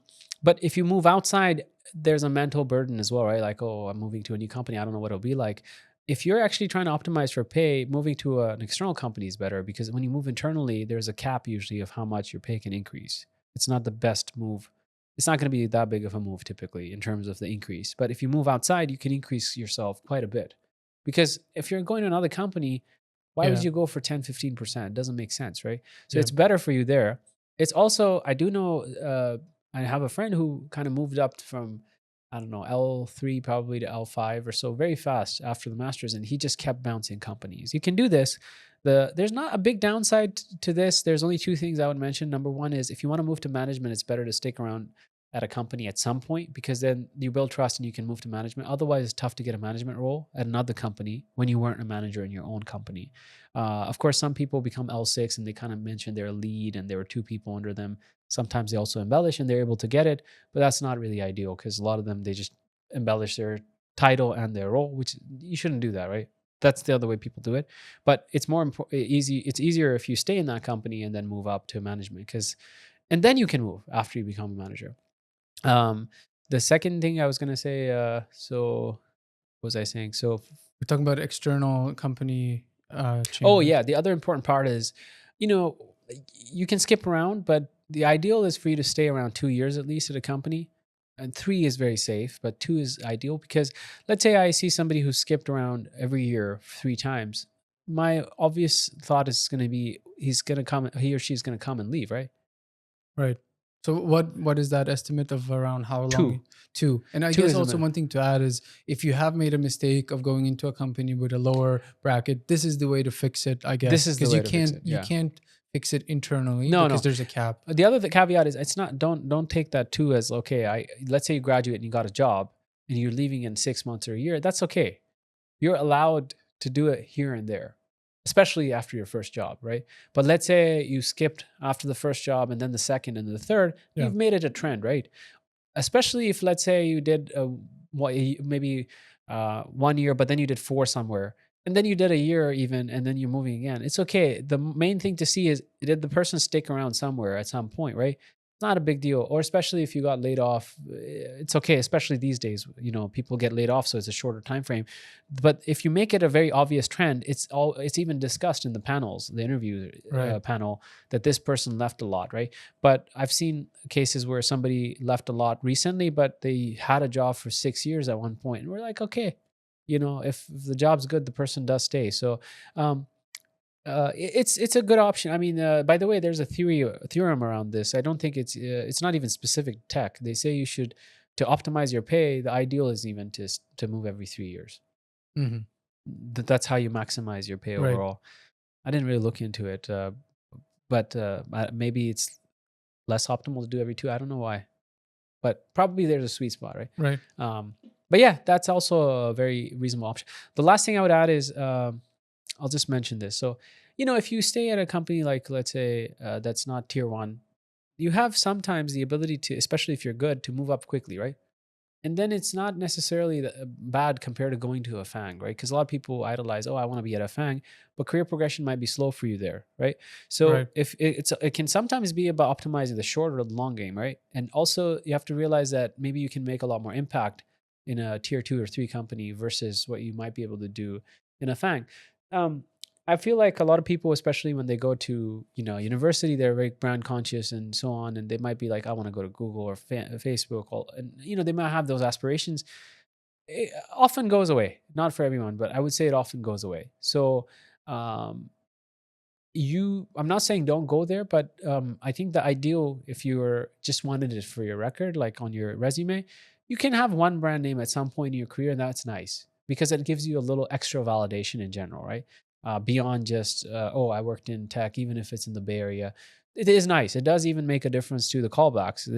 S1: but if you move outside, there's a mental burden as well, right? Like, oh, I'm moving to a new company. I don't know what it'll be like. If you're actually trying to optimize for pay, moving to an external company is better because when you move internally, there's a cap usually of how much your pay can increase. It's not the best move. It's not going to be that big of a move typically in terms of the increase. But if you move outside, you can increase yourself quite a bit. Because if you're going to another company, why would
S2: Yeah.
S1: you go for 10, 15%? It doesn't make sense, right? So
S2: Yeah.
S1: it's better for you there. It's also, I do know, I have a friend who kind of moved up from, I don't know, L3 probably to L5 or so very fast after the master's, and he just kept bouncing companies. You can do this. There's not a big downside to this. There's only two things I would mention. Number one is if you want to move to management, it's better to stick around at a company at some point because then you build trust and you can move to management. Otherwise, it's tough to get a management role at another company when you weren't a manager in your own company. Of course, some people become L6 and they kind of mention they're a lead and there were two people under them. Sometimes they also embellish and they're able to get it, but that's not really ideal because a lot of them, they just embellish their title and their role, which you shouldn't do that, right? That's the other way people do it. But it's more easy. It's easier if you stay in that company and then move up to management and then you can move after you become a manager. The second thing I was gonna say, so what was I saying? So,
S2: We're talking about external company
S1: oh
S2: changes.
S1: yeah, the other important part is, you know, you can skip around, but the ideal is for you to stay around 2 years at least at a company, and 3 is very safe, but 2 is ideal because let's say I see somebody who skipped around every year 3 times. My obvious thought is going to be he or she's going to come and leave, right?
S2: Right. So what is that estimate of around how long?
S1: 2,
S2: Two. And I
S1: 2
S2: guess
S1: is a
S2: also
S1: minimum.
S2: one thing to add is if you have made a mistake of going into a company with a lower bracket, this is the way to fix it, I guess.
S1: This is the
S2: Because
S1: way
S2: you
S1: to fix
S2: can't
S1: it.
S2: you
S1: Yeah.
S2: can't fix it internally
S1: No,
S2: because
S1: no.
S2: there's a cap.
S1: The other caveat is it's not don't take that too as okay. Let's say you graduate and you got a job and you're leaving in 6 months or a year. That's okay. You're allowed to do it here and there, especially after your first job, right? But let's say you skipped after the first job and then the second and the third.
S2: Yeah.
S1: You've made it a trend, right? Especially if let's say you did maybe 1 year, but then you did 4 somewhere, and then you did a year even, and then you're moving again. It's okay. The main thing to see is did the person stick around somewhere at some point, right? It's not a big deal. Or especially if you got laid off, it's okay. Especially these days, people get laid off, so it's a shorter time frame. But if you make it a very obvious trend, it's even discussed in the panels, the interview
S2: Right.
S1: panel, that this person left a lot, right? But I've seen cases where somebody left a lot recently, but they had a job for 6 years at one point, and we're like, okay, if the job's good, the person does stay. So um, it's a good option. I mean, by the way, there's a theorem around this. I don't think it's not even specific tech. They say you should to optimize your pay. The ideal is even to move every 3 years.
S2: Hmm.
S1: That's how you maximize your pay
S2: Right.
S1: overall. I didn't really look into it, but maybe it's less optimal to do every 2. I don't know why, but probably there's a sweet spot, right?
S2: Right.
S1: But yeah, that's also a very reasonable option. The last thing I would add is I'll just mention this. So, if you stay at a company like, let's say, that's not tier one, you have sometimes the ability to, especially if you're good, to move up quickly, right? And then it's not necessarily bad compared to going to a FANG, right? Because a lot of people idolize, oh, I want to be at a FANG, but career progression might be slow for you there, right? So
S2: Right.
S1: if it can sometimes be about optimizing the short or the long game, right? And also you have to realize that maybe you can make a lot more impact in a tier 2 or 3 company versus what you might be able to do in a FANG. Um, I feel like a lot of people, especially when they go to university, they're very brand conscious and so on, and they might be like, I want to go to Google or Facebook, and they might have those aspirations. It often goes away, not for everyone, but I would say it often goes away. So, um, I'm not saying don't go there, but I think the ideal, if you're just wanted it for your record, like on your resume, you can have one brand name at some point in your career, and that's nice because it gives you a little extra validation in general, right?
S3: beyond just oh, I worked in tech, even if it's in the Bay Area. It is nice. It does even make a difference to the callbacks.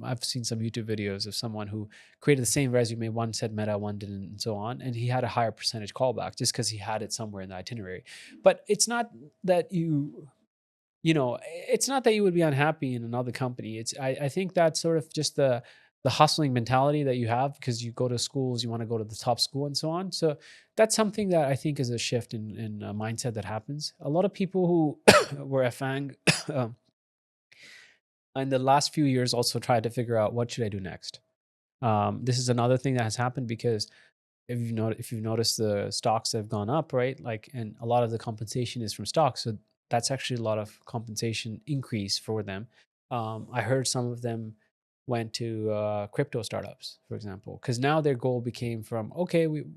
S3: I've seen some YouTube videos of someone who created the same resume. One said Meta, one didn't, and so on. And he had a higher percentage callback just because he had it somewhere in the itinerary. But it's not that it's not that you would be unhappy in another company. I think that's sort of just the hustling mentality that you have because you go to schools, you want to go to the top school and so on. So that's something that I think is a shift in mindset that happens. A lot of people who were at FANG in the last few years also tried to figure out what should I do next. This is another thing that has happened because if you've noticed the stocks have gone up, right? Like, and a lot of the compensation is from stocks, so that's actually a lot of compensation increase for them. I heard some of them went to crypto startups, for example, because now their goal became from okay, we've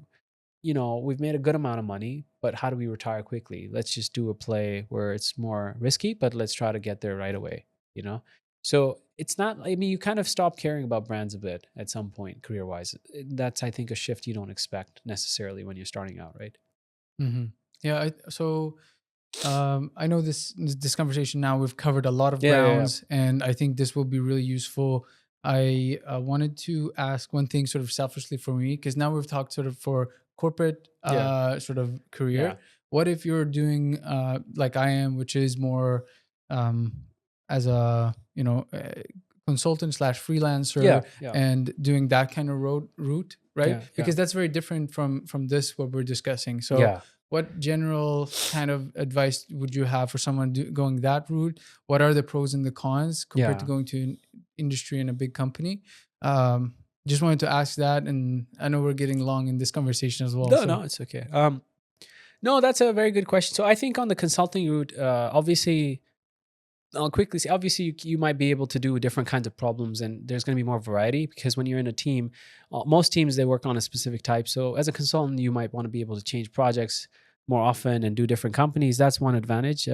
S3: made a good amount of money, but how do we retire quickly? Let's just do a play where it's more risky, but let's try to get there right away. You know, so it's not. I mean, you kind of stop caring about brands a bit at some point, career wise. That's I think a shift you don't expect necessarily when you're starting out, right?
S2: Mm-hmm. Yeah. I know this conversation now we've covered a lot of
S3: Yeah, yeah, yeah.
S2: grounds, and I think this will be really useful. I wanted to ask one thing, sort of selfishly for me, because now we've talked sort of for corporate
S3: Yeah.
S2: sort of career.
S3: Yeah.
S2: What if you're doing like I am, which is more um, as a consultant slash freelancer,
S3: Yeah. Yeah.
S2: and doing that kind of route, right?
S3: Yeah.
S2: Because that's very different from this what we're discussing. So
S3: Yeah.
S2: what general kind of advice would you have for someone going that route? What are the pros and the cons compared to
S3: Yeah.
S2: going to an industry in a big company? Just wanted to ask that, and I know we're getting long in this conversation as well.
S3: No,
S2: so.
S3: no, it's okay. No, that's a very good question. So I think on the consulting route, obviously, I'll quickly say, obviously, you might be able to do different kinds of problems, and there's going to be more variety because when you're in a team, most teams they work on a specific type. So as a consultant, you might want to be able to change projects more often and do different companies. That's one advantage.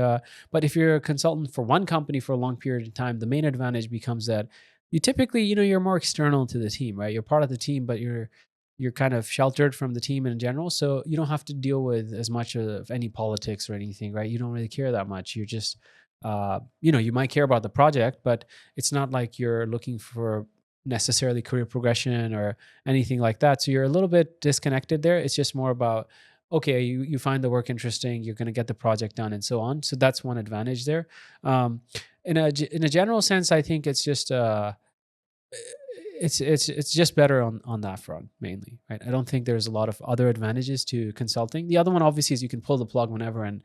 S3: But if you're a consultant for one company for a long period of time, the main advantage becomes that you typically, you're more external to the team, right? You're part of the team, but you're kind of sheltered from the team in general, so you don't have to deal with as much of any politics or anything, right? You don't really care that much. You're just you might care about the project, but it's not like you're looking for necessarily career progression or anything like that. So you're a little bit disconnected there. It's just more about, okay, you find the work interesting, you're going to get the project done and so on. So that's one advantage there. In a general sense, I think it's just, it's just better on that front mainly, right? I don't think there's a lot of other advantages to consulting. The other one obviously is you can pull the plug whenever and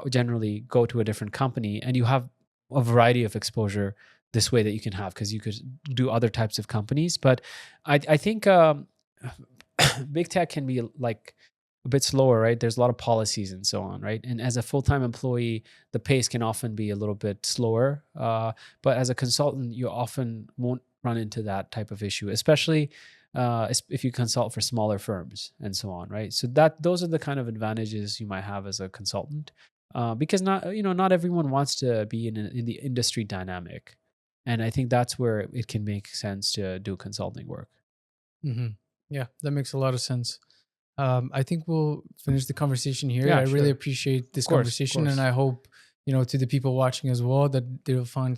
S3: generally go to a different company, and you have a variety of exposure this way that you can have because you could do other types of companies. But I think big tech can be like a bit slower, right? There's a lot of policies and so on, right? And as a full-time employee, the pace can often be a little bit slower. But as a consultant, you often won't run into that type of issue, especially if you consult for smaller firms and so on, right? So those are the kind of advantages you might have as a consultant, because not everyone wants to be in the industry dynamic, and I think that's where it can make sense to do consulting work.
S2: Mm-hmm. Yeah, that makes a lot of sense. I think we'll finish the conversation here.
S3: Yeah,
S2: I really
S3: sure.
S2: appreciate this
S3: Of course, of
S2: conversation,
S3: course.
S2: and I hope to the people watching as well that they'll find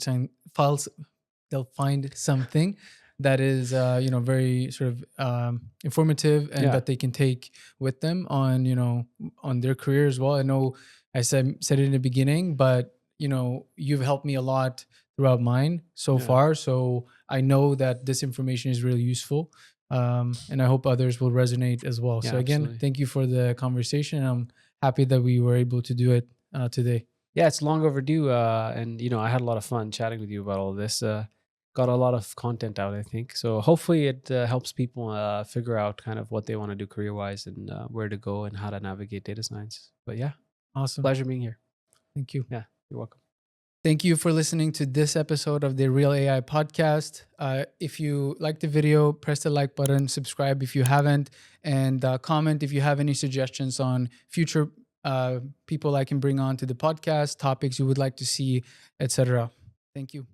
S2: they'll find something that is very sort of informative, and
S3: Yeah.
S2: that they can take with them on their career as well. I know I said it in the beginning, but you've helped me a lot throughout mine so
S3: Yeah.
S2: far, so I know that this information is really useful. And I hope others will resonate as well.
S3: Yeah,
S2: So again,
S3: absolutely.
S2: thank you for the conversation. I'm happy that we were able to do it today.
S3: Yeah, it's long overdue, and I had a lot of fun chatting with you about all this. Got a lot of content out, I think. So hopefully it helps people figure out kind of what they want to do career-wise and where to go and how to navigate data science. But yeah,
S2: Awesome.
S3: pleasure being here.
S2: Thank you.
S3: Yeah, you're welcome.
S2: Thank you for listening to this episode of the Real AI podcast. If you like the video, press the like button, subscribe if you haven't, and comment if you have any suggestions on future people I can bring on to the podcast, topics you would like to see, etc. Thank you.